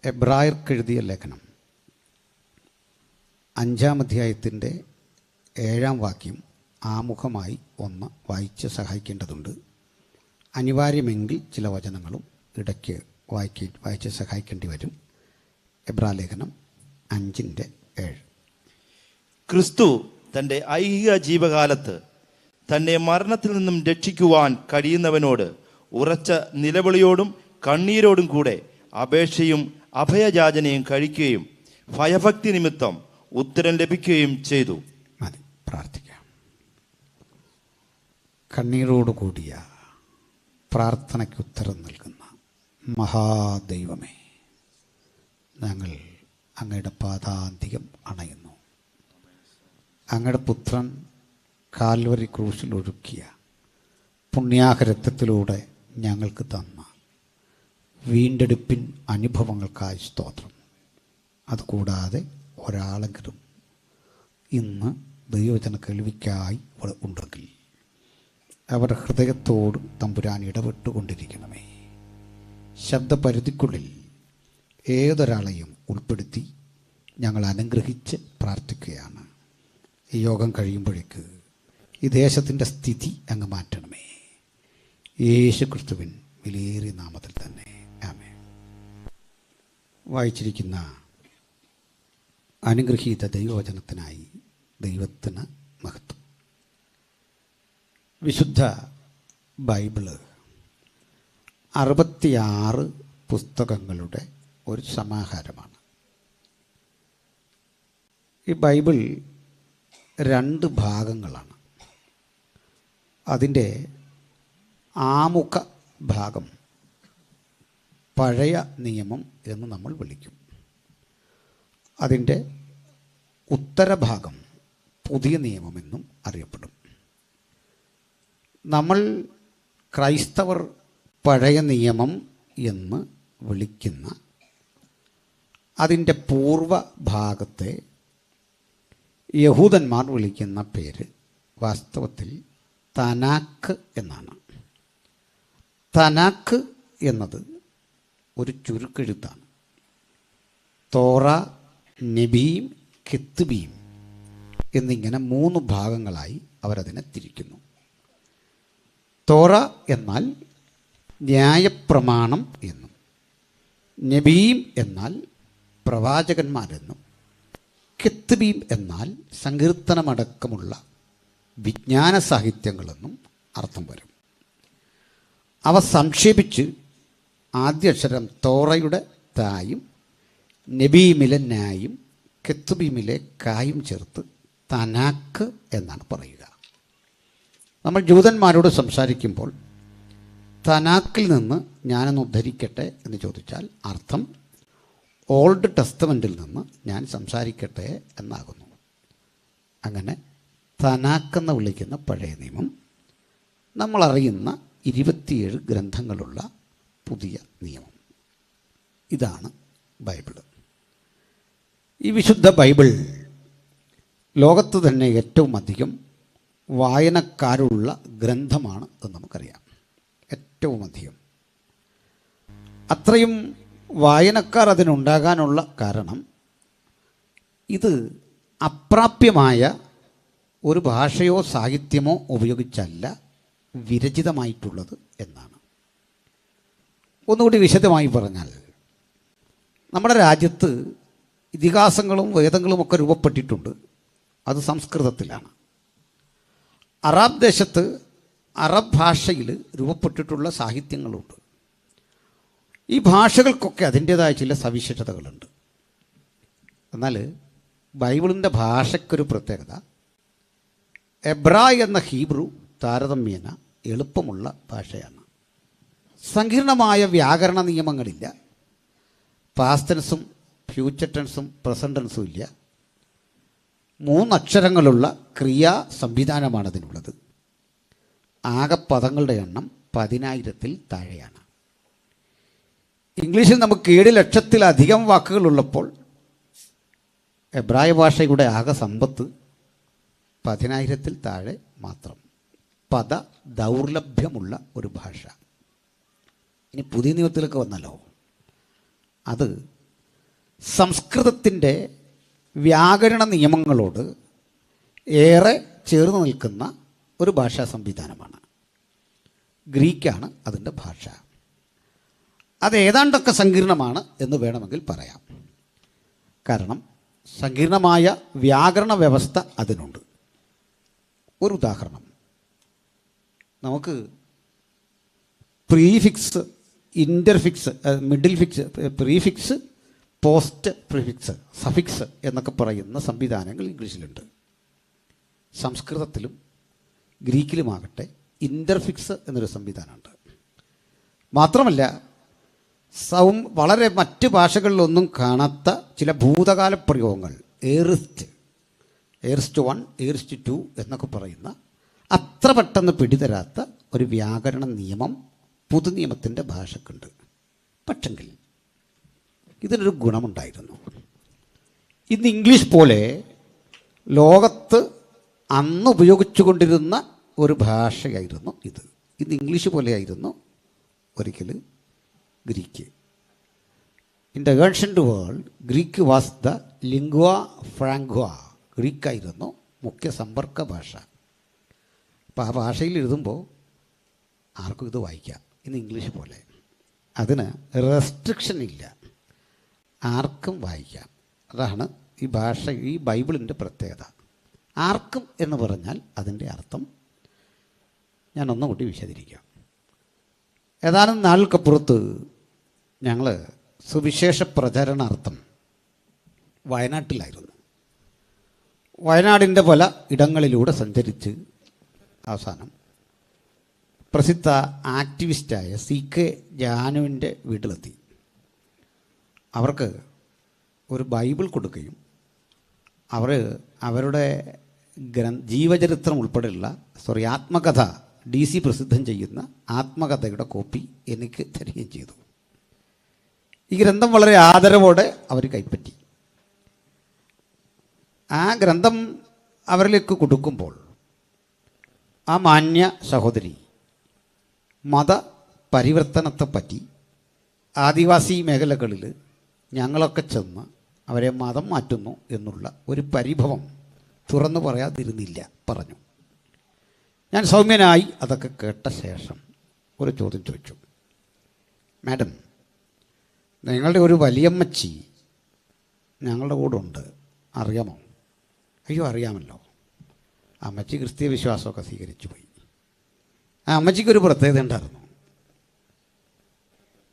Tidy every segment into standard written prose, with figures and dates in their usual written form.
എബ്രായർക്കെഴുതിയ ലേഖനം 5-ാം അധ്യായത്തിൻ്റെ 7-ാം വാക്യം ആമുഖമായി ഒന്ന് വായിച്ച് സഹായിക്കേണ്ടതുണ്ട്. അനിവാര്യമെങ്കിൽ ചില വചനങ്ങളും ഇടയ്ക്ക് വായിച്ച് സഹായിക്കേണ്ടി വരും. എബ്രായലേഖനം 5:7. ക്രിസ്തു തൻ്റെ ഐഹിക ജീവകാലത്ത് തന്നെ മരണത്തിൽ നിന്നും രക്ഷിക്കുവാൻ കഴിയുന്നവനോട് ഉറച്ച നിലവിളിയോടും കണ്ണീരോടും കൂടെ അപേക്ഷയും അഭയയാചനയും കഴിക്കുകയും ഭയഭക്തി നിമിത്തം ഉത്തരം ലഭിക്കുകയും ചെയ്തു. മതി, പ്രാർത്ഥിക്കാം. കണ്ണീരോടുകൂടിയ പ്രാർത്ഥനയ്ക്ക് ഉത്തരം നൽകുന്ന മഹാദൈവമേ, ഞങ്ങൾ അങ്ങയുടെ പാദാന്തികം അണയുന്നു. അങ്ങയുടെ പുത്രൻ കാൽവരി ക്രൂശിൽ ഒഴുക്കിയ പുണ്യാഹരക്തത്തിലൂടെ ഞങ്ങൾക്ക് തന്ന വീണ്ടെടുപ്പിൻ അനുഭവങ്ങൾക്കായി സ്തോത്രം. അതുകൂടാതെ ഒരാളെങ്കിലും ഇന്ന് ദൈവവചന കേൾവിക്കായി ഉണ്ടെങ്കിൽ അവരുടെ ഹൃദയത്തോട് തമ്പുരാൻ ഇടപെട്ടുകൊണ്ടിരിക്കണമേ. ശബ്ദപരിധിക്കുള്ളിൽ ഏതൊരാളെയും ഉൾപ്പെടുത്തി ഞങ്ങൾ അനുഗ്രഹിച്ച് പ്രാർത്ഥിക്കുകയാണ്. ഈ യോഗം കഴിയുമ്പോഴേക്ക് ഈ ദേശത്തിൻ്റെ സ്ഥിതി അങ്ങ് മാറ്റണമേ. യേശു ക്രിസ്തുവിൻ വിലയേറിയ നാമത്തിൽ തന്നെ ആമേൻ. വായിച്ചിരിക്കുന്ന അനുഗ്രഹീത ദൈവവചനത്തിനായി ദൈവത്തിന് മഹത്വം. വിശുദ്ധ ബൈബിള് 66 പുസ്തകങ്ങളുടെ ഒരു സമാഹാരമാണ്. ഈ ബൈബിൾ 2 ഭാഗങ്ങളാണ്. അതിൻ്റെ ആമുഖ ഭാഗം പഴയ നിയമം എന്ന് നമ്മൾ വിളിക്കും. അതിൻ്റെ ഉത്തരഭാഗം പുതിയ നിയമമെന്നും അറിയപ്പെടും. നമ്മൾ ക്രൈസ്തവർ പഴയ നിയമം എന്ന് വിളിക്കുന്ന അതിൻ്റെ പൂർവഭാഗത്തെ യഹൂദന്മാർ വിളിക്കുന്ന പേര് വാസ്തവത്തിൽ തനാക്ക് എന്നാണ്. തനാക്ക് എന്നത് ഒരു ചുരുക്കെഴുത്താണ്. തോറ, നെബീം, കെത്തുബീം എന്നിങ്ങനെ 3 ഭാഗങ്ങളായി അവരതിനെ തിരിക്കുന്നു. തോറ എന്നാൽ ന്യായപ്രമാണം എന്നും, നെബീം എന്നാൽ പ്രവാചകന്മാരെന്നും, കെത്തുബീം എന്നാൽ സങ്കീർത്തനമടക്കമുള്ള വിജ്ഞാന സാഹിത്യങ്ങളെന്നും അർത്ഥം വരും. അവ സംക്ഷേപിച്ച് ആദ്യ അക്ഷരം തോറയുടെ തായും നെബീമിലെ നായും കെത്തുബീമിലെ കായും ചേർത്ത് തനാക്ക് എന്നാണ് പറയുക. നമ്മൾ ജൂതന്മാരോട് സംസാരിക്കുമ്പോൾ തനാക്കിൽ നിന്ന് ഞാനൊന്ന് ഉദ്ധരിക്കട്ടെ എന്ന് ചോദിച്ചാൽ അർത്ഥം ഓൾഡ് ടെസ്റ്റമെൻറ്റിൽ നിന്ന് ഞാൻ സംസാരിക്കട്ടെ എന്നാകുന്നു. അങ്ങനെ തനാക്കെന്ന് വിളിക്കുന്ന പഴയ നിയമം നമ്മളറിയുന്ന 27 ഗ്രന്ഥങ്ങളുള്ള പുതിയ നിയമം. ഇതാണ് ബൈബിള്. ഈ വിശുദ്ധ ബൈബിൾ ലോകത്ത് തന്നെ ഏറ്റവും അധികം വായനക്കാരുള്ള ഗ്രന്ഥമാണ് എന്ന് നമുക്കറിയാം. ഏറ്റവും അധികം. അത്രയും വായനക്കാർ അതിനുണ്ടാകാനുള്ള കാരണം ഇത് അപ്രാപ്യമായ ഒരു ഭാഷയോ സാഹിത്യമോ ഉപയോഗിച്ചല്ല വിരചിതമായിട്ടുള്ളത് എന്നാണ്. ഒന്നുകൂടി വിശദമായി പറഞ്ഞാൽ, നമ്മുടെ രാജ്യത്ത് ഇതിഹാസങ്ങളും വേദങ്ങളുമൊക്കെ രൂപപ്പെട്ടിട്ടുണ്ട്. അത് സംസ്കൃതത്തിലാണ്. അറബ് ദേശത്ത് അറബ് ഭാഷയിൽ രൂപപ്പെട്ടിട്ടുള്ള സാഹിത്യങ്ങളുണ്ട്. ഈ ഭാഷകൾക്കൊക്കെ അതിൻ്റേതായ ചില സവിശേഷതകളുണ്ട്. എന്നാൽ ബൈബിളിൻ്റെ ഭാഷയ്ക്കൊരു പ്രത്യേകത, എബ്രായ എന്ന ഹീബ്രു താരതമ്യേന എളുപ്പമുള്ള ഭാഷയാണ്. സങ്കീർണമായ വ്യാകരണ നിയമങ്ങളില്ല. പാസ്റ്റ് ടെൻസും ഫ്യൂച്ചർ ടെൻസും പ്രസൻറ്റ് ടെൻസും ഇല്ല. 3 അക്ഷരങ്ങളുള്ള ക്രിയാ സംവിധാനമാണ് അതിനുള്ളത്. ആകെ പദങ്ങളുടെ എണ്ണം 10,000-ൽ താഴെയാണ്. ഇംഗ്ലീഷിൽ നമുക്ക് 7 ലക്ഷത്തിലധികം വാക്കുകളുള്ളപ്പോൾ എബ്രായ ഭാഷയുടെ ആകെ സമ്പത്ത് 10,000-ൽ താഴെ മാത്രം. പദ ദൗർലഭ്യമുള്ള ഒരു ഭാഷ. ഇനി പുതിയ നിയമത്തിലൊക്കെ വന്നല്ലോ, അത് സംസ്കൃതത്തിൻ്റെ വ്യാകരണ നിയമങ്ങളോട് ഏറെ ചേർന്ന് നിൽക്കുന്ന ഒരു ഭാഷാ സംവിധാനമാണ്. ഗ്രീക്കാണ് അതിൻ്റെ ഭാഷ. അത് ഏതാണ്ടൊക്കെ സങ്കീർണമാണ് എന്ന് വേണമെങ്കിൽ പറയാം. കാരണം സങ്കീർണമായ വ്യാകരണ വ്യവസ്ഥ അതിനുണ്ട്. ഒരു ഉദാഹരണം, നമുക്ക് prefix, interfix, middle fix, prefix, post prefix, suffix എന്നൊക്കെ പറയുന്ന സംവിധാനങ്ങൾ ഇംഗ്ലീഷിലുണ്ട്. സംസ്കൃതത്തിലും ഗ്രീക്കിലുമാകട്ടെ ഇൻ്റർഫിക്സ് എന്നൊരു സംവിധാനമുണ്ട്. മാത്രമല്ല വളരെ മറ്റ് ഭാഷകളിലൊന്നും കാണാത്ത ചില ഭൂതകാല പ്രയോഗങ്ങൾ, എയർസ്റ്റ് 1, എയർസ്റ്റ് 2 എന്നൊക്കെ പറയുന്ന അത്ര പെട്ടെന്ന് പിടിതരാത്ത ഒരു വ്യാകരണ നിയമം പൊതുനിയമത്തിൻ്റെ ഭാഷക്കുണ്ട്. പക്ഷെങ്കിൽ ഇതിനൊരു ഗുണമുണ്ടായിരുന്നു. ഇന്ന് ഇംഗ്ലീഷ് പോലെ ലോകത്ത് അന്ന് ഉപയോഗിച്ചു കൊണ്ടിരുന്ന ഒരു ഭാഷയായിരുന്നു ഇത്. ഇന്ന് ഇംഗ്ലീഷ് പോലെയായിരുന്നു ഒരിക്കൽ Greek. In the ancient world Greek was the lingua franca. ഗ്രീക്കായിരുന്നു മുഖ്യ സമ്പർക്ക ഭാഷ. അപ്പോൾ ആ ഭാഷയിൽ എഴുതുമ്പോൾ ആർക്കും ഇത് വായിക്കാം. ഇന്ന് ഇംഗ്ലീഷ് പോലെ അതിന് റെസ്ട്രിക്ഷൻ ഇല്ല, ആർക്കും വായിക്കാം. അതാണ് ഈ ഭാഷ, ഈ ബൈബിളിൻ്റെ പ്രത്യേകത. ആർക്കും എന്ന് പറഞ്ഞാൽ അതിൻ്റെ അർത്ഥം ഞാൻ ഒന്നുകൂടി വിശദീകരിക്കാം. ഏതാനും നാളുകൾക്കപ്പുറത്ത് ഞങ്ങൾ സുവിശേഷ പ്രചരണാർത്ഥം വയനാട്ടിലായിരുന്നു. വയനാടിൻ്റെ പല ഇടങ്ങളിലൂടെ സഞ്ചരിച്ച് അവസാനം പ്രസിദ്ധ ആക്ടിവിസ്റ്റായ CK ജാനുവിൻ്റെ വീട്ടിലെത്തി. അവർക്ക് ഒരു ബൈബിൾ കൊടുക്കുകയും അവരുടെ ജീവചരിത്രം ഉൾപ്പെടെയുള്ള ആത്മകഥ DC പ്രസിദ്ധം ചെയ്യുന്ന ആത്മകഥയുടെ കോപ്പി എനിക്ക് തരികയും ചെയ്തു. ഈ ഗ്രന്ഥം വളരെ ആദരവോടെ അവർ കൈപ്പറ്റി. ആ ഗ്രന്ഥം അവരിലേക്ക് കൊടുക്കുമ്പോൾ ആ മാന്യ സഹോദരി മത പരിവർത്തനത്തെപ്പറ്റി ആദിവാസി മേഖലകളിൽ ഞങ്ങളൊക്കെ ചെന്ന് അവരെ മതം മാറ്റുന്നു എന്നുള്ള ഒരു പരിഭവം തുറന്നു പറയാതിരുന്നില്ല, പറഞ്ഞു. ഞാൻ സൗമ്യനായി അതൊക്കെ കേട്ട ശേഷം ഒരു ചോദ്യം ചോദിച്ചു. മാഡം, നിങ്ങളുടെ ഒരു വലിയമ്മച്ചി ഞങ്ങളുടെ കൂടെ ഉണ്ട്, അറിയാമോ? അയ്യോ അറിയാമല്ലോ. അമ്മച്ചി ക്രിസ്തീയ വിശ്വാസമൊക്കെ സ്വീകരിച്ചു പോയി. ആ അമ്മച്ചിക്കൊരു പ്രത്യേകത ഉണ്ടായിരുന്നു.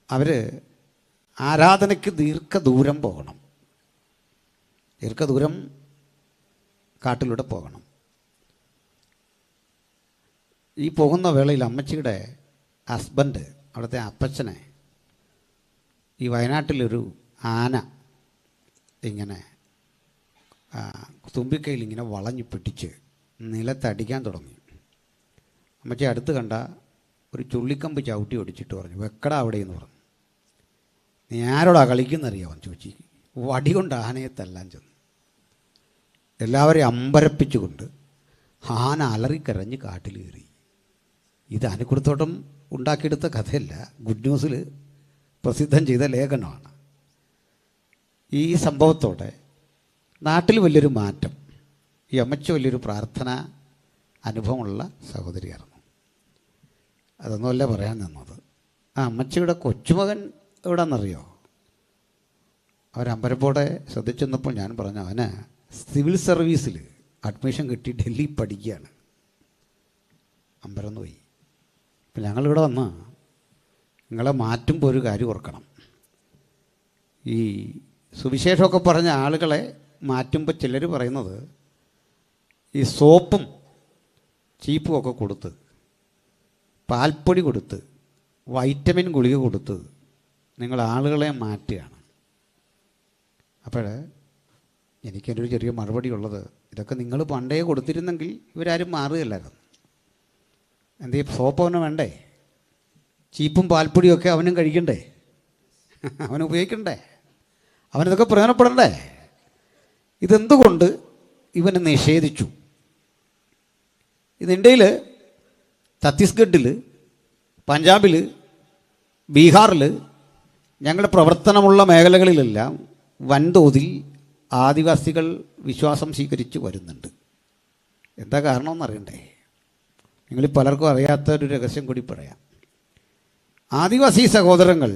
അവർ ആരാധനയ്ക്ക് ദീർഘദൂരം പോകണം, ദീർഘദൂരം കാട്ടിലൂടെ പോകണം. ഈ പോകുന്ന വേളയിൽ അമ്മച്ചിയുടെ ഹസ്ബൻഡ്, അവിടുത്തെ അപ്പച്ചനെ, ഈ വയനാട്ടിലൊരു ആന ഇങ്ങനെ തുമ്പിക്കൈയിൽ ഇങ്ങനെ വളഞ്ഞു പിടിച്ച് നിലത്തടിക്കാൻ തുടങ്ങി. അമ്മച്ചി അടുത്ത് കണ്ട ഒരു ചുള്ളിക്കമ്പ് ചവിട്ടി ഒടിച്ചിട്ട് പറഞ്ഞു, വെക്കടാ അവിടെ എന്ന് പറഞ്ഞു. നീ ആരോടാ കളിക്കുന്നറിയാവൻ ചോദിച്ചു. വടി കൊണ്ട് ആനയെ തല്ലാൻ ചെന്നു. എല്ലാവരെയും അമ്പരപ്പിച്ചുകൊണ്ട് ആന അലറിക്കരഞ്ഞ് കാട്ടിൽ കയറി. ഇത് ആനക്കുടത്തോട്ടം ഉണ്ടാക്കിയെടുത്ത കഥയല്ല, ഗുഡ് ന്യൂസിൽ പ്രസിദ്ധം ചെയ്ത ലേഖനമാണ്. ഈ സംഭവത്തോടെ നാട്ടിൽ വലിയൊരു മാറ്റം. ഈ അമ്മച്ചി വലിയൊരു പ്രാർത്ഥന അനുഭവമുള്ള സഹോദരിയായിരുന്നു. അതൊന്നുമല്ല പറയാൻ നിന്നത്. ആ അമ്മച്ചിയുടെ കൊച്ചുമകൻ എവിടെയെന്നറിയോ? അവരമ്പരപ്പോടെ ശ്രദ്ധിച്ചെന്നപ്പോൾ ഞാൻ പറഞ്ഞു, അവന് സിവിൽ സർവീസിൽ അഡ്മിഷൻ കിട്ടി ഡൽഹി പഠിക്കുകയാണ്. അമ്പരന്ന് പോയി. അപ്പം ഞങ്ങളിവിടെ വന്ന് നിങ്ങളെ മാറ്റുമ്പോൾ ഒരു കാര്യം ഓർക്കണം. ഈ സുവിശേഷമൊക്കെ പറഞ്ഞ ആളുകളെ മാറ്റുമ്പോൾ ചിലർ പറയുന്നത് ഈ സോപ്പും ചീപ്പും ഒക്കെ കൊടുത്ത്, പാൽപ്പൊടി കൊടുത്ത്, വൈറ്റമിൻ ഗുളിക കൊടുത്ത് നിങ്ങൾ ആളുകളെ മാറ്റുകയാണ്. അപ്പോൾ എനിക്കൊരു ചെറിയ മറുപടി ഉള്ളത്, ഇതൊക്കെ നിങ്ങൾ പണ്ടേ കൊടുത്തിരുന്നെങ്കിൽ ഇവരാരും മാറുകയല്ലായിരുന്നു. എന്തേ സോപ്പ് അവന് വേണ്ടേ? ചീപ്പും പാൽപ്പൊടിയൊക്കെ അവനും കഴിക്കണ്ടേ? അവന് ഉപയോഗിക്കണ്ടേ? അവനിതൊക്കെ പ്രയോജനപ്പെടണ്ടേ? ഇതെന്തുകൊണ്ട് ഇവന് നിഷേധിച്ചു? ഇത് ഇന്ത്യയിൽ ഛത്തീസ്ഗഡിൽ, പഞ്ചാബിൽ, ബീഹാറിൽ ഞങ്ങളുടെ പ്രവർത്തനമുള്ള മേഖലകളിലെല്ലാം വൻതോതിൽ ആദിവാസികൾ വിശ്വാസം സ്വീകരിച്ച് വരുന്നുണ്ട്. എന്താ കാരണമെന്ന് അറിയണ്ടേ? നിങ്ങൾ പലർക്കും അറിയാത്തൊരു രഹസ്യം കൂടി പറയാം. ആദിവാസി സഹോദരങ്ങൾ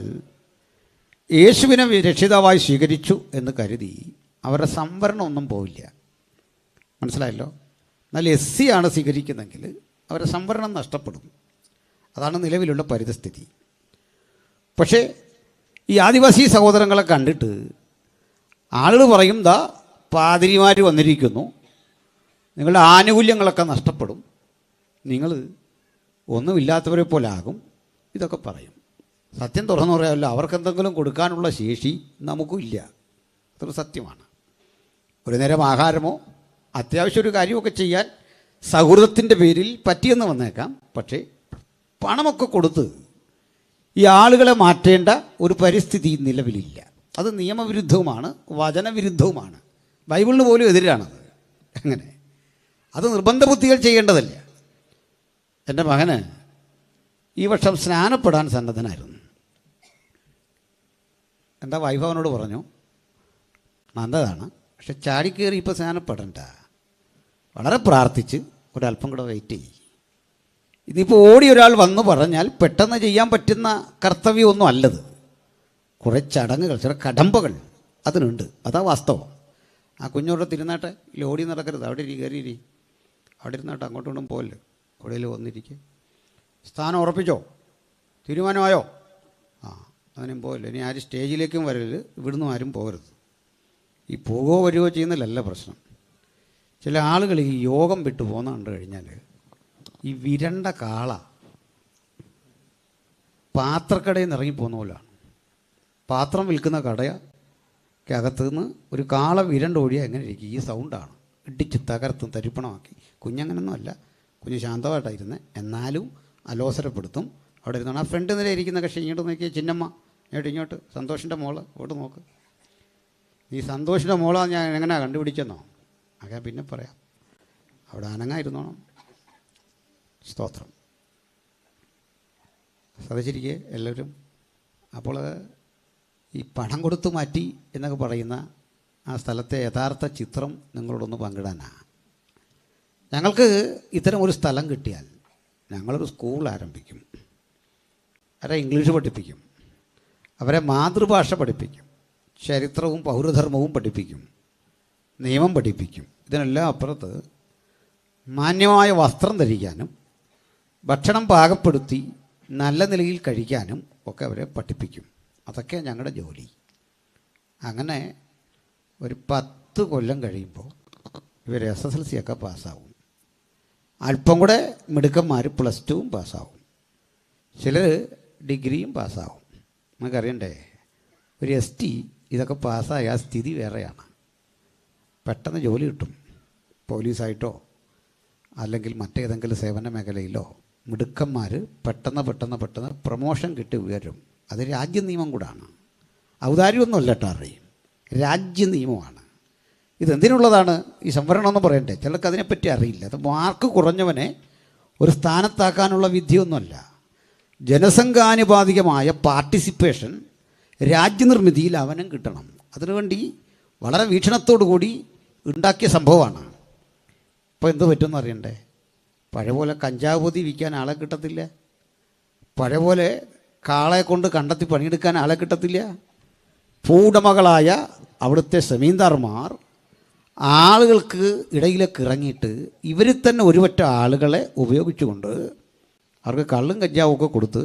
യേശുവിനെ രക്ഷിതാവായി സ്വീകരിച്ചു എന്ന് കരുതി അവരുടെ സംവരണമൊന്നും പോവില്ല. മനസ്സിലായല്ലോ? എന്നാൽ SC ആണ് സ്വീകരിക്കുന്നതെങ്കിൽ അവരുടെ സംവരണം നഷ്ടപ്പെടും. അതാണ് നിലവിലുള്ള പരിതസ്ഥിതി. പക്ഷേ ഈ ആദിവാസി സഹോദരങ്ങളെ കണ്ടിട്ട് ആളുകൾ പറയും, ദാ പാതിരിമാർ വന്നിരിക്കുന്നു, നിങ്ങളുടെ ആനുകൂല്യങ്ങളൊക്കെ നഷ്ടപ്പെടും, നിങ്ങൾ ഒന്നുമില്ലാത്തവരെ പോലെ ആകും, ഇതൊക്കെ പറയും. സത്യം തുറന്നു പറയാമല്ലോ, അവർക്കെന്തെങ്കിലും കൊടുക്കാനുള്ള ശേഷി നമുക്കും ഇല്ല. അതൊരു സത്യമാണ്. ഒരു നേരം ആഹാരമോ അത്യാവശ്യം ഒരു കാര്യമൊക്കെ ചെയ്യാൻ സൗഹൃദത്തിൻ്റെ പേരിൽ പറ്റിയെന്ന് വന്നേക്കാം. പക്ഷേ പണമൊക്കെ കൊടുത്ത് ഈ ആളുകളെ മാറ്റേണ്ട ഒരു പരിസ്ഥിതി നിലവിലില്ല. അത് നിയമവിരുദ്ധവുമാണ്, വചനവിരുദ്ധവുമാണ്, ബൈബിളിന് പോലും എതിരാണത്. അങ്ങനെ അത് നിർബന്ധ ബുദ്ധികൾ ചെയ്യേണ്ടതല്ല. എൻ്റെ മകന് ഈ വർഷം സ്നാനപ്പെടാൻ സന്നദ്ധനായിരുന്നു. എന്താ വൈഫ് അവനോട് പറഞ്ഞു, നല്ലതാണ്, പക്ഷെ ചാടിക്കയറി ഇപ്പോൾ സ്നാനപ്പെടണ്ട, വളരെ പ്രാർത്ഥിച്ച് ഒരല്പം കൂടെ വെയിറ്റ് ചെയ്യും. ഇതിപ്പോൾ ഓടി ഒരാൾ വന്നു പറഞ്ഞാൽ പെട്ടെന്ന് ചെയ്യാൻ പറ്റുന്ന കർത്തവ്യമൊന്നും അല്ലത്. കുറേ ചടങ്ങുകൾ, ചില കടമ്പകൾ അതിനുണ്ട്. അതാ വാസ്തവം. ആ കുഞ്ഞോടെ തിരുന്നാട്ടെ, ഓടി നടക്കരുത്, അവിടെ കയറിയിരി, അവിടെ ഇരുന്നാട്ടെ, അങ്ങോട്ടും ഇങ്ങോട്ടും പോകല്ലേ, എവിടെയെങ്കിലും വന്നിരിക്കുക. സ്ഥാനം ഉറപ്പിച്ചോ? തീരുമാനമായോ? അതിനും പോകല്ലേ. ഇനി ആരും സ്റ്റേജിലേക്കും വരരുത്, ഇവിടുന്ന് ആരും പോകരുത്. ഈ പോകുകയോ വരികയോ ചെയ്യുന്നതിലല്ല പ്രശ്നം. ചില ആളുകൾ ഈ യോഗം വിട്ടു പോകുന്ന കണ്ടു കഴിഞ്ഞാൽ ഈ വിരണ്ട കാള പാത്രക്കടയിൽ നിന്ന് ഇറങ്ങിപ്പോകുന്ന പോലെയാണ്. പാത്രം വിൽക്കുന്ന കടയ്ക്കകത്ത് നിന്ന് ഒരു കാള വിരണ്ട ഒഴിയാൽ എങ്ങനെ ഇരിക്കും? ഈ സൗണ്ടാണ്. ഇടിച്ച് തകർത്തും തരിപ്പണമാക്കി. കുഞ്ഞങ്ങനൊന്നും അല്ല, കുഞ്ഞ് ശാന്തമായിട്ടായിരുന്നേ, എന്നാലും അലോസരപ്പെടുത്തും. അവിടെ ഇരുന്നാണ് ആ ഫ്രണ്ട് നില ഇരിക്കുന്ന കക്ഷി ഇങ്ങോട്ട് നോക്കിയ ചിന്നമ്മ, ഇങ്ങോട്ട് സന്തോഷിൻ്റെ മോള് ഇങ്ങോട്ട് നോക്ക്. ഈ സന്തോഷിൻ്റെ മോളാ ഞാൻ എങ്ങനെയാണ് കണ്ടുപിടിച്ചെന്നോ? അങ്ങനെ പിന്നെ പറയാം. അവിടെ അനങ്ങായിരുന്നോണം. സ്തോത്രം. ശ്രദ്ധിച്ചിരിക്കുക എല്ലാവരും. അപ്പോൾ ഈ പണം കൊടുത്തു മാറ്റി എന്നൊക്കെ പറയുന്ന ആ സ്ഥലത്തെ യഥാർത്ഥ ചിത്രം നിങ്ങളോടൊന്ന് പങ്കിടാനാണ്. ഞങ്ങൾക്ക് ഇത്തരം ഒരു സ്ഥലം കിട്ടിയാൽ ഞങ്ങളൊരു സ്കൂൾ ആരംഭിക്കും. അവരെ ഇംഗ്ലീഷ് പഠിപ്പിക്കും, അവരെ മാതൃഭാഷ പഠിപ്പിക്കും, ചരിത്രവും പൗരധർമ്മവും പഠിപ്പിക്കും, നിയമം പഠിപ്പിക്കും. ഇതിനെല്ലാം അപ്പുറത്ത് മാന്യമായ വസ്ത്രം ധരിക്കാനും ഭക്ഷണം പാകപ്പെടുത്തി നല്ല നിലയിൽ കഴിക്കാനും ഒക്കെ അവരെ പഠിപ്പിക്കും. അതൊക്കെ ഞങ്ങളുടെ ജോലി. അങ്ങനെ ഒരു 10 കൊല്ലം കഴിയുമ്പോൾ ഇവർ SSLC ഒക്കെ പാസ്സാവും. അല്പം കൂടെ മിടുക്കന്മാർ +2 പാസ്സാവും. ചിലർ ഡിഗ്രിയും പാസ്സാവും. നമുക്കറിയണ്ടേ, ഒരു ST ഇതൊക്കെ പാസ്സായ സ്ഥിതി വേറെയാണ്. പെട്ടെന്ന് ജോലി കിട്ടും. പോലീസായിട്ടോ അല്ലെങ്കിൽ മറ്റേതെങ്കിലും സേവന മേഖലയിലോ മിടുക്കന്മാർ പെട്ടെന്ന് പ്രൊമോഷൻ കിട്ടി ഉയരും. അത് രാജ്യ നിയമം കൂടാണ്. ഔദാര്യമൊന്നുമല്ല കേട്ടോ, അറിയും, രാജ്യ നിയമമാണ്. ഇതെന്തിനുള്ളതാണ് ഈ സംവരണം എന്ന് പറയണ്ടേ? ചിലർക്ക് അതിനെപ്പറ്റി അറിയില്ല. അത് മാർക്ക് കുറഞ്ഞവനെ ഒരു സ്ഥാനത്താക്കാനുള്ള വിധിയൊന്നുമല്ല. ജനസംഖ്യാനുപാതികമായ പാർട്ടിസിപ്പേഷൻ രാജ്യനിർമ്മിതിയിൽ അവനും കിട്ടണം. അതിനുവേണ്ടി വളരെ വീക്ഷണത്തോടു കൂടി ഉണ്ടാക്കിയ സംഭവമാണ്. ഇപ്പോൾ എന്ത് പറ്റുമെന്ന് അറിയണ്ടേ? പഴയ പോലെ കഞ്ചാവ് പൊതി വിൽക്കാൻ ആളെ കിട്ടത്തില്ല. പഴയ പോലെ കാളെ കൊണ്ട് കണ്ടെത്തി പണിയെടുക്കാൻ ആളെ കിട്ടത്തില്ല. ഭൂവുടമകളായ അവിടുത്തെ സെമീന്ദാർമാർ ആളുകൾക്ക് ഇടയിലേക്ക് ഇറങ്ങിയിട്ട് ഇവരിൽ തന്നെ ഒരുപറ്റ ആളുകളെ ഉപയോഗിച്ചുകൊണ്ട് അവർക്ക് കള്ളും കഞ്ചാവും ഒക്കെ കൊടുത്ത്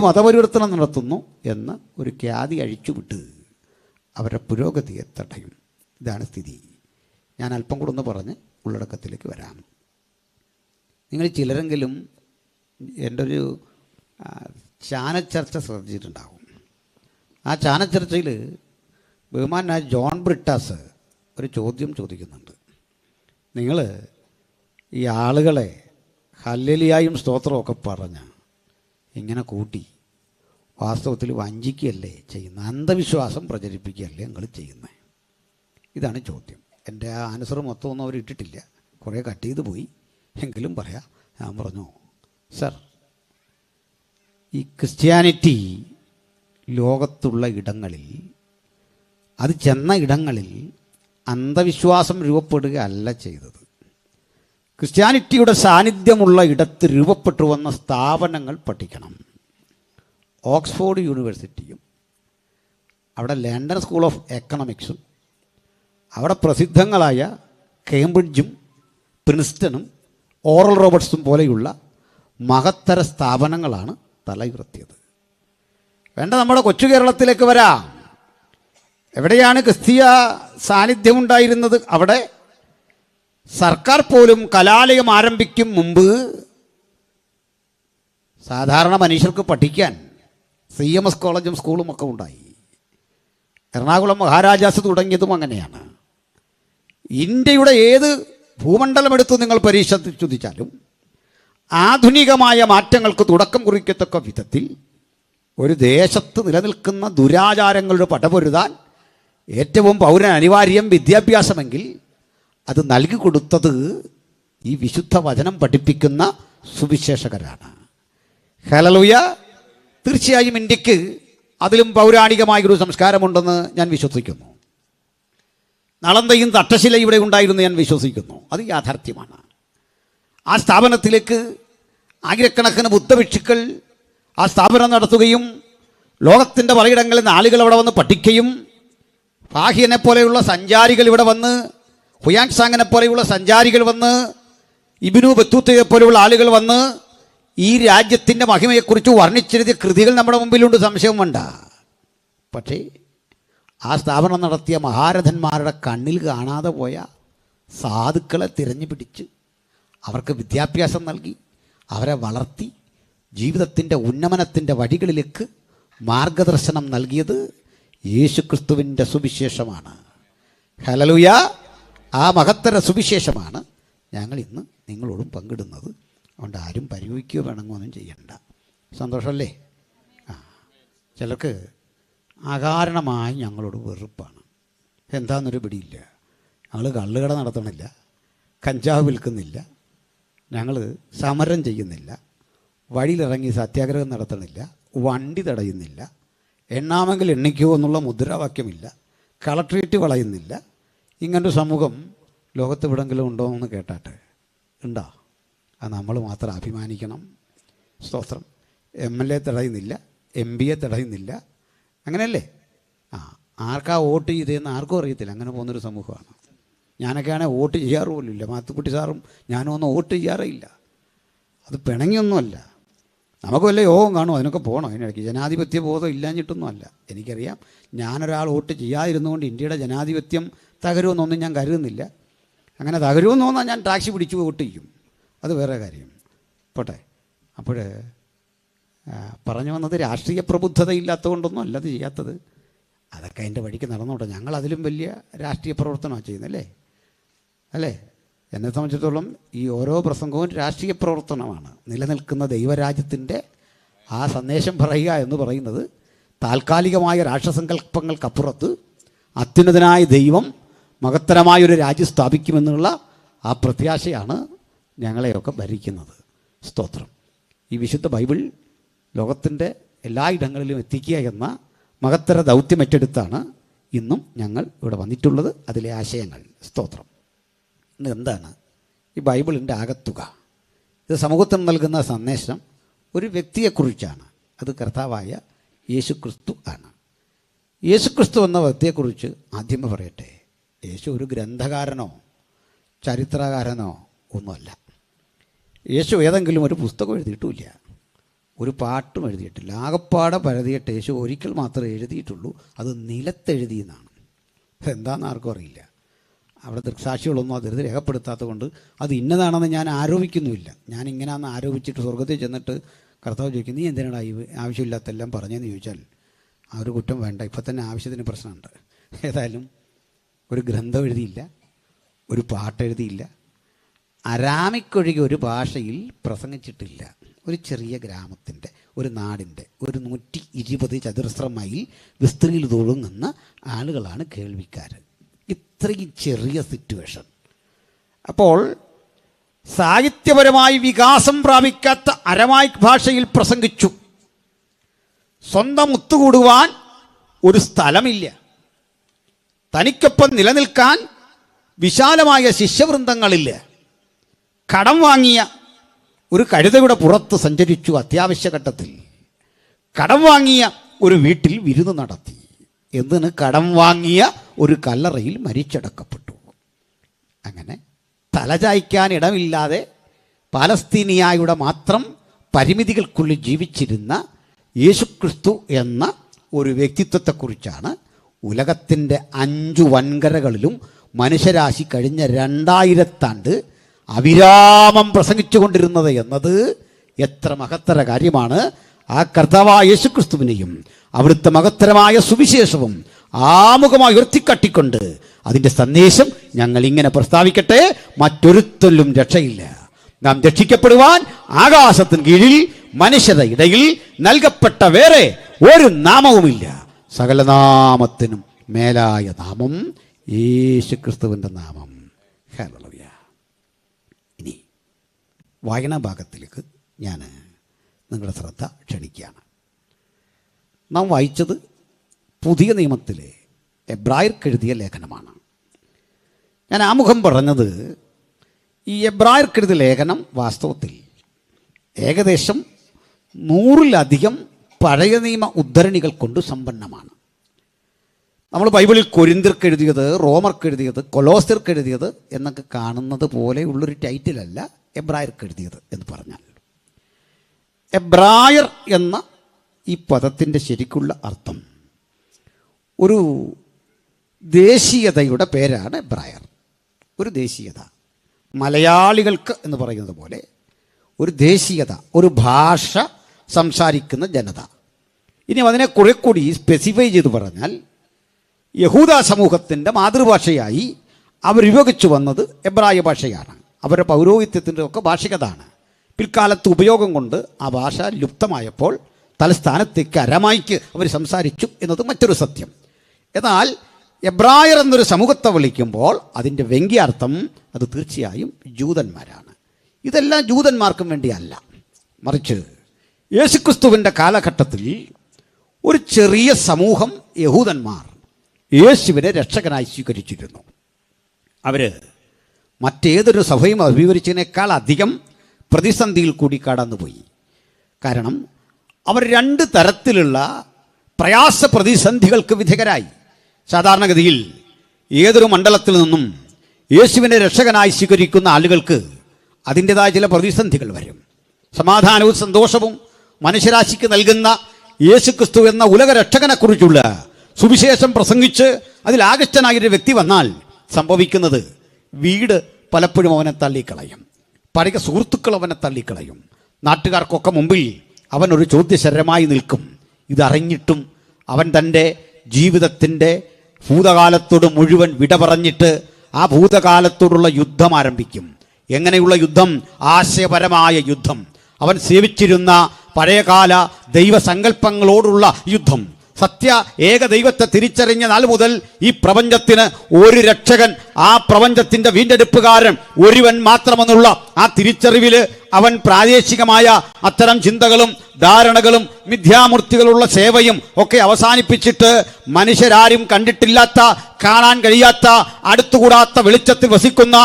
മതപരിവർത്തനം നടത്തുന്നു എന്ന് ഒരു ഖ്യാതി അഴിച്ചുവിട്ട് അവരുടെ പുരോഗതിയെ തടയും. ഇതാണ് സ്ഥിതി. ഞാൻ അല്പം കൂടെ ഒന്ന് പറഞ്ഞ് ഉള്ളടക്കത്തിലേക്ക് വരാം. നിങ്ങൾ ചിലരെങ്കിലും എൻ്റെ ഒരു ചാനച്ചർച്ച ശ്രദ്ധിച്ചിട്ടുണ്ടാകും. ആ ചാനച്ചർച്ചയിൽ ബഹുമാനായ ജോൺ ബ്രിട്ടാസ് ഒരു ചോദ്യം ചോദിക്കുന്നുണ്ട്. നിങ്ങൾ ഈ ആളുകളെ ഹല്ലേലൂയായും സ്തോത്രവും ഒക്കെ പറഞ്ഞ് ഇങ്ങനെ കൂട്ടി വാസ്തവത്തിൽ വഞ്ചിക്കുകയല്ലേ ചെയ്യുന്നത്? അന്ധവിശ്വാസം പ്രചരിപ്പിക്കുകയല്ലേ നിങ്ങൾ ചെയ്യുന്നത്? ഇതാണ് ചോദ്യം. എൻ്റെ ആ ആൻസർ മൊത്തമൊന്നും അവർ ഇട്ടിട്ടില്ല, കുറേ കട്ട് ചെയ്ത് പോയി, എങ്കിലും പറയാം. ഞാൻ പറഞ്ഞു, സർ, ഈ ക്രിസ്ത്യാനിറ്റി ലോകത്തുള്ള ഇടങ്ങളിൽ അത് ചെന്ന ഇടങ്ങളിൽ അന്ധവിശ്വാസം രൂപപ്പെടുക അല്ല ചെയ്തത്. ക്രിസ്ത്യാനിറ്റിയുടെ സാന്നിധ്യമുള്ള ഇടത്ത് രൂപപ്പെട്ടു വന്ന സ്ഥാപനങ്ങൾ പഠിക്കണം. ഓക്സ്ഫോർഡ് യൂണിവേഴ്സിറ്റിയും അവിടെ ലണ്ടൻ സ്കൂൾ ഓഫ് എക്കണോമിക്സും അവിടെ പ്രസിദ്ധങ്ങളായ കേംബ്രിഡ്ജും പ്രിൻസ്റ്റണും ഓറൽ റോബർട്ട്സും പോലെയുള്ള മഹത്തര സ്ഥാപനങ്ങളാണ് തലയുയർത്തിയത്. വേണ്ട, നമ്മുടെ കൊച്ചു കേരളത്തിലേക്ക് വരാം. എവിടെയാണ് ക്രിസ്തീയ സാന്നിധ്യമുണ്ടായിരുന്നത്? അവിടെ സർക്കാർ പോലും കലാലയം ആരംഭിക്കും മുമ്പ് സാധാരണ മനുഷ്യർക്ക് പഠിക്കാൻ CMS കോളേജും സ്കൂളും ഒക്കെ ഉണ്ടായി. എറണാകുളം മഹാരാജാസ് തുടങ്ങിയതും അങ്ങനെയാണ്. ഇന്ത്യയുടെ ഏത് ഭൂമണ്ഡലം എടുത്ത് നിങ്ങൾ പരിശോധിച്ചാലും ആധുനികമായ മാറ്റങ്ങൾക്ക് തുടക്കം കുറിക്കത്തക്ക വിധത്തിൽ ഒരു ദേശത്ത് നിലനിൽക്കുന്ന ദുരാചാരങ്ങളുടെ പടപൊരുതാൻ ഏറ്റവും പൗരന് അനിവാര്യം വിദ്യാഭ്യാസമെങ്കിൽ അത് നൽകി കൊടുത്തത് ഈ വിശുദ്ധ വചനം പഠിപ്പിക്കുന്ന സുവിശേഷകരാണ്. ഹല്ലേലൂയ. തീർച്ചയായും ഇന്ത്യക്ക് അതിലും പൗരാണികമായൊരു സംസ്കാരമുണ്ടെന്ന് ഞാൻ വിശ്വസിക്കുന്നു. നളന്തയും തക്ഷശില ഇവിടെ ഉണ്ടായിരുന്നു ഞാൻ വിശ്വസിക്കുന്നു. അത് യാഥാർത്ഥ്യമാണ്. ആ സ്ഥാപനത്തിലേക്ക് ആയിരക്കണക്കിന് ബുദ്ധഭിക്ഷുക്കൾ ആ സ്ഥാപനം നടത്തുകയും ലോകത്തിൻ്റെ പലയിടങ്ങളിൽ നിന്ന് ആളുകൾ അവിടെ വന്ന് പഠിക്കുകയും ഫാഹിയനെ പോലെയുള്ള സഞ്ചാരികൾ ഇവിടെ വന്ന്, ഹുയാൻസാങ്ങിനെ പോലെയുള്ള സഞ്ചാരികൾ വന്ന്, ഇബ്നു ബത്തൂത്തയെ പോലെയുള്ള ആളുകൾ വന്ന് ഈ രാജ്യത്തിൻ്റെ മഹിമയെക്കുറിച്ച് വർണ്ണിച്ചെഴുതിയ കൃതികൾ നമ്മുടെ മുമ്പിലുണ്ട്, സംശയം വേണ്ട. പക്ഷേ ആ സ്ഥാപനം നടത്തിയ മഹാരഥന്മാരുടെ കണ്ണിൽ കാണാതെ പോയ സാധുക്കളെ തിരഞ്ഞു പിടിച്ച് അവർക്ക് വിദ്യാഭ്യാസം നൽകി അവരെ വളർത്തി ജീവിതത്തിൻ്റെ ഉന്നമനത്തിൻ്റെ വഴികളിലേക്ക് മാർഗദർശനം നൽകിയത് യേശുക്രിസ്തുവിൻ്റെ സുവിശേഷമാണ്. ഹല്ലേലൂയ. ആ മഹത്തര സുവിശേഷമാണ് ഞങ്ങൾ ഇന്ന് നിങ്ങളോടും പങ്കിടുന്നത്. അതുകൊണ്ട് ആരും പരിയോഗിക്കുകയോ വേണമെന്നൊന്നും ചെയ്യണ്ട. സന്തോഷമല്ലേ? ചിലർക്ക് അകാരണമായി ഞങ്ങളോട് വെറുപ്പാണ്. എന്താണെന്നൊരു പിടിയില്ല. ഞങ്ങൾ കള്ളുകട നടത്തണില്ല, കഞ്ചാവ് വിൽക്കുന്നില്ല, ഞങ്ങൾ സമരം ചെയ്യുന്നില്ല, വഴിയിലിറങ്ങി സത്യാഗ്രഹം നടത്തണില്ല, വണ്ടി തടയുന്നില്ല, എണ്ണാമെങ്കിൽ എണ്ണിക്കോ എന്നുള്ള മുദ്രാവാക്യമില്ല, കളക്ട്രേറ്റ് വളയുന്നില്ല. ഇങ്ങനൊരു സമൂഹം ലോകത്ത് എവിടെയെങ്കിലും ഉണ്ടോ എന്ന് കേട്ടാട്ടെ. ഉണ്ടോ? അത് നമ്മൾ മാത്രം അഭിമാനിക്കണം. സ്തോത്രം. MLA തടയുന്നില്ല, MP തടയുന്നില്ല, അങ്ങനെയല്ലേ? ആർക്കാ വോട്ട് ചെയ്തതെന്ന് ആർക്കും അറിയത്തില്ല. അങ്ങനെ പോകുന്നൊരു സമൂഹമാണ്. ഞാനൊക്കെയാണെങ്കിൽ വോട്ട് ചെയ്യാറ് പോലുമില്ല. മാത്തുക്കുട്ടി സാറും ഞാനും ഒന്നും വോട്ട് ചെയ്യാറേ ഇല്ല. അത് പിണങ്ങിയൊന്നുമല്ല. നമുക്ക് വല്ല യോഗം കാണുമോ? അതിനൊക്കെ പോകണം. അതിനിടയ്ക്ക് ജനാധിപത്യ ബോധം ഇല്ലാഞ്ഞിട്ടൊന്നും അല്ല. എനിക്കറിയാം, ഞാനൊരാൾ വോട്ട് ചെയ്യാതിരുന്നുകൊണ്ട് ഇന്ത്യയുടെ ജനാധിപത്യം തകരുമെന്നൊന്നും ഞാൻ കരുതുന്നില്ല. അങ്ങനെ തകരുമെന്ന് തോന്നാൽ ഞാൻ ടാക്സി പിടിച്ച് വോട്ട് ചെയ്യും. അത് വേറെ കാര്യം. പോട്ടെ. അപ്പോൾ പറഞ്ഞു വന്നത് രാഷ്ട്രീയ പ്രബുദ്ധതയില്ലാത്തതുകൊണ്ടൊന്നും അല്ല അത് ചെയ്യാത്തത്. അതൊക്കെ അതിൻ്റെ വഴിക്ക് നടന്നോട്ടെ. ഞങ്ങൾ അതിലും വലിയ രാഷ്ട്രീയ പ്രവർത്തനമാണ് ചെയ്യുന്നത്. അല്ലേ? എന്നെ സംബന്ധിച്ചിടത്തോളം ഈ ഓരോ പ്രസംഗവും രാഷ്ട്രീയ പ്രവർത്തനമാണ്. നിലനിൽക്കുന്ന ദൈവരാജ്യത്തിൻ്റെ ആ സന്ദേശം പറയുക എന്ന് പറയുന്നത് താൽക്കാലികമായ രാഷ്ട്രസങ്കല്പങ്ങൾക്കപ്പുറത്ത് അത്യുന്നതനായ ദൈവം മഹത്തരമായൊരു രാജ്യം സ്ഥാപിക്കുമെന്നുള്ള ആ പ്രത്യാശയാണ് ഞങ്ങളെയൊക്കെ ഭരിക്കുന്നത്. സ്തോത്രം. ഈ വിശുദ്ധ ബൈബിൾ ലോകത്തിൻ്റെ എല്ലായിടങ്ങളിലും എത്തിക്കുക എന്ന മഹത്തര ദൗത്യം ഏറ്റെടുത്താണ് ഇന്നും ഞങ്ങൾ ഇവിടെ വന്നിട്ടുള്ളത്. അതിലെ ആശയങ്ങൾ. സ്തോത്രം. ഇന്ന് എന്താണ് ഈ ബൈബിളിൻ്റെ ആകത്തുക? ഇത് സമൂഹത്തിന് നൽകുന്ന സന്ദേശം ഒരു വ്യക്തിയെക്കുറിച്ചാണ്. അത് കർത്താവായ യേശുക്രിസ്തു ആണ്. യേശുക്രിസ്തു എന്ന വ്യക്തിയെക്കുറിച്ച് ആദ്യമേ പറയട്ടെ. യേശു ഒരു ഗ്രന്ഥകാരനോ ചരിത്രകാരനോ ഒന്നുമല്ല. യേശു ഏതെങ്കിലും ഒരു പുസ്തകം എഴുതിയിട്ടുമില്ല, ഒരു പാട്ടും എഴുതിയിട്ടില്ല. ആകപ്പാടെ പരതിയിട്ട് യേശു ഒരിക്കൽ മാത്രമേ എഴുതിയിട്ടുള്ളൂ. അത് നിലത്തെഴുതിയെന്നാണ്. എന്താണെന്ന് ആർക്കും അറിയില്ല. അവിടെ ദൃക്സാക്ഷികളൊന്നും അത് രേഖപ്പെടുത്താത്തത് കൊണ്ട് അത് ഇന്നതാണെന്ന് ഞാൻ ആരോപിക്കുന്നുമില്ല. ഞാൻ ഇങ്ങനെയാണെന്ന് ആരോപിച്ചിട്ട് സ്വർഗത്തിൽ ചെന്നിട്ട് കർത്താവ് ചോദിക്കും, നീ എന്തിനാണ് ഈ ആവശ്യമില്ലാത്തെല്ലാം പറഞ്ഞതെന്ന് ചോദിച്ചാൽ ആ ഒരു കുറ്റം വേണ്ട. ഇപ്പം തന്നെ ആവശ്യത്തിന് പ്രശ്നമുണ്ട്. ഏതായാലും ഒരു ഗ്രന്ഥം എഴുതിയില്ല, ഒരു പാട്ടെഴുതിയില്ല, അരാമിക്കൊഴികെ ഒരു ഭാഷയിൽ പ്രസംഗിച്ചിട്ടില്ല. ഒരു ചെറിയ ഗ്രാമത്തിൻ്റെ, ഒരു നാടിൻ്റെ, ഒരു 120 ചതുരശ്ര മൈൽ വിസ്തൃതിയിൽ തൊഴുങ്ങുന്ന ആളുകളാണ് കേൾവിക്കാർ. ഇത്രയും ചെറിയ സിറ്റുവേഷൻ. അപ്പോൾ സാഹിത്യപരമായി വികാസം പ്രാപിക്കാത്ത അരമായിക് ഭാഷയിൽ പ്രസംഗിച്ചു. സ്വന്തം ഒത്തുകൂടുവാൻ ഒരു സ്ഥലമില്ല. തനിക്കൊപ്പം നിലനിൽക്കാൻ വിശാലമായ ശിഷ്യവൃന്ദങ്ങളില്ല. കടം വാങ്ങിയ ഒരു കഴുതയുടെ പുറത്ത് സഞ്ചരിച്ചു. അത്യാവശ്യ ഘട്ടത്തിൽ കടം വാങ്ങിയ ഒരു വീട്ടിൽ വിരുന്ന് നടത്തി. എന്തിന്? കടം വാങ്ങിയ ഒരു കല്ലറയിൽ മരിച്ചടക്കപ്പെട്ടു. അങ്ങനെ തലചായ്ക്കാൻ ഇടമില്ലാതെ പാലസ്തീനിയായുടെ മാത്രം പരിമിതികൾക്കുള്ളിൽ ജീവിച്ചിരുന്ന യേശുക്രിസ്തു എന്ന ഒരു വ്യക്തിത്വത്തെക്കുറിച്ചാണ് ഉലകത്തിൻ്റെ 5 വൻകരകളിലും മനുഷ്യരാശി കഴിഞ്ഞ 2000 ആണ്ട് അവിരാമം പ്രസംഗിച്ചു കൊണ്ടിരുന്നത് എന്നത് എത്ര മഹത്തര കാര്യമാണ്. ആ കർത്താവായ യേശുക്രിസ്തുവിനെയും അവിടുത്തെ മഹത്തരമായ സുവിശേഷവും ആമുഖമായി ഉയർത്തിക്കാട്ടിക്കൊണ്ട് അതിൻ്റെ സന്ദേശം ഞങ്ങൾ ഇങ്ങനെ പ്രസ്താവിക്കട്ടെ: മറ്റൊരുത്തലും രക്ഷയില്ല. നാം രക്ഷിക്കപ്പെടുവാൻ ആകാശത്തിന് കീഴിൽ മനുഷ്യരുടെ ഇടയിൽ നൽകപ്പെട്ട വേറെ ഒരു നാമവുമില്ല. സകല നാമത്തിനും മേലായ നാമം യേശുക്രിസ്തുവിൻ്റെ നാമം. ഹല്ലേലൂയ. ഇനി വായനാ ഭാഗത്തിലേക്ക് ഞാൻ നിങ്ങളുടെ ശ്രദ്ധ ക്ഷണിക്കുകയാണ്. നാം വായിച്ചത് പുതിയ നിയമത്തിലെ എബ്രായർക്കെഴുതിയ ലേഖനമാണ്. ഞാൻ ആമുഖം പറഞ്ഞത് ഈ എബ്രായർക്കെഴുതിയ ലേഖനം വാസ്തവത്തിൽ ഏകദേശം 100-ലധികം പഴയ നിയമ ഉദ്ധരണികൾ കൊണ്ട് സമ്പന്നമാണ്. നമ്മൾ ബൈബിളിൽ കൊരിന്ത്യർക്ക് എഴുതിയത്, റോമർക്ക് എഴുതിയത്, കൊലോസ്യർക്ക് എഴുതിയത് എന്നൊക്കെ കാണുന്നത് പോലെയുള്ളൊരു ടൈറ്റിലല്ല എബ്രായർക്ക് എഴുതിയത് എന്ന് പറഞ്ഞാൽ. എബ്രായർ എന്ന ഈ പദത്തിൻ്റെ ശരിക്കുള്ള അർത്ഥം ഒരു ദേശീയതയുടെ പേരാണ്. എബ്രായർ ഒരു ദേശീയത, മലയാളികൾക്ക് എന്ന് പറയുന്നത് പോലെ ഒരു ദേശീയത, ഒരു ഭാഷ സംസാരിക്കുന്ന ജനത. ഇനി അതിനെ കുറെ കൂടി സ്പെസിഫൈ ചെയ്ത് പറഞ്ഞാൽ യഹൂദ സമൂഹത്തിൻ്റെ മാതൃഭാഷയായി അവരുപയോഗിച്ചു വന്നത് എബ്രായ ഭാഷയാണ്. അവരുടെ പൗരോഹിത്യത്തിൻ്റെ ഒക്കെ ഭാഷികതാണ്. പിൽക്കാലത്ത് ഉപയോഗം കൊണ്ട് ആ ഭാഷ ലുപ്തമായപ്പോൾ തലസ്ഥാനത്തേക്ക് അരമായിക്ക് അവർ സംസാരിച്ചു എന്നത് മറ്റൊരു സത്യം. എന്നാൽ എബ്രായർ എന്നൊരു സമൂഹത്തെ വിളിക്കുമ്പോൾ അതിൻ്റെ വ്യംഗ്യാർത്ഥം അത് തീർച്ചയായും ജൂതന്മാരാണ്. ഇതെല്ലാം ജൂതന്മാർക്കും വേണ്ടിയല്ല, മറിച്ച് യേശുക്രിസ്തുവിൻ്റെ കാലഘട്ടത്തിൽ ഒരു ചെറിയ സമൂഹം യഹൂദന്മാർ യേശുവിനെ രക്ഷകനായി സ്വീകരിച്ചിരുന്നു. അവർ മറ്റേതൊരു സഭയും അഭിമുഖീകരിച്ചതിനേക്കാൾ അധികം പ്രതിസന്ധിയിൽ കൂടി കടന്നുപോയി. കാരണം അവർ 2 തരത്തിലുള്ള പ്രയാസ പ്രതിസന്ധികൾക്ക് വിധേയരായി. സാധാരണഗതിയിൽ ഏതൊരു മണ്ഡലത്തിൽ നിന്നും യേശുവിനെ രക്ഷകനായി സ്വീകരിക്കുന്ന ആളുകൾക്ക് അതിൻ്റെതായ ചില പ്രതിസന്ധികൾ വരും. സമാധാനവും സന്തോഷവും മനുഷ്യരാശിക്ക് നൽകുന്ന യേശുക്രിസ്തു എന്ന ഉലക രക്ഷകനെക്കുറിച്ചുള്ള സുവിശേഷം പ്രസംഗിച്ച് അതിൽ ആകൃഷ്ടനായൊരു വ്യക്തി വന്നാൽ സംഭവിക്കുന്നത്, വീട് പലപ്പോഴും അവനെ തള്ളിക്കളയും, പഴയ സുഹൃത്തുക്കൾ അവനെ തള്ളിക്കളയും, നാട്ടുകാർക്കൊക്കെ മുമ്പിൽ അവൻ ഒരു ചോദ്യശരമായി നിൽക്കും. ഇതറിഞ്ഞിട്ടും അവൻ തൻ്റെ ജീവിതത്തിൻ്റെ ഭൂതകാലത്തോട് മുഴുവൻ വിട പറഞ്ഞിട്ട് ആ ഭൂതകാലത്തോടുള്ള യുദ്ധം ആരംഭിക്കും. എങ്ങനെയുള്ള യുദ്ധം? ആശയപരമായ യുദ്ധം. അവൻ സേവിച്ചിരുന്ന പഴയകാല ദൈവസങ്കല്പങ്ങളോടുള്ള യുദ്ധം. സത്യ ഏക ദൈവത്തെ തിരിച്ചറിഞ്ഞ നാൾ മുതൽ ഈ പ്രപഞ്ചത്തിന് ഒരു രക്ഷകൻ, ആ പ്രപഞ്ചത്തിൻ്റെ വീണ്ടെടുപ്പുകാരൻ ഒരുവൻ മാത്രമെന്നുള്ള ആ തിരിച്ചറിവിൽ അവൻ പ്രാദേശികമായ അത്തരം ചിന്തകളും ധാരണകളും മിഥ്യാമൂർത്തികളുള്ള സേവയും ഒക്കെ അവസാനിപ്പിച്ചിട്ട് മനുഷ്യരാരും കണ്ടിട്ടില്ലാത്ത, കാണാൻ കഴിയാത്ത, അടുത്തുകൂടാത്ത വെളിച്ചത്തിൽ വസിക്കുന്ന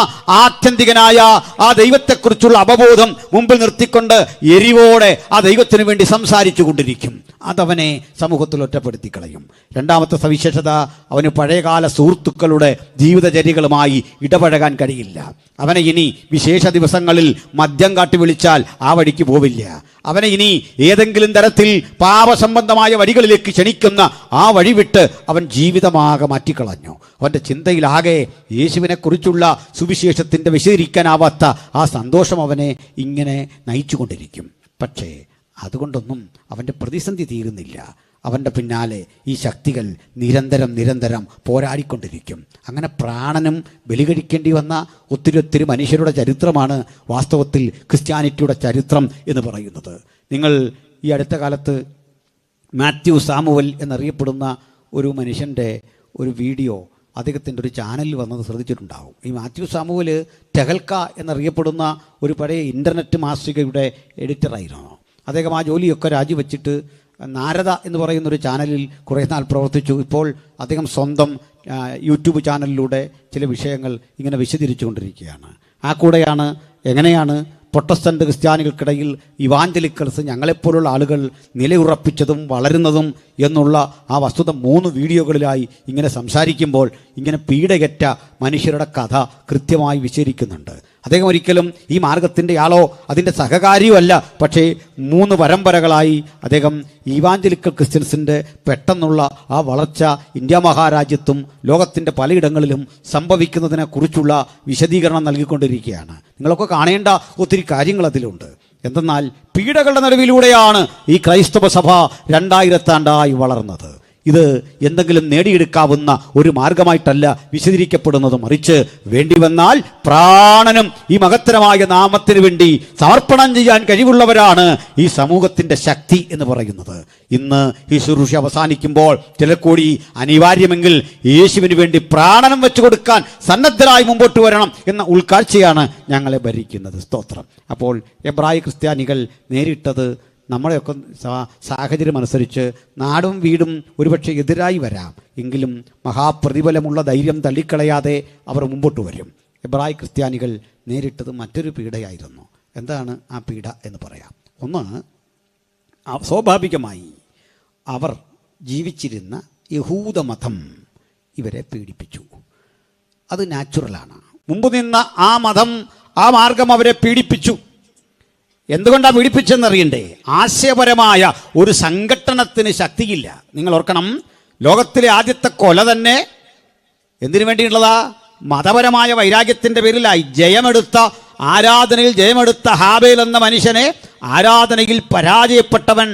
ആത്യന്തികനായ ആ ദൈവത്തെക്കുറിച്ചുള്ള അവബോധം മുമ്പിൽ നിർത്തിക്കൊണ്ട് എരിവോടെ ആ ദൈവത്തിനു വേണ്ടി സംസാരിച്ചു കൊണ്ടിരിക്കും. അതവനെ സമൂഹത്തിൽ ഒറ്റപ്പെടുത്തി കളയും. രണ്ടാമത്തെ സവിശേഷത, അവന് പഴയകാല സുഹൃത്തുക്കളുടെ ജീവിതചര്യകളുമായി ഇടപഴകാൻ കഴിയില്ല. അവനെ ഇനി വിശേഷ ദിവസങ്ങളിൽ മദ്യം കാട്ടി വിളിച്ചാൽ ആ വഴിക്ക് പോവില്ല. അവനെ ഇനി ഏതെങ്കിലും തരത്തിൽ പാപസംബന്ധമായ വഴികളിലേക്ക് ക്ഷണിക്കുന്ന ആ വഴി വിട്ട് അവൻ ജീവിതമാകെ മാറ്റിക്കളഞ്ഞു. അവൻ്റെ ചിന്തയിലാകെ യേശുവിനെക്കുറിച്ചുള്ള സുവിശേഷത്തിൻ്റെ വിശദീകരിക്കാനാവാത്ത ആ സന്തോഷം അവനെ ഇങ്ങനെ നയിച്ചു കൊണ്ടിരിക്കും. പക്ഷേ അതുകൊണ്ടൊന്നും അവൻ്റെ പ്രതിസന്ധി തീരുന്നില്ല. അവൻ്റെ പിന്നാലെ ഈ ശക്തികൾ നിരന്തരം പോരാടിക്കൊണ്ടിരിക്കും. അങ്ങനെ പ്രാണനും ബലികഴിക്കേണ്ടി വന്ന ഒത്തിരി മനുഷ്യരുടെ ചരിത്രമാണ് വാസ്തവത്തിൽ ക്രിസ്ത്യാനിറ്റിയുടെ ചരിത്രം എന്ന് പറയുന്നത്. നിങ്ങൾ ഈ അടുത്ത കാലത്ത് മാത്യു സാമുവൽ എന്നറിയപ്പെടുന്ന ഒരു മനുഷ്യൻ്റെ ഒരു വീഡിയോ അദ്ദേഹത്തിൻ്റെ ഒരു ചാനലിൽ വന്നത് ശ്രദ്ധിച്ചിട്ടുണ്ടാകും. ഈ മാത്യു സാമുവൽ ടെഹൽക്ക എന്നറിയപ്പെടുന്ന ഒരു പഴയ ഇൻ്റർനെറ്റ് മാസികയുടെ എഡിറ്ററായിരുന്നു. അദ്ദേഹം ആ ജോലിയൊക്കെ രാജിവെച്ചിട്ട് നാരദ എന്ന് പറയുന്നൊരു ചാനലിൽ കുറേ നാൾ പ്രവർത്തിച്ചു. ഇപ്പോൾ അദ്ദേഹം സ്വന്തം യൂട്യൂബ് ചാനലിലൂടെ ചില വിഷയങ്ങൾ ഇങ്ങനെ വിശദീകരിച്ചുകൊണ്ടിരിക്കുകയാണ്. ആ കൂടെയാണ് എങ്ങനെയാണ് പ്രൊട്ടസ്റ്റന്റ് ക്രിസ്ത്യാനികൾക്കിടയിൽ ഇവാഞ്ചലിക്കൽസ് ഞങ്ങളെപ്പോലുള്ള ആളുകൾ നിലയുറപ്പിച്ചതും വളരുന്നതും എന്നുള്ള ആ വസ്തുത 3 വീഡിയോകളിലായി ഇങ്ങനെ സംസാരിക്കുമ്പോൾ ഇങ്ങനെ പീഡകറ്റ മനുഷ്യരുടെ കഥ കൃത്യമായി വിശദീകരിക്കുന്നുണ്ട്. അദ്ദേഹം ഒരിക്കലും ഈ മാർഗത്തിൻ്റെ ആളോ അതിൻ്റെ സഹകാരിയോ അല്ല. പക്ഷേ 3 പരമ്പരകളായി അദ്ദേഹം ഇവാഞ്ചലിക്കൽ ക്രിസ്ത്യൻസിൻ്റെ പെട്ടെന്നുള്ള ആ വളർച്ച ഇന്ത്യ മഹാരാജ്യത്തും ലോകത്തിൻ്റെ പലയിടങ്ങളിലും സംഭവിക്കുന്നതിനെക്കുറിച്ചുള്ള വിശദീകരണം നൽകിക്കൊണ്ടിരിക്കുകയാണ്. നിങ്ങളൊക്കെ കാണേണ്ട ഒത്തിരി കാര്യങ്ങൾ അതിലുണ്ട്. എന്തെന്നാൽ പീഡകളുടെ നടുവിലൂടെയാണ് ഈ ക്രൈസ്തവ സഭ 2000 ആണ്ടായി വളർന്നത്. ഇത് എന്തെങ്കിലും നേടിയെടുക്കാവുന്ന ഒരു മാർഗമായിട്ടല്ല വിശദീകരിക്കപ്പെടുന്നത്. മറിച്ച് വേണ്ടി വന്നാൽ പ്രാണനും ഈ മഹത്തരമായ നാമത്തിന് വേണ്ടി സമർപ്പണം ചെയ്യാൻ കഴിവുള്ളവരാണ് ഈ സമൂഹത്തിൻ്റെ ശക്തി എന്ന് പറയുന്നത്. ഇന്ന് ഈ ശുശ്രൂഷ അവസാനിക്കുമ്പോൾ ചില കൂടി അനിവാര്യമെങ്കിൽ യേശുവിന് വേണ്ടി പ്രാണനം വെച്ചു കൊടുക്കാൻ സന്നദ്ധരായി മുമ്പോട്ട് വരണം എന്ന ഉൾക്കാഴ്ചയാണ് ഞങ്ങളെ ഭരിക്കുന്നത്. സ്തോത്രം. അപ്പോൾ എബ്രായ ക്രിസ്ത്യാനികൾ നേരിട്ടത് നമ്മുടെയൊക്കെ സാഹചര്യം അനുസരിച്ച് നാടും വീടും ഒരുപക്ഷെ എതിരായി വരാം. എങ്കിലും മഹാപ്രതിഫലമുള്ള ധൈര്യം തള്ളിക്കളയാതെ അവർ മുമ്പോട്ട് വരും. എബ്രായ ക്രിസ്ത്യാനികൾ നേരിട്ടത് മറ്റൊരു പീഡയായിരുന്നു. എന്താണ് ആ പീഡ എന്ന് പറയാം. ഒന്ന്, സ്വാഭാവികമായി അവർ ജീവിച്ചിരുന്ന യഹൂദമതം ഇവരെ പീഡിപ്പിച്ചു. അത് നാച്ചുറലാണ്. മുമ്പ് നിന്ന ആ മതം, ആ മാർഗം അവരെ പീഡിപ്പിച്ചു. എന്തുകൊണ്ടാണ് പീഡിപ്പിച്ചെന്നറിയണ്ടേ? ആശയപരമായ ഒരു സംഘട്ടനത്തിന് ശക്തിയില്ല. നിങ്ങൾ ഓർക്കണം, ലോകത്തിലെ ആദ്യത്തെ കൊല തന്നെ എന്തിനു വേണ്ടിയുള്ളതാ? മതപരമായ വൈരാഗ്യത്തിൻ്റെ പേരിലായി. ആരാധനയിൽ ജയമെടുത്ത ഹാബേൽ എന്ന മനുഷ്യനെ ആരാധനയിൽ പരാജയപ്പെട്ടവൻ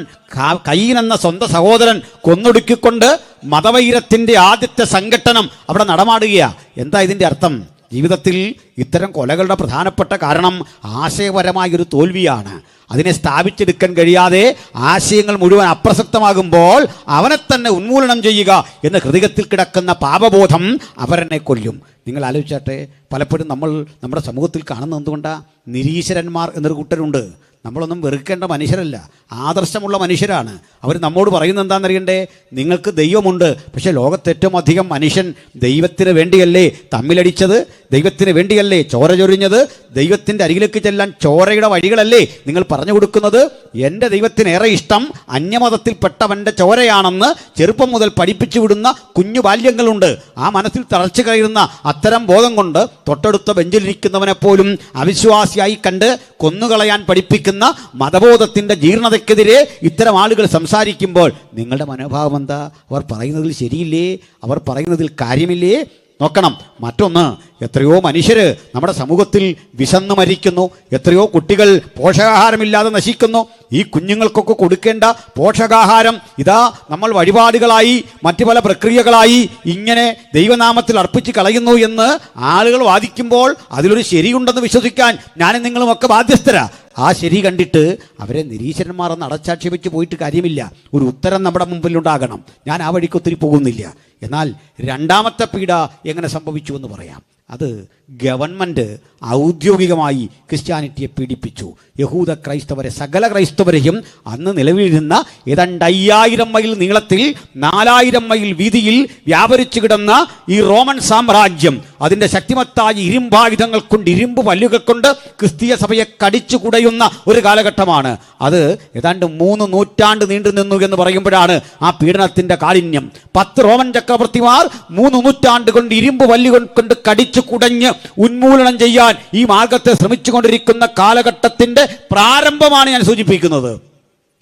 കയീൻ എന്ന സ്വന്തം സഹോദരൻ കൊന്നൊടുക്കിക്കൊണ്ട് മതവൈരത്തിൻ്റെ ആദ്യത്തെ സംഘട്ടനം അവിടെ നടമാടുകയാണ്. എന്താ ഇതിൻ്റെ അർത്ഥം? ജീവിതത്തിൽ ഇത്തരം കൊലകളുടെ പ്രധാനപ്പെട്ട കാരണം ആശയപരമായൊരു തോൽവിയാണ്. അതിനെ സ്ഥാപിച്ചെടുക്കാൻ കഴിയാതെ ആശയങ്ങൾ മുഴുവൻ അപ്രസക്തമാകുമ്പോൾ അവനെ തന്നെ ഉന്മൂലനം ചെയ്യുക എന്ന ഹൃദയത്തിൽ കിടക്കുന്ന പാപബോധം അവരെന്നെ കൊല്ലും. നിങ്ങൾ ആലോചിച്ചാട്ടെ, പലപ്പോഴും നമ്മൾ നമ്മുടെ സമൂഹത്തിൽ കാണുന്നത് എന്തുകൊണ്ടാണ്? നിരീശ്വരന്മാർ എന്നൊരു കൂട്ടരുണ്ട്. നമ്മളൊന്നും വെറുക്കേണ്ട മനുഷ്യരല്ല, ആദർശമുള്ള മനുഷ്യരാണ്. അവർ നമ്മോട് പറയുന്നത് എന്താണെന്നറിയണ്ടേ? നിങ്ങൾക്ക് ദൈവമുണ്ട്, പക്ഷേ ലോകത്ത് ഏറ്റവും അധികം മനുഷ്യൻ ദൈവത്തിന് വേണ്ടിയല്ലേ തമ്മിലടിച്ചത്? ദൈവത്തിന് വേണ്ടിയല്ലേ ചോര ചൊരിഞ്ഞത്? ദൈവത്തിൻ്റെ അരികിലേക്ക് ചെല്ലാൻ ചോരയുടെ വഴികളല്ലേ നിങ്ങൾ പറഞ്ഞു കൊടുക്കുന്നത്? എൻ്റെ ദൈവത്തിനേറെ ഇഷ്ടം അന്യമതത്തിൽപ്പെട്ടവൻ്റെ ചോരയാണെന്ന് ചെറുപ്പം മുതൽ പഠിപ്പിച്ചു വിടുന്ന കുഞ്ഞു ബാല്യങ്ങളുണ്ട്. ആ മനസ്സിൽ തളർച്ചു കയറുന്ന അത്തരം ബോധം കൊണ്ട് തൊട്ടടുത്ത ബെഞ്ചിലിരിക്കുന്നവനെ പോലും അവിശ്വാസിയായി കണ്ട് കൊന്നുകളയാൻ പഠിപ്പിക്കുന്ന മതബോധത്തിൻ്റെ ജീർണതയ്ക്കെതിരെ ഇത്തരം ആളുകൾ സംസാരിക്കുമ്പോൾ നിങ്ങളുടെ മനോഭാവം എന്താ? അവർ പറയുന്നതിൽ ശരിയില്ലേ? അവർ പറയുന്നതിൽ കാര്യമില്ലേ? നോക്കണം. മറ്റൊന്ന്, എത്രയോ മനുഷ്യർ നമ്മുടെ സമൂഹത്തിൽ വിശന്ന് മരിക്കുന്നു. എത്രയോ കുട്ടികൾ പോഷകാഹാരമില്ലാതെ നശിക്കുന്നു. ഈ കുഞ്ഞുങ്ങൾക്കൊക്കെ കൊടുക്കേണ്ട പോഷകാഹാരം ഇതാ നമ്മൾ വഴിപാടുകളായി മറ്റു പല പ്രക്രിയകളായി ഇങ്ങനെ ദൈവനാമത്തിൽ അർപ്പിച്ച് കളയുന്നു എന്ന് ആളുകൾ വാദിക്കുമ്പോൾ അതിലൊരു ശരിയുണ്ടെന്ന് വിശ്വസിക്കാൻ ഞാനും നിങ്ങളുമൊക്കെ ബാധ്യസ്ഥരാ. ആ ശരി കണ്ടിട്ട് അവരെ നിരീശ്വരന്മാർ എന്ന് അടച്ചാക്ഷേപിച്ച് പോയിട്ട് കാര്യമില്ല. ഒരു ഉത്തരം നമ്മുടെ മുമ്പിലുണ്ടാകണം. ഞാൻ ആ വഴിക്ക് ഒത്തിരി പോകുന്നില്ല. എന്നാൽ രണ്ടാമത്തെ പീഡ എങ്ങനെ സംഭവിച്ചു എന്ന് പറയാം. അത് ഗവൺമെൻറ് ഔദ്യോഗികമായി ക്രിസ്ത്യാനിറ്റിയെ പീഡിപ്പിച്ചു. യഹൂദ ക്രൈസ്തവരെ, സകല ക്രൈസ്തവരെയും അന്ന് നിലവിലിരുന്ന ഏതാണ്ട് 5000 മൈൽ നീളത്തിൽ 4000 മൈൽ വീതിയിൽ വ്യാപരിച്ചു കിടന്ന ഈ റോമൻ സാമ്രാജ്യം അതിൻ്റെ ശക്തിമത്തായ ഇരുമ്പായുധങ്ങൾ കൊണ്ട്, ഇരുമ്പ് പല്ലുകൾ കൊണ്ട് ക്രിസ്തീയ സഭയെ കടിച്ചു കുടയുന്ന ഒരു കാലഘട്ടമാണ്. അത് ഏതാണ്ട് 3 നൂറ്റാണ്ട് നീണ്ടു നിന്നു എന്ന് പറയുമ്പോഴാണ് ആ പീഡനത്തിൻ്റെ കാഠിന്യം. 10 റോമൻ ചക്രവർത്തിമാർ 3 നൂറ്റാണ്ട് കൊണ്ട് ഇരുമ്പ് പല്ലുകൾ കൊണ്ട് കടിച്ചു കുടഞ്ഞ് ഉന്മൂലനം ചെയ്യാൻ ഈ മാർഗത്തെ ശ്രമിച്ചുകൊണ്ടിരിക്കുന്ന കാലഘട്ടത്തിൻ്റെ പ്രാരംഭമാണ് ഞാൻ സൂചിപ്പിക്കുന്നത്.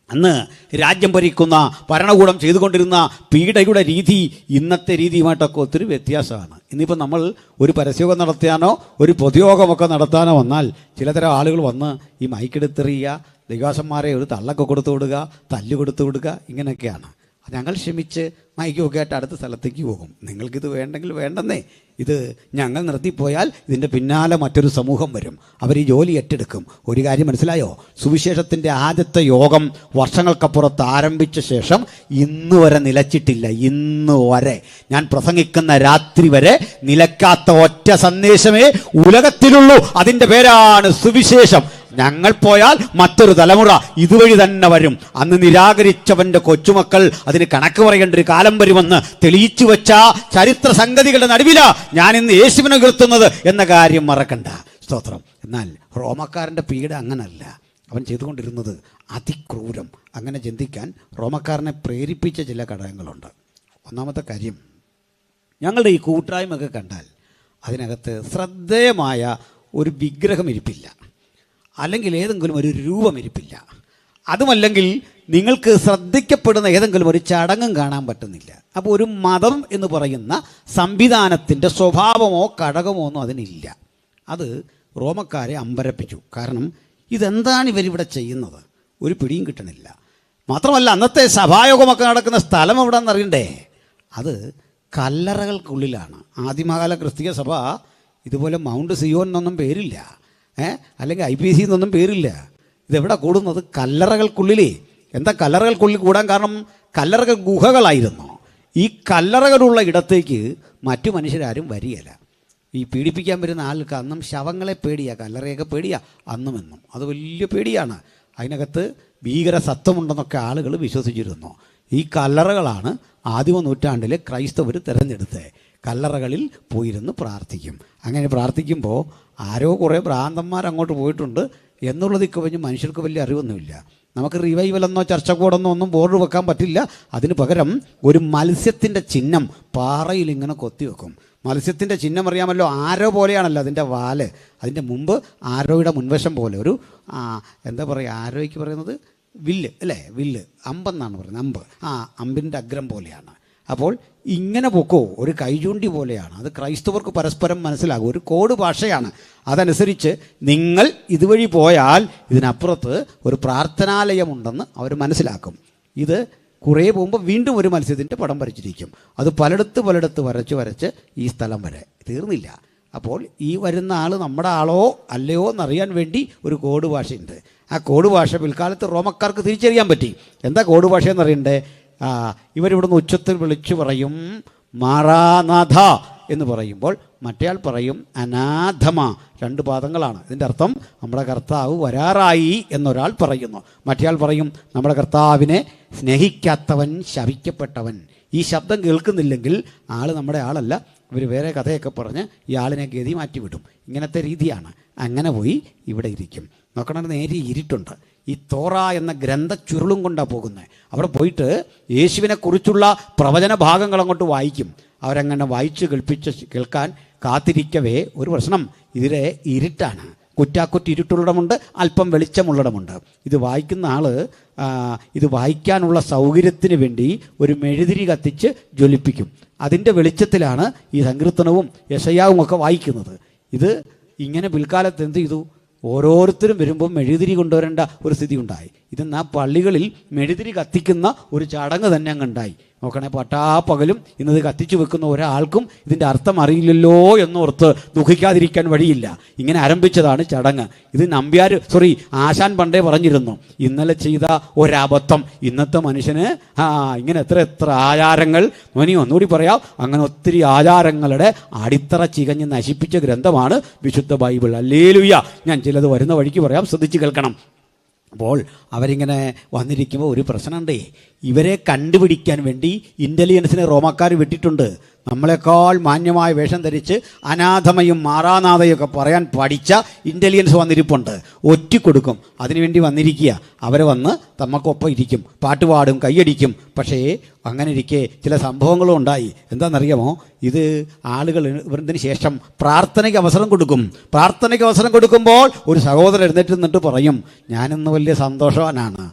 അന്ന് രാജ്യം ഭരിക്കുന്ന ഭരണകൂടം ചെയ്തുകൊണ്ടിരുന്ന പീഡയുടെ രീതി ഇന്നത്തെ രീതിയുമായിട്ടൊക്കെ ഒത്തിരി വ്യത്യാസമാണ്. ഇന്നിപ്പോൾ നമ്മൾ ഒരു പരസ്യോഗം നടത്താനോ ഒരു പൊതുയോഗമൊക്കെ നടത്താനോ വന്നാൽ ചിലതരം ആളുകൾ വന്ന് ഈ മൈക്കെടുത്തെറിയുക, ദൈവാസന്മാരെ ഒരു തള്ളൊക്കെ കൊടുത്തു വിടുക, തല്ല് കൊടുത്തു വിടുക, ഇങ്ങനെയൊക്കെയാണ്. ഞങ്ങൾ ക്ഷമിച്ച് മൈക്കൊക്കെ ആയിട്ട് അടുത്ത സ്ഥലത്തേക്ക് പോകും. നിങ്ങൾക്കിത് വേണ്ടെങ്കിൽ വേണ്ടെന്നേ. ഇത് ഞങ്ങൾ നിർത്തിപ്പോയാൽ ഇതിൻ്റെ പിന്നാലെ മറ്റൊരു സമൂഹം വരും. അവർ ഈ ജോലി ഏറ്റെടുക്കും. ഒരു കാര്യം മനസ്സിലായോ? സുവിശേഷത്തിൻ്റെ ആദ്യത്തെ യോഗം വർഷങ്ങൾക്കപ്പുറത്ത് ആരംഭിച്ച ശേഷം ഇന്ന് വരെ നിലച്ചിട്ടില്ല. ഇന്ന് വരെ ഞാൻ പ്രസംഗിക്കുന്ന രാത്രി വരെ നിലക്കാത്ത ഒറ്റ സന്ദേശമേ ഉലകത്തിലുള്ളൂ. അതിൻ്റെ പേരാണ് സുവിശേഷം. ഞങ്ങൾ പോയാൽ മറ്റൊരു തലമുറ ഇതുവഴി തന്നെ വരും. അന്ന് നിരാകരിച്ചവന്റെ കൊച്ചുമക്കൾ അതിന് കണക്ക് പറയേണ്ട ഒരു കാലം വരുമെന്ന് തെളിയിച്ചു വെച്ച ചരിത്ര സംഗതികളുടെ നടുവിലാ ഞാൻ ഇന്ന് യേശുവിനെ ഉയർത്തുന്നത് എന്ന കാര്യം മറക്കണ്ട. സ്തോത്രം. എന്നാൽ റോമക്കാരൻ്റെ പീഡ അങ്ങനല്ല. അവൻ ചെയ്തുകൊണ്ടിരുന്നത് അതിക്രൂരം. അങ്ങനെ ചിന്തിക്കാൻ റോമക്കാരനെ പ്രേരിപ്പിച്ച ചില ഘടകങ്ങളുണ്ട്. ഒന്നാമത്തെ കാര്യം, ഞങ്ങളുടെ ഈ കൂട്ടായ്മയൊക്കെ കണ്ടാൽ അതിനകത്ത് ശ്രദ്ധേയമായ ഒരു വിഗ്രഹം ഇരിപ്പില്ല, അല്ലെങ്കിൽ ഏതെങ്കിലും ഒരു രൂപം ഇരിപ്പില്ല. അതുമല്ലെങ്കിൽ നിങ്ങൾക്ക് ശ്രദ്ധിക്കപ്പെടുന്ന ഏതെങ്കിലും ഒരു ചടങ്ങും കാണാൻ പറ്റുന്നില്ല. അപ്പോൾ ഒരു മതം എന്ന് പറയുന്ന സംവിധാനത്തിൻ്റെ സ്വഭാവമോ ഘടകമോ ഒന്നും അതിനില്ല. അത് റോമക്കാരെ അമ്പരപ്പിച്ചു. കാരണം ഇതെന്താണ് ഇവരിവിടെ ചെയ്യുന്നത്? ഒരു പിടിയും കിട്ടണില്ല. മാത്രമല്ല, അന്നത്തെ സഭായോഗമൊക്കെ നടക്കുന്ന സ്ഥലം എവിടെയെന്ന് അറിയണ്ടേ? അത് കല്ലറകൾക്കുള്ളിലാണ്. ആദിമകാല ക്രിസ്തീയ സഭ ഇതുപോലെ മൗണ്ട് സിയോൻ എന്നൊന്നും പേരില്ല, അല്ലെങ്കിൽ IPC എന്നൊന്നും പേരില്ല. ഇതെവിടെ കൂടുന്നത്? കല്ലറകൾക്കുള്ളിലേ. എന്താ കല്ലറകൾക്കുള്ളിൽ കൂടാൻ കാരണം? കല്ലറകൾ ഗുഹകളായിരുന്നു. ഈ കല്ലറകളുള്ള ഇടത്തേക്ക് മറ്റു മനുഷ്യരാരും വരികയില്ല. ഈ പീഡിപ്പിക്കാൻ വരുന്ന ആൾക്ക് അന്നും ശവങ്ങളെ പേടിയാ, കല്ലറയൊക്കെ പേടിയാ അന്നും എന്നും. അത് വലിയ പേടിയാണ്. അതിനകത്ത് ഭീകര സത്വമുണ്ടെന്നൊക്കെ ആളുകൾ വിശ്വസിച്ചിരുന്നു. ഈ കല്ലറകളാണ് ആദിമ നൂറ്റാണ്ടിൽ ക്രൈസ്തവർ തിരഞ്ഞെടുത്തത്. കല്ലറകളിൽ പോയിരുന്ന് പ്രാർത്ഥിക്കും. അങ്ങനെ പ്രാർത്ഥിക്കുമ്പോൾ ആരോ കുറേ ഭ്രാന്തന്മാർ അങ്ങോട്ട് പോയിട്ടുണ്ട് എന്നുള്ളത് കഴിഞ്ഞ് മനുഷ്യർക്ക് വലിയ അറിവൊന്നുമില്ല. നമുക്ക് റിവൈവലെന്നോ ചർച്ചക്കൂടെന്നോ ഒന്നും ബോർഡ് വെക്കാൻ പറ്റില്ല. അതിന് പകരം ഒരു മത്സ്യത്തിൻ്റെ ചിഹ്നം പാറയിൽ ഇങ്ങനെ കൊത്തിവെക്കും. മത്സ്യത്തിൻ്റെ ചിഹ്നം അറിയാമല്ലോ, ആരോ പോലെയാണല്ലോ അതിൻ്റെ വാല്. അതിൻ്റെ മുമ്പ് ആരോയുടെ മുൻവശം പോലെ ഒരു എന്താ പറയുക, ആരോയ്ക്ക് പറയുന്നത് വില്ല് അല്ലേ, വില്ല്, അമ്പെന്നാണ് പറയുന്നത്. അമ്പ്, അമ്പിൻ്റെ അഗ്രം പോലെയാണ്. അപ്പോൾ ഇങ്ങനെ പൊക്കോ, ഒരു കൈചൂണ്ടി പോലെയാണ്. അത് ക്രൈസ്തവർക്ക് പരസ്പരം മനസ്സിലാകും. ഒരു കോഡ് ഭാഷയാണ്. അതനുസരിച്ച് നിങ്ങൾ ഇതുവഴി പോയാൽ ഇതിനപ്പുറത്ത് ഒരു പ്രാർത്ഥനാലയമുണ്ടെന്ന് അവർ മനസ്സിലാക്കും. ഇത് കുറേ പോകുമ്പോൾ വീണ്ടും ഒരു മത്സ്യത്തിൻ്റെ പടം വരച്ചിരിക്കും. അത് പലയിടത്ത് വരച്ച് ഈ സ്ഥലം വരെ തീർന്നില്ല. അപ്പോൾ ഈ വരുന്ന ആൾ നമ്മുടെ ആളോ അല്ലയോ എന്നറിയാൻ വേണ്ടി ഒരു കോഡ് ഭാഷയുണ്ട്. ആ കോഡ് ഭാഷ പിൽക്കാലത്ത് റോമക്കാർക്ക് തിരിച്ചറിയാൻ പറ്റി. എന്താ കോഡ് ഭാഷ എന്നറിയണ്ടേ? ഇവരിവിടുന്ന് ഉച്ചത്തിൽ വിളിച്ചു പറയും മാറാനാഥ എന്ന് പറയുമ്പോൾ മറ്റേയാൾ പറയും അനാഥമ. രണ്ട് പാദങ്ങളാണ്. ഇതിൻ്റെ അർത്ഥം നമ്മുടെ കർത്താവ് വരാറായി എന്നൊരാൾ പറയുന്നു. മറ്റേയാൾ പറയും നമ്മുടെ കർത്താവിനെ സ്നേഹിക്കാത്തവൻ ശപിക്കപ്പെട്ടവൻ. ഈ ശബ്ദം കേൾക്കുന്നില്ലെങ്കിൽ ആൾ നമ്മുടെ ആളല്ല. ഇവർ വേറെ കഥയൊക്കെ പറഞ്ഞ് ഈ ആളിനെ ഗതി മാറ്റിവിടും. ഇങ്ങനത്തെ രീതിയാണ്. അങ്ങനെ പോയി ഇവിടെ ഇരിക്കും. നോക്കണത് നേരെ ഇരുട്ടുണ്ട്. ഈ തോറ എന്ന ഗ്രന്ഥ ചുരുളും കൊണ്ടാണ് പോകുന്നത്. അവിടെ പോയിട്ട് യേശുവിനെക്കുറിച്ചുള്ള പ്രവചന ഭാഗങ്ങൾ അങ്ങോട്ട് വായിക്കും. അവരങ്ങനെ വായിച്ച് കേൾക്കാൻ കാത്തിരിക്കവേ ഒരു പ്രശ്നം, ഇതിലെ ഇരുട്ടാണ്. കുറ്റാക്കുറ്റി ഇരുട്ടുള്ളിടമുണ്ട്, അല്പം വെളിച്ചമുള്ളിടമുണ്ട്. ഇത് വായിക്കുന്ന ആൾ ഇത് വായിക്കാനുള്ള സൗകര്യത്തിന് വേണ്ടി ഒരു മെഴുതിരി കത്തിച്ച് ജ്വലിപ്പിക്കും. അതിൻ്റെ വെളിച്ചത്തിലാണ് ഈ സങ്കീർത്തനവും യെശയ്യാവും ഒക്കെ വായിക്കുന്നത്. ഇത് ഇങ്ങനെ പിൽക്കാലത്ത് എന്ത് ചെയ്തു? ഓരോരുത്തരും വരുമ്പോൾ മെഴുതിരി കൊണ്ടുവരേണ്ട ഒരു സ്ഥിതി ഉണ്ടായി. ഇതെന്നാ പള്ളികളിൽ മെഴുതിരി കത്തിക്കുന്ന ഒരു ചടങ്ങ് തന്നെ അങ്ങുണ്ടായി. നോക്കണേ, പട്ടാപ്പകലും ഇന്നത് കത്തിച്ചു വെക്കുന്ന ഒരാൾക്കും ഇതിൻ്റെ അർത്ഥം അറിയില്ലല്ലോ എന്നോർത്ത് ദുഃഖിക്കാതിരിക്കാൻ വഴിയില്ല. ഇങ്ങനെ ആരംഭിച്ചതാണ് ചടങ്ങ്. ഇത് ആശാൻ പണ്ടേ പറഞ്ഞിരുന്നു, ഇന്നലെ ചെയ്ത ഒരബദ്ധം ഇന്നത്തെ മനുഷ്യന് ഇങ്ങനെ എത്ര ആചാരങ്ങൾ. ഒന്നുകൂടി പറയാം, അങ്ങനെ ഒത്തിരി ആചാരങ്ങളുടെ അടിത്തറ ചികഞ്ഞ് നശിപ്പിച്ച ഗ്രന്ഥമാണ് വിശുദ്ധ ബൈബിൾ. ഹല്ലേലൂയ. ഞാൻ ചിലത് വരുന്ന വഴിക്ക് പറയാം, ശ്രദ്ധിച്ച് കേൾക്കണം. അപ്പോൾ അവരിങ്ങനെ വന്നിരിക്കുമ്പോൾ ഒരു പ്രശ്നമുണ്ടേ. ഇവരെ കണ്ടുപിടിക്കാൻ വേണ്ടി ഇൻ്റലിജൻസിനെ റോമക്കാർ വിട്ടിട്ടുണ്ട്. നമ്മളെക്കാൾ മാന്യമായ വേഷം ധരിച്ച് അനാഥമയും മാറാനാഥയൊക്കെ പറയാൻ പഠിച്ച ഇൻ്റലിജൻസ് വന്നിരിപ്പുണ്ട്. ഒറ്റിക്കൊടുക്കും. അതിനുവേണ്ടി വന്നിരിക്കുക. അവരെ വന്ന് തമ്മക്കൊപ്പം ഇരിക്കും, പാട്ടുപാടും, കൈയടിക്കും. പക്ഷേ അങ്ങനെ ഇരിക്കെ ചില സംഭവങ്ങളും ഉണ്ടായി. എന്താണെന്നറിയാമോ? ഇത് ആളുകൾ ഇതിന് ശേഷം പ്രാർത്ഥനയ്ക്ക് അവസരം കൊടുക്കും. പ്രാർത്ഥനയ്ക്ക് അവസരം കൊടുക്കുമ്പോൾ ഒരു സഹോദരൻ എഴുന്നേറ്റ് നിന്നിട്ട് പറയും, ഞാനിന്ന് വലിയ സന്തോഷവാനാണ്.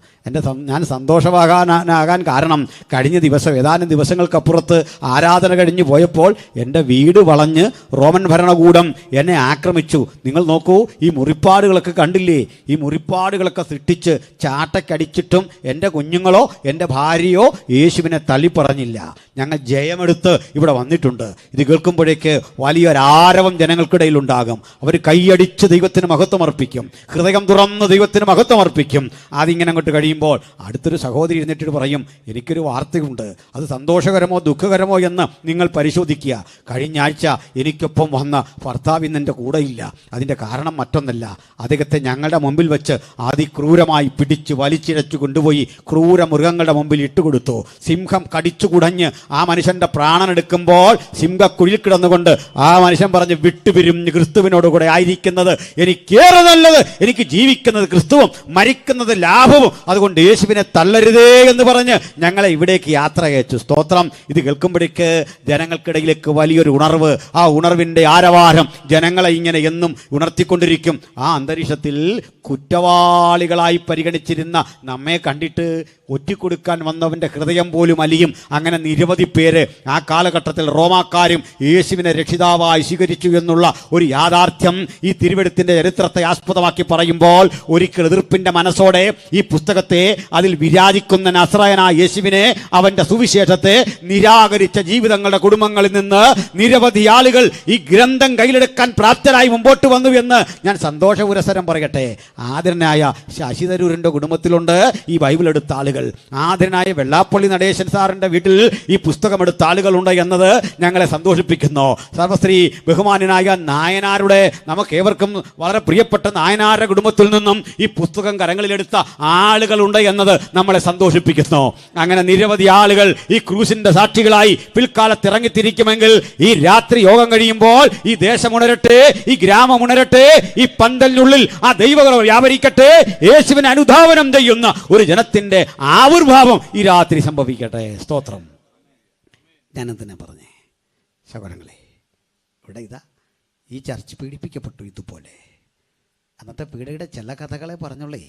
ഞാൻ സന്തോഷവാനാകാൻ കാരണം കഴിഞ്ഞ ദിവസം ഏതാനും ദിവസങ്ങൾക്കപ്പുറത്ത് ആരാധന കഴിഞ്ഞ് പോയപ്പോൾ എൻ്റെ വീട് വളഞ്ഞ് റോമൻ ഭരണകൂടം എന്നെ ആക്രമിച്ചു. നിങ്ങൾ നോക്കൂ, ഈ മുറിപ്പാടുകളൊക്കെ കണ്ടില്ലേ? ഈ മുറിപ്പാടുകളൊക്കെ സൃഷ്ടിച്ച് ചാട്ടക്കടിച്ചിട്ടും എൻ്റെ കുഞ്ഞുങ്ങളോ എൻ്റെ ഭാര്യയോ യേശുവിനെ തള്ളിപ്പറഞ്ഞില്ല. ഞങ്ങൾ ജയമെടുത്ത് ഇവിടെ വന്നിട്ടുണ്ട്. ഇത് കേൾക്കുമ്പോഴേക്ക് വലിയൊരാരവം ജനങ്ങൾക്കിടയിൽ ഉണ്ടാകും. അവർ കൈയടിച്ച് ദൈവത്തിന് മഹത്വം അർപ്പിക്കും, ഹൃദയം തുറന്ന് ദൈവത്തിന് മഹത്വം അർപ്പിക്കും. അതിങ്ങനെ അങ്ങോട്ട് കഴിയും. കഴിയുമ്പോൾ അടുത്തൊരു സഹോദരി എഴുന്നേറ്റിട്ട് പറയും, എനിക്കൊരു വാർത്തയുണ്ട്, അത് സന്തോഷകരമോ ദുഃഖകരമോ എന്ന് നിങ്ങൾ പരിശോധിക്കുക. കഴിഞ്ഞ ആഴ്ച എനിക്കൊപ്പം വന്ന ഭർത്താവ് ഇന്ന് എൻ്റെ കൂടെയില്ല. അതിൻ്റെ കാരണം മറ്റൊന്നല്ല, അദ്ദേഹത്തെ ഞങ്ങളുടെ മുമ്പിൽ വെച്ച് അതിക്രൂരമായി പിടിച്ച് വലിച്ചിഴച്ചു കൊണ്ടുപോയി ക്രൂര മൃഗങ്ങളുടെ മുമ്പിൽ ഇട്ടുകൊടുത്തു. സിംഹം കടിച്ചു കുടഞ്ഞ് ആ മനുഷ്യൻ്റെ പ്രാണനെടുക്കുമ്പോൾ സിംഹക്കുഴിൽ കിടന്നുകൊണ്ട് ആ മനുഷ്യൻ പറഞ്ഞ്, വിട്ടുപിരിഞ്ഞ് ക്രിസ്തുവിനോട് കൂടെ ആയിരിക്കുന്നത് എനിക്കേറെ നല്ലത്, എനിക്ക് ജീവിക്കുന്നത് ക്രിസ്തുവും മരിക്കുന്നത് ലാഭവും, അതുകൊണ്ട് യേശുവിനെ തള്ളരുതേ എന്ന് പറഞ്ഞ് ഞങ്ങളെ ഇവിടേക്ക് യാത്ര അയച്ചു. സ്തോത്രം. ഇത് കേൾക്കുമ്പോഴേക്ക് ജനങ്ങൾക്കിടയിലേക്ക് വലിയൊരു ഉണർവ്, ആ ഉണർവിൻ്റെ ആരവാരം ജനങ്ങളെ ഇങ്ങനെ എന്നും ഉണർത്തിക്കൊണ്ടിരിക്കും. ആ അന്തരീക്ഷത്തിൽ കുറ്റവാളികളായി പരിഗണിച്ചിരുന്ന നമ്മെ കണ്ടിട്ട് ഒറ്റിക്കൊടുക്കാൻ വന്നവൻ്റെ ഹൃദയം പോലും അലിയും. അങ്ങനെ നിരവധി പേര് ആ കാലഘട്ടത്തിൽ റോമാക്കാരും യേശുവിനെ രക്ഷിതാവായി സ്വീകരിച്ചു എന്നുള്ള ഒരു യാഥാർത്ഥ്യം ഈ തിരുവെഴുത്തിൻ്റെ ചരിത്രത്തെ ആസ്പദമാക്കി പറയുമ്പോൾ ഒരിക്കൽ എതിർപ്പിൻ്റെ മനസ്സോടെ ഈ പുസ്തകത്തെ, അതിൽ വിരാജിക്കുന്ന നസ്രായനായ യേശുവിനെ, അവൻ്റെ സുവിശേഷത്തെ നിരാകരിച്ച ജീവിതങ്ങളുടെ കുടുംബങ്ങളിൽ നിന്ന് നിരവധി ആളുകൾ ഈ ഗ്രന്ഥം കയ്യിലെടുക്കാൻ പ്രാപ്തരായി മുമ്പോട്ട് വന്നു എന്ന് ഞാൻ സന്തോഷപുരസരം പറയട്ടെ. ആദരനായ ശശി തരൂരിൻ്റെ കുടുംബത്തിലുണ്ട് ഈ ബൈബിൾ എടുത്ത ആളുകൾ. ആദരനായ വെള്ളാപ്പള്ളി നടേശൻ സാറിൻ്റെ വീട്ടിൽ ഈ പുസ്തകം എടുത്ത ആളുകളുണ്ട് എന്നത് ഞങ്ങളെ സന്തോഷിപ്പിക്കുന്നു. സർവശ്രീ ബഹുമാനായ നായനാരുടെ, നമുക്ക് ഏവർക്കും വളരെ പ്രിയപ്പെട്ട നായനാരുടെ കുടുംബത്തിൽ നിന്നും ഈ പുസ്തകം കരങ്ങളിലെടുത്ത ആളുകളുണ്ട് എന്നത് നമ്മളെ സന്തോഷിപ്പിക്കുന്നു. അങ്ങനെ നിരവധി ആളുകൾ ഈ ക്രൂശിന്റെ സാക്ഷികളായി പിൽക്കാലത്ത് ഇറങ്ങിത്തിരിക്കുമെങ്കിൽ ഈ രാത്രി യോഗം കഴിയുമ്പോൾ ഈ ദേശം ഉണരട്ടെ, ഈ ഗ്രാമം ഉണരട്ടെ, ഈ പന്തലിനുള്ളിൽ ആ ദൈവങ്ങൾ വ്യാപരിക്കട്ടെ, യേശുവിനെ അനുധാവനം ചെയ്യുന്ന ഒരു ജനത്തിന്റെ ആവിർഭാവം ഈ രാത്രി സംഭവിക്കട്ടെ. സ്തോത്രം. ഞാനെന്തിനാ പറഞ്ഞേ സഹോദരങ്ങളെ, ഇവിടെ ഇതാ ഈ ചർച്ച് പീഡിപ്പിക്കപ്പെട്ടു ഇതുപോലെ. അന്നത്തെ പീഡയുടെ ചില കഥകളെ പറഞ്ഞുള്ളേ.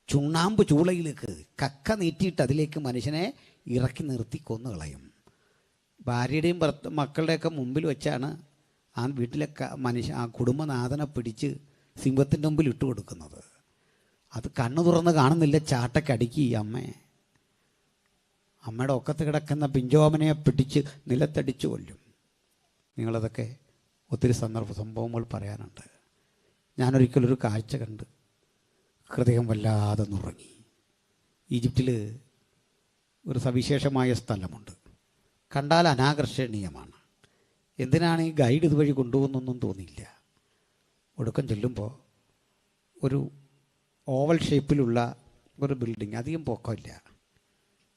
ചുണ്ണാമ്പ് ചൂളയിലേക്ക് കക്ക നീട്ടിയിട്ട് അതിലേക്ക് മനുഷ്യനെ ഇറക്കി നിർത്തി കൊന്നുകളയും. ഭാര്യയുടെയും മക്കളുടെയൊക്കെ മുമ്പിൽ വെച്ചാണ് ആ വീട്ടിലെ ആ കുടുംബനാഥനെ പിടിച്ച് സിംഹത്തിൻ്റെ മുമ്പിൽ ഇട്ട് കൊടുക്കുന്നത്. അത് കണ്ണു തുറന്ന് കാണുന്നില്ല, ചാട്ടക്കടിക്ക് ഈ അമ്മയുടെ ഒക്കത്ത് കിടക്കുന്ന പിഞ്ചോമനെ പിടിച്ച് നിലത്തടിച്ചു കൊല്ലും. നിങ്ങളതൊക്കെ ഒത്തിരി സംഭവങ്ങൾ പറയാനുണ്ട്. ഞാനൊരിക്കലൊരു കാഴ്ച കണ്ട് ഹൃദയം വല്ലാതെ നുറങ്ങി. ഈജിപ്തിൽ ഒരു സവിശേഷമായ സ്ഥലമുണ്ട്, കണ്ടാൽ അനാകർഷണീയമാണ്. എന്തിനാണ് ഈ ഗൈഡ് ഇതുവഴി കൊണ്ടുപോകുന്നൊന്നും തോന്നിയില്ല. ഒടുക്കം ചെല്ലുമ്പോൾ ഒരു ഓവൽ ഷേപ്പിലുള്ള ഒരു ബിൽഡിങ്, അധികം പൊക്കമില്ല.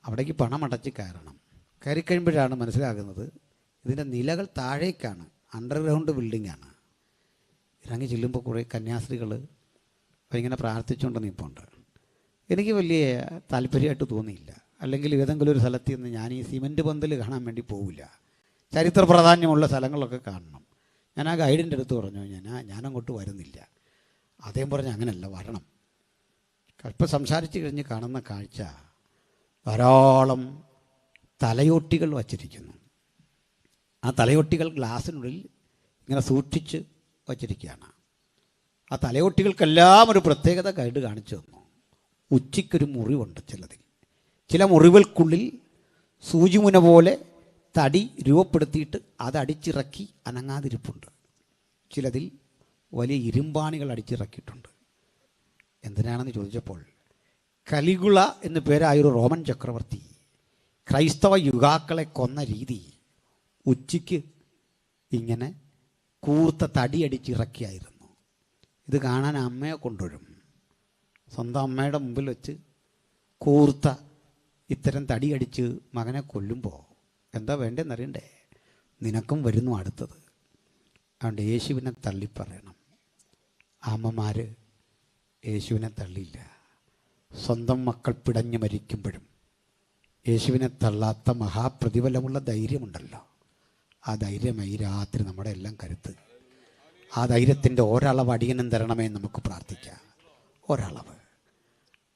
അവിടേക്ക് പണമടച്ച് കയറണം. കയറിക്കഴിയുമ്പോഴാണ് മനസ്സിലാകുന്നത് ഇതിൻ്റെ നിലകൾ താഴേക്കാണ്, അണ്ടർഗ്രൗണ്ട് ബിൽഡിങ്ങാണ്. ഇറങ്ങി ചെല്ലുമ്പോൾ കുറേ കന്യാസ്ത്രീകൾ ഇങ്ങനെ പ്രാർത്ഥിച്ചുകൊണ്ട് നിൽപ്പുണ്ട്. എനിക്ക് വലിയ താല്പര്യമായിട്ട് തോന്നിയില്ല. അല്ലെങ്കിൽ ഏതെങ്കിലും ഒരു സ്ഥലത്ത് നിന്ന് ഞാൻ ഈ സിമൻറ്റ് പന്തൽ കാണാൻ വേണ്ടി പോവില്ല. ചരിത്ര പ്രാധാന്യമുള്ള സ്ഥലങ്ങളൊക്കെ കാണണം. ഞാൻ ആ ഗൈഡിൻ്റെ അടുത്ത് പറഞ്ഞു, ഞാനങ്ങോട്ട് വരുന്നില്ല. അദ്ദേഹം പറഞ്ഞു, അങ്ങനെയല്ല, വരണം. ഇപ്പം സംസാരിച്ച് കഴിഞ്ഞ് കാണുന്ന കാഴ്ച, ധാരാളം തലയോട്ടികൾ വച്ചിരിക്കുന്നു. ആ തലയോട്ടികൾ ഗ്ലാസ്സിനുള്ളിൽ ഇങ്ങനെ സൂക്ഷിച്ച് വച്ചിരിക്കുകയാണ്. ആ തലയോട്ടികൾക്കെല്ലാം ഒരു പ്രത്യേകത ഗൈഡ് കാണിച്ചു തന്നു. ഉച്ചയ്ക്കൊരു മുറിവുണ്ട് ചിലതിൽ. ചില മുറിവുകൾക്കുള്ളിൽ സൂചിമുന പോലെ തടി രൂപപ്പെടുത്തിയിട്ട് അതടിച്ചിറക്കി അനങ്ങാതിരിപ്പുണ്ട്. ചിലതിൽ വലിയ ഇരുമ്പാണികൾ അടിച്ചിറക്കിയിട്ടുണ്ട്. എന്തിനാണെന്ന് ചോദിച്ചപ്പോൾ, കലിഗുള എന്നു പേരായൊരു റോമൻ ചക്രവർത്തി ക്രൈസ്തവ യുഗാക്കളെ കൊന്ന രീതി ഉച്ചയ്ക്ക് ഇങ്ങനെ കൂർത്ത തടിയടിച്ചിറക്കിയായിരുന്നു. ഇത് കാണാൻ അമ്മയെ കൊണ്ടുവരും. സ്വന്തം അമ്മയുടെ മുമ്പിൽ വെച്ച് കൂർത്ത ഇത്തരം തടിയടിച്ച് മകനെ കൊല്ലുമ്പോൾ എന്താ വേണ്ടതെന്നറിയണ്ടേ? നിനക്കും വരുന്നു അടുത്തത്. അതുകൊണ്ട് യേശുവിനെ തള്ളിപ്പറയണം. അമ്മമാർ യേശുവിനെ തള്ളിയില്ല. സ്വന്തം മക്കൾ പിടഞ്ഞു മരിക്കുമ്പോഴും യേശുവിനെ തള്ളാത്ത മഹാപ്രതിഫലമുള്ള ധൈര്യമുണ്ടല്ലോ, ആ ധൈര്യമായി രാത്രി നമ്മുടെ എല്ലാം കരുത്ത്. ആ ധൈര്യത്തിൻ്റെ ഒരളവ് അടിയനം തരണമേ നമുക്ക് പ്രാർത്ഥിക്കാം. ഒരളവ്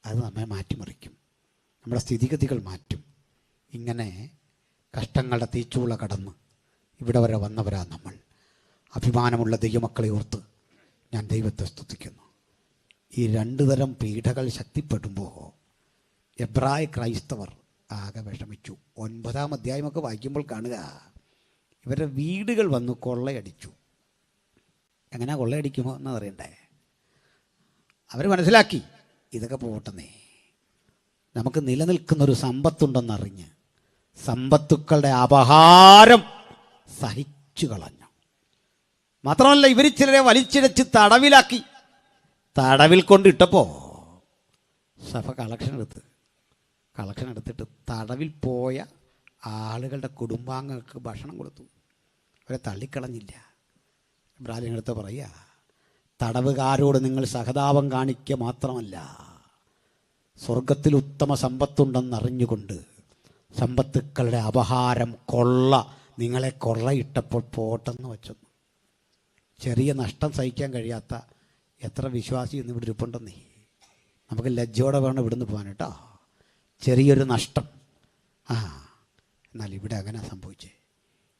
അത് നമ്മെ മാറ്റിമറിക്കും, നമ്മുടെ സ്ഥിതിഗതികൾ മാറ്റും. ഇങ്ങനെ കഷ്ടങ്ങളുടെ തീച്ചൂള കടന്ന് ഇവിടെ വരെ വന്നവരാ നമ്മൾ. അഭിമാനമുള്ള ദൈവമക്കളെ ഓർത്ത് ഞാൻ ദൈവത്തെ സ്തുതിക്കുന്നു. ഈ രണ്ടു തരം പീഡകൾ ശക്തിപ്പെടുമ്പോൾ എബ്രായ ക്രൈസ്തവർ ആകെ വിഷമിച്ചു. 9-ാം അധ്യായമൊക്കെ വായിക്കുമ്പോൾ കാണുക, ഇവരുടെ വീടുകൾ വന്ന് കൊള്ളയടിച്ചു. എങ്ങനെ കൊള്ളയടിക്കുമോ എന്ന് അറിയണ്ടേ? അവർ മനസ്സിലാക്കി ഇതൊക്കെ പോട്ടെന്നേ, നമുക്ക് നിലനിൽക്കുന്നൊരു സമ്പത്തുണ്ടെന്നറിഞ്ഞ് സമ്പത്തുക്കളുടെ അപഹാരം സഹിച്ചു കളഞ്ഞു. മാത്രമല്ല, ഇവർ ചിലരെ വലിച്ചിഴച്ച് തടവിലാക്കി. തടവിൽ കൊണ്ടിട്ടപ്പോൾ സഭ കളക്ഷൻ എടുത്തിട്ട് തടവിൽ പോയ ആളുകളുടെ കുടുംബാംഗങ്ങൾക്ക് ഭക്ഷണം കൊടുത്തു. അവരെ തള്ളിക്കളഞ്ഞില്ല. ഇബ്രാഹിമിനടുത്ത് പറയുക, തടവുകാരോട് നിങ്ങൾ സഹതാപം കാണിക്കുക മാത്രമല്ല, സ്വർഗത്തിൽ ഉത്തമ സമ്പത്തുണ്ടെന്നറിഞ്ഞുകൊണ്ട് സമ്പത്തുക്കളുടെ അപഹാരം നിങ്ങളെ കൊള്ളയിട്ടപ്പോൾ പോട്ടെന്ന് വെച്ചു. ചെറിയ നഷ്ടം സഹിക്കാൻ കഴിയാത്ത എത്ര വിശ്വാസി ഇന്ന് ഇവിടെ ഇരിപ്പുണ്ടെന്നേ. നമുക്ക് ലജ്ജയോടെ വേണം ഇവിടുന്ന് പോകാൻ കേട്ടോ. ചെറിയൊരു നഷ്ടം. എന്നാൽ ഇവിടെ അങ്ങനെ സംഭവിച്ചേ.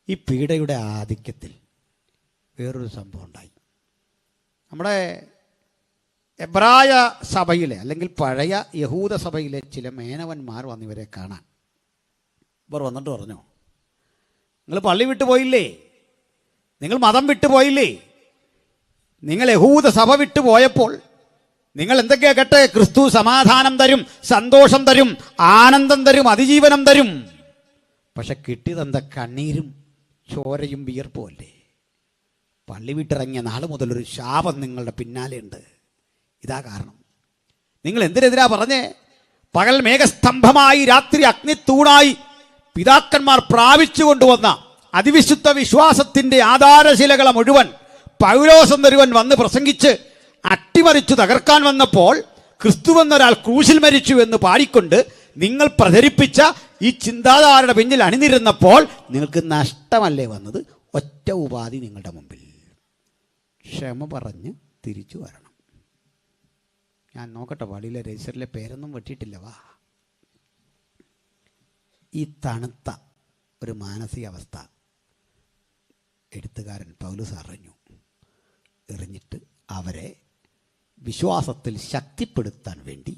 ഈ പീഡയുടെ ആധിക്യത്തിൽ വേറൊരു സംഭവം ഉണ്ടായി. നമ്മുടെ എബ്രായ സഭയിലെ അല്ലെങ്കിൽ പഴയ യഹൂദ സഭയിലെ ചില മേനവന്മാർ വന്നിവരെ കാണാൻ. ഇവർ വന്നിട്ട് പറഞ്ഞു, നിങ്ങൾ പള്ളി വിട്ടു പോയില്ലേ, നിങ്ങൾ മതം വിട്ടു പോയില്ലേ, നിങ്ങൾ യഹൂദ സഭ വിട്ടു പോയപ്പോൾ നിങ്ങൾ എന്തൊക്കെയാ കേട്ടെ? ക്രിസ്തു സമാധാനം തരും, സന്തോഷം തരും, ആനന്ദം തരും, അതിജീവനം തരും. പക്ഷെ കിട്ടിയതെന്താ? കണ്ണീരും ചോരയും വിയർപ്പും അല്ലേ. പള്ളി വിട്ടിറങ്ങിയ നാൾ മുതലൊരു ശാപം നിങ്ങളുടെ പിന്നാലെ ഉണ്ട്. ഇതാ കാരണം. നിങ്ങൾ എന്തിനെതിരാ പറഞ്ഞേ? പകൽ മേഘസ്തംഭമായി, രാത്രി അഗ്നിത്തൂണായി പിതാക്കന്മാർ പ്രാപിച്ചു കൊണ്ടുവന്ന അതിവിശുദ്ധ വിശ്വാസത്തിന്റെ ആധാരശിലകളെ മുഴുവൻ പൗലോസ് എന്നൊരുവൻ വന്ന് പ്രസംഗിച്ച് അട്ടിമറിച്ചു തകർക്കാൻ വന്നപ്പോൾ ക്രിസ്തുവെന്നൊരാൾ ക്രൂശിൽ മരിച്ചു എന്ന് പാടിക്കൊണ്ട് നിങ്ങൾ പ്രചരിപ്പിച്ച ഈ ചിന്താധാരയുടെ പിന്നിൽ അണിനിരുന്നപ്പോൾ നിങ്ങൾക്ക് നഷ്ടമല്ലേ വന്നത്? ഒറ്റ ഉപാധി നിങ്ങളുടെ മുമ്പിൽ, ക്ഷമ പറഞ്ഞ് തിരിച്ചു വരണം. ഞാൻ നോക്കട്ടെ, പള്ളിയിലെ രജിസ്റ്ററിലെ പേരൊന്നും വെട്ടിയിട്ടില്ല. വാ. ഈ തണുത്ത ഒരു മാനസികാവസ്ഥ എഴുത്തുകാരൻ പൗലോസ് എറിഞ്ഞിട്ട് അവരെ വിശ്വാസത്തിൽ ശക്തിപ്പെടുത്താൻ വേണ്ടി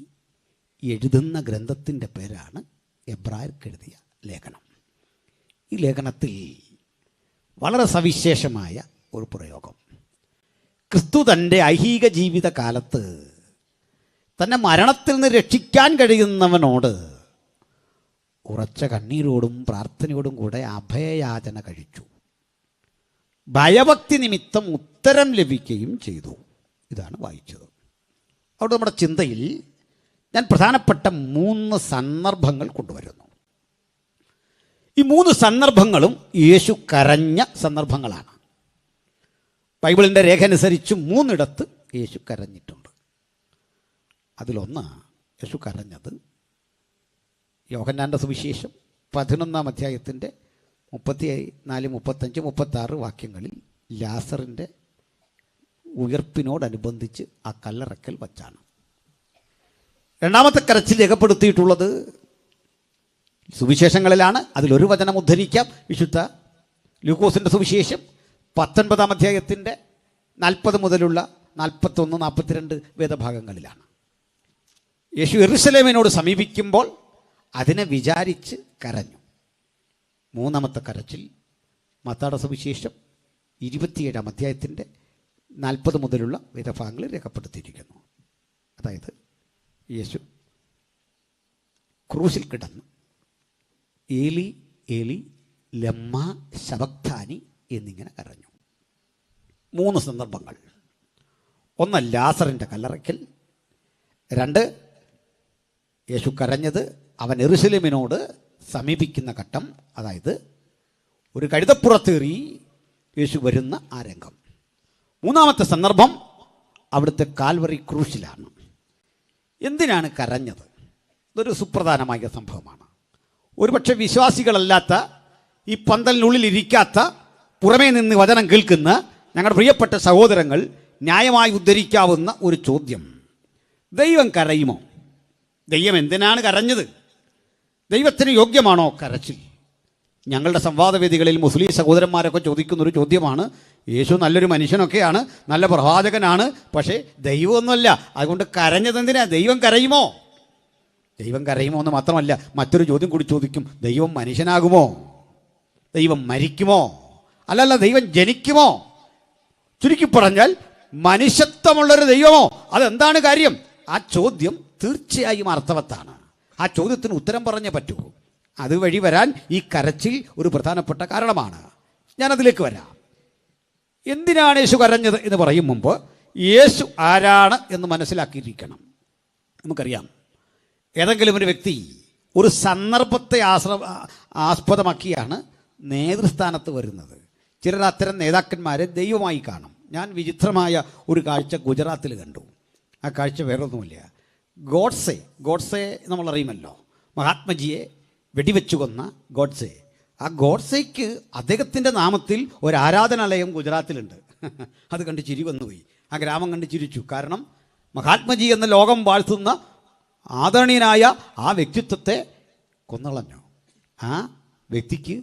എഴുതുന്ന ഗ്രന്ഥത്തിൻ്റെ പേരാണ് എബ്രായർക്ക് എഴുതിയ ലേഖനം. ഈ ലേഖനത്തിൽ വളരെ സവിശേഷമായ ഒരു പ്രയോഗം. ക്രിസ്തു തൻ്റെ ഐഹിക ജീവിത കാലത്ത് തന്നെ മരണത്തിൽ നിന്ന് രക്ഷിക്കാൻ കഴിയുന്നവനോട് ഉറച്ച കണ്ണീരോടും പ്രാർത്ഥനയോടും കൂടെ അഭയയാചന കഴിച്ചു. ഭയഭക്തി നിമിത്തം ഉത്തരം ലഭിക്കുകയും ചെയ്തു. ഇതാണ് വായിച്ചത്. അവിടെ നമ്മുടെ ചിന്തയിൽ ഞാൻ പ്രധാനപ്പെട്ട 3 സന്ദർഭങ്ങൾ കൊണ്ടുവരുന്നു. ഈ 3 സന്ദർഭങ്ങളും യേശു കരഞ്ഞ സന്ദർഭങ്ങളാണ്. ബൈബിളിൻ്റെ രേഖ അനുസരിച്ച് 3 ഇടത്ത് യേശു കരഞ്ഞിട്ടുണ്ട്. അതിലൊന്ന് യേശു കരഞ്ഞത് യോഹന്നാൻ്റെ സുവിശേഷം 11-ാം അധ്യായത്തിൻ്റെ 34, 35, 36 വാക്യങ്ങളിൽ ലാസറിൻ്റെ ഉയർപ്പിനോടനുബന്ധിച്ച് ആ കല്ലറക്കൽ വച്ചാണ്. രണ്ടാമത്തെ കരച്ചിൽ രേഖപ്പെടുത്തിയിട്ടുള്ളത് സുവിശേഷങ്ങളിലാണ്. അതിലൊരു വചനം ഉദ്ധരിക്കാം. വിശുദ്ധ ലൂക്കോസിൻ്റെ സുവിശേഷം 19-ാം അധ്യായത്തിൻ്റെ 40 മുതലുള്ള 41, 42 വേദഭാഗങ്ങളിലാണ്. യേശു യെരൂശലേമിനോട് സമീപിക്കുമ്പോൾ അതിനെ വിചാരിച്ച് കരഞ്ഞു. മൂന്നാമത്തെ കരച്ചിൽ മത്തായിയുടെ സുവിശേഷം 27-ാം അധ്യായത്തിൻ്റെ 40 മുതലുള്ള വേദഭാഗങ്ങളിൽ രേഖപ്പെടുത്തിയിരിക്കുന്നു. അതായത് യേശു ക്രൂശിൽ കിടന്നു ഏലി ഏലി ലമ്മ ശബക്താനി എന്നിങ്ങനെ കരഞ്ഞു. 3 സന്ദർഭങ്ങൾ. 1 ലാസറിൻ്റെ കല്ലറയ്ക്കൽ. 2 യേശു കരഞ്ഞത് അവൻ യെരൂശലേമിനോട് സമീപിക്കുന്ന ഘട്ടം, അതായത് ഒരു കഴുതപ്പുറത്തേറി യേശു വരുന്ന ആ രംഗം. 3-ാമത്തെ സന്ദർഭം അവിടുത്തെ കാൽവറി ക്രൂശിലാണ്. എന്തിനാണ് കരഞ്ഞത്? ഇതൊരു സുപ്രധാനമായ സംഭവമാണ്. ഒരുപക്ഷെ വിശ്വാസികളല്ലാത്ത, ഈ പന്തലിനുള്ളിൽ ഇരിക്കാത്ത, പുറമേ നിന്ന് വചനം കേൾക്കുന്ന ഞങ്ങളുടെ പ്രിയപ്പെട്ട സഹോദരങ്ങൾ ന്യായമായി ഉദ്ധരിക്കാവുന്ന ഒരു ചോദ്യം: ദൈവം കരയുമോ? ദൈവം എന്തിനാണ് കരഞ്ഞത്? ദൈവത്തിന് യോഗ്യമാണോ കരച്ചിൽ? ഞങ്ങളുടെ സംവാദവേദികളിൽ മുസ്ലിം സഹോദരന്മാരൊക്കെ ചോദിക്കുന്നൊരു ചോദ്യമാണ്. യേശു നല്ലൊരു മനുഷ്യനൊക്കെയാണ്, നല്ല പ്രവാചകനാണ്, പക്ഷേ ദൈവമൊന്നുമല്ല, അതുകൊണ്ട് കരഞ്ഞത് എന്തിനാ? ദൈവം കരയുമോ? ദൈവം കരയുമോ എന്ന് മാത്രമല്ല, മറ്റൊരു ചോദ്യം കൂടി ചോദിക്കും: ദൈവം മനുഷ്യനാകുമോ? ദൈവം മരിക്കുമോ? അല്ലല്ല, ദൈവം ജനിക്കുമോ? ചുരുക്കി പറഞ്ഞാൽ മനുഷ്യത്വമുള്ളൊരു ദൈവമോ? അതെന്താണ് കാര്യം? ആ ചോദ്യം തീർച്ചയായും അർത്ഥവത്താണ്. ആ ചോദ്യത്തിന് ഉത്തരം പറഞ്ഞേ പറ്റൂ. അതുവഴി വരാൻ ഈ കരച്ചിൽ ഒരു പ്രധാനപ്പെട്ട കാരണമാണ്. ഞാനതിലേക്ക് വരാം. എന്തിനാണ് യേശു കരഞ്ഞത് എന്ന് പറയും മുമ്പ് യേശു ആരാണ് എന്ന് മനസ്സിലാക്കിയിരിക്കണം. നമുക്കറിയാം, ഏതെങ്കിലും ഒരു വ്യക്തി ഒരു സന്ദർഭത്തെ ആസ്പദമാക്കിയാണ് നേതൃസ്ഥാനത്ത് വരുന്നത്. ചിലർ അത്തരം നേതാക്കന്മാരെ ദൈവമായി കാണും. ഞാൻ വിചിത്രമായ ഒരു കാഴ്ച ഗുജറാത്തിൽ കണ്ടു. ആ കാഴ്ച വേറൊന്നുമില്ല. ഗോഡ്സെ നമ്മളറിയുമല്ലോ, മഹാത്മജിയെ വെടിവെച്ചു കൊന്ന ഗോഡ്സെ. ആ ഗോഡ്സെയ്ക്ക് അദ്ദേഹത്തിൻ്റെ നാമത്തിൽ ഒരു ആരാധനാലയം ഗുജറാത്തിലുണ്ട്. അത് കണ്ട് ചിരി വന്നുപോയി. ആ ഗ്രാമം കണ്ട് ചിരിച്ചു. കാരണം മഹാത്മജി എന്ന ലോകം വാഴ്ത്തുന്ന ആദരണീയനായ ആ വ്യക്തിത്വത്തെ കൊന്നളഞ്ഞു. ആ വ്യക്തിക്ക്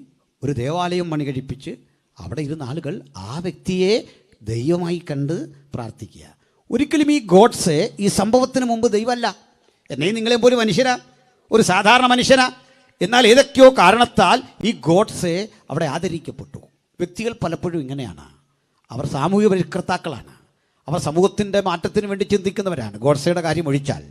ഒരു ദേവാലയം പണി കഴിപ്പിച്ച് അവിടെ ഇരുന്ന ആളുകൾ ആ വ്യക്തിയെ ദൈവമായി കണ്ട് പ്രാർത്ഥിക്കുക. ഒരിക്കലും ഈ ഗോഡ്സെ ഈ സംഭവത്തിന് മുമ്പ് ദൈവമല്ല. എന്നെയും നിങ്ങളെയും പോലും മനുഷ്യരാ, ഒരു സാധാരണ മനുഷ്യനാ. എന്നാൽ ഏതൊക്കെയോ കാരണത്താൽ ഈ ഗോഡ്സെ അവിടെ ആദരിക്കപ്പെട്ടു. വ്യക്തികൾ പലപ്പോഴും ഇങ്ങനെയാണ്. അവർ സാമൂഹിക പരിഷ്കർത്താക്കളാണ്. അവർ സമൂഹത്തിൻ്റെ മാറ്റത്തിന് വേണ്ടി ചിന്തിക്കുന്നവരാണ്. ഗോഡ്സെയുടെ കാര്യം ഒഴിച്ചാൽ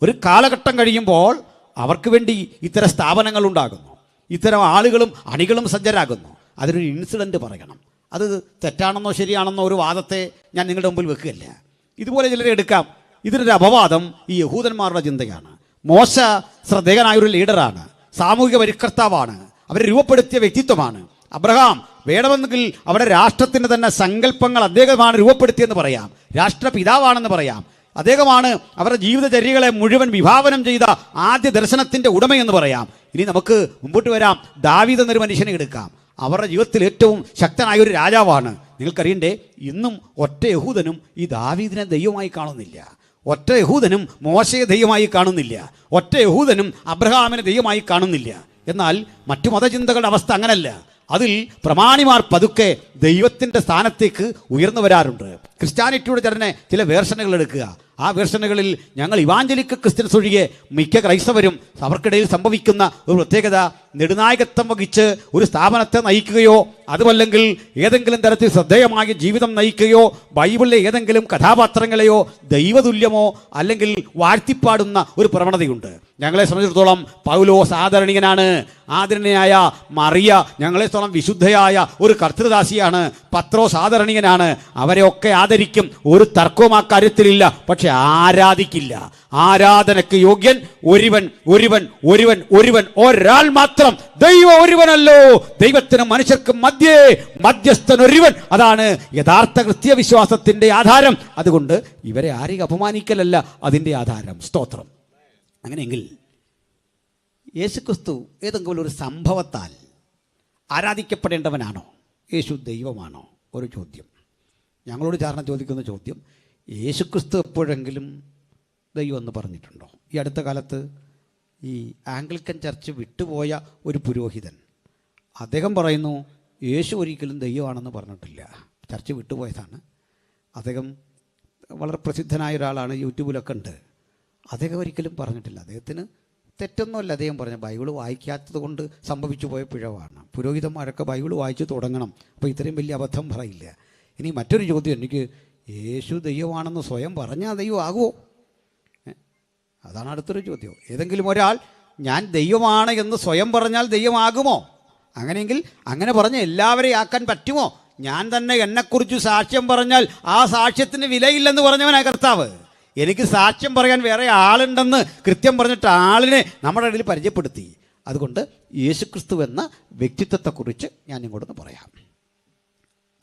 ഒരു കാലഘട്ടം കഴിയുമ്പോൾ അവർക്ക് വേണ്ടി ഇത്തരം സ്ഥാപനങ്ങൾ ഉണ്ടാകുന്നു, ഇത്തരം ആളുകളും അണികളും സജ്ജരാകുന്നു. അതിനൊരു ഇൻസിഡൻറ്റ് പറയണം. അത് തെറ്റാണെന്നോ ശരിയാണെന്നോ ഒരു വാദത്തെ ഞാൻ നിങ്ങളുടെ മുമ്പിൽ വെക്കുകയല്ല. ഇതുപോലെ ചിലരെ എടുക്കാം. ഇതിനൊരു അപവാദം ഈ യഹൂദന്മാരുടെ ചിന്തയാണ്. മോശ ശ്രദ്ധേയനായൊരു ലീഡറാണ്, സാമൂഹിക പരിഷ്കർത്താവാണ്, അവരെ രൂപപ്പെടുത്തിയ വ്യക്തിത്വമാണ്. അബ്രഹാം വേണമെന്നെങ്കിൽ അവിടെ രാഷ്ട്രത്തിൻ്റെ തന്നെ സങ്കല്പങ്ങൾ അദ്ദേഹമാണ് രൂപപ്പെടുത്തിയെന്ന് പറയാം. രാഷ്ട്രപിതാവാണെന്ന് പറയാം. അദ്ദേഹമാണ് അവരുടെ ജീവിതചര്യകളെ മുഴുവൻ വിഭാവനം ചെയ്ത ആദ്യ ദർശനത്തിൻ്റെ ഉടമയെന്ന് പറയാം. ഇനി നമുക്ക് മുമ്പോട്ട് വരാം. ദാവീദ് എന്നൊരു മനുഷ്യനെ എടുക്കാം. അവരുടെ ജീവിതത്തിൽ ഏറ്റവും ശക്തനായ ഒരു രാജാവാണ്. നിങ്ങൾക്കറിയണ്ടേ, ഇന്നും ഒറ്റ യഹൂദനും ഈ ദാവീദിനെ ദൈവമായി കാണുന്നില്ല. ഒറ്റ യഹൂദനും മോശയെ ദൈവമായി കാണുന്നില്ല. ഒറ്റ യഹൂദനും അബ്രഹാമിനെ ദൈവമായി കാണുന്നില്ല. എന്നാൽ മറ്റു മതചിന്തകളുടെ അവസ്ഥ അങ്ങനല്ല. അതിൽ പ്രമാണിമാർ പതുക്കെ ദൈവത്തിൻ്റെ സ്ഥാനത്തേക്ക് ഉയർന്നു വരാറുണ്ട്. ക്രിസ്ത്യാനിറ്റിയുടെ ചില വേർഷനുകൾ എടുക്കുക. ആ വേർഷനുകളിൽ ഞങ്ങൾ ഇവാഞ്ചലിക് ക്രിസ്ത്യൻസ് ഒഴികെ മിക്ക ക്രൈസ്തവരും അവർക്കിടയിൽ സംഭവിക്കുന്ന ഒരു പ്രത്യേകത, നെടുനായകത്വം വഹിച്ച് ഒരു സ്ഥാപനത്തെ നയിക്കുകയോ അതുമല്ലെങ്കിൽ ഏതെങ്കിലും തരത്തിൽ ശ്രദ്ധേയമായ ജീവിതം നയിക്കുകയോ ബൈബിളിലെ ഏതെങ്കിലും കഥാപാത്രങ്ങളെയോ ദൈവതുല്യമോ അല്ലെങ്കിൽ വാഴ്ത്തിപ്പാടുന്ന ഒരു പ്രവണതയുണ്ട്. ഞങ്ങളെ സംബന്ധിച്ചിടത്തോളം പൗലോസ് ആദരണീയനാണ്. ആദരണീയനായ മറിയ ഞങ്ങളെ സംബന്ധിച്ചിടത്തോളം വിശുദ്ധയായ ഒരു കർത്തൃദാസിയാണ്. പത്രോസ് ആദരണീയനാണ്. അവരെയൊക്കെ ആദരിക്കും, ഒരു തർക്കവും ആ കാര്യത്തിലില്ല. പക്ഷെ ആരാധിക്കില്ല. ആരാധനയ്ക്ക് യോഗ്യൻ ഒരുവൻ ഒരുവൻ ഒരുവൻ ഒരുവൻ ഒരാൾ മാത്രം. ദൈവം ഒരുവനല്ലോ, ദൈവത്തിനും മനുഷ്യർക്കും മധ്യസ്ഥൻ ഒരുവൻ. അതാണ് യഥാർത്ഥ ക്രിസ്തീയ വിശ്വാസത്തിന്റെ ആധാരം. അതുകൊണ്ട് ഇവരെ ആരെയും അപമാനിക്കലല്ല അതിൻ്റെ ആധാരം. സ്തോത്രം. അങ്ങനെയെങ്കിൽ യേശുക്രിസ്തു ഏതെങ്കിലും ഒരു സംഭവത്താൽ ആരാധിക്കപ്പെടേണ്ടവനാണോ? യേശു ദൈവമാണോ? ഒരു ചോദ്യം. ഞങ്ങളോട് ചാരണം ചോദിക്കുന്ന ചോദ്യം, യേശുക്രിസ്തു എപ്പോഴെങ്കിലും ദൈവം എന്ന് പറഞ്ഞിട്ടുണ്ടോ? ഈ അടുത്ത കാലത്ത് ഈ ആംഗ്ലിക്കൻ ചർച്ച് വിട്ടുപോയ ഒരു പുരോഹിതൻ അദ്ദേഹം പറയുന്നു യേശു ഒരിക്കലും ദൈവമാണെന്ന് പറഞ്ഞിട്ടില്ല. ചർച്ച് വിട്ടുപോയതാണ്. അദ്ദേഹം വളരെ പ്രസിദ്ധനായ ഒരാളാണ്, യൂട്യൂബിലൊക്കെ ഉണ്ട്. അദ്ദേഹം ഒരിക്കലും പറഞ്ഞിട്ടില്ല. അദ്ദേഹത്തിന് തെറ്റൊന്നുമല്ല അദ്ദേഹം പറഞ്ഞ, ബൈബിൾ വായിക്കാത്തത് കൊണ്ട് സംഭവിച്ചു പോയ പിഴവാണ്. പുരോഹിതന്മാരൊക്കെ ബൈബിൾ വായിച്ചു തുടങ്ങണം. അപ്പോൾ ഇത്രയും വലിയ അബദ്ധം പറയില്ല. ഇനി മറ്റൊരു ചോദ്യം, എനിക്ക് യേശു ദൈവമാണെന്ന് സ്വയം പറഞ്ഞാൽ ദൈവമാകുമോ? അതാണ് അടുത്തൊരു ചോദ്യം. ഏതെങ്കിലും ഒരാൾ ഞാൻ ദൈവമാണ് എന്ന് സ്വയം പറഞ്ഞാൽ ദൈവമാകുമോ? അങ്ങനെയെങ്കിൽ അങ്ങനെ പറഞ്ഞ് എല്ലാവരെയും ആക്കാൻ പറ്റുമോ? ഞാൻ തന്നെ എന്നെക്കുറിച്ച് സാക്ഷ്യം പറഞ്ഞാൽ ആ സാക്ഷ്യത്തിന് വിലയില്ലെന്ന് പറഞ്ഞവനാണ് കർത്താവ്. എനിക്ക് സാക്ഷ്യം പറയാൻ വേറെ ആളുണ്ടെന്ന് കൃത്യം പറഞ്ഞിട്ട് ആളിനെ നമ്മുടെ ഇടയിൽ പരിചയപ്പെടുത്തി. അതുകൊണ്ട് യേശുക്രിസ്തു എന്ന വ്യക്തിത്വത്തെക്കുറിച്ച് ഞാൻ ഇങ്ങോട്ടൊന്ന് പറയാം.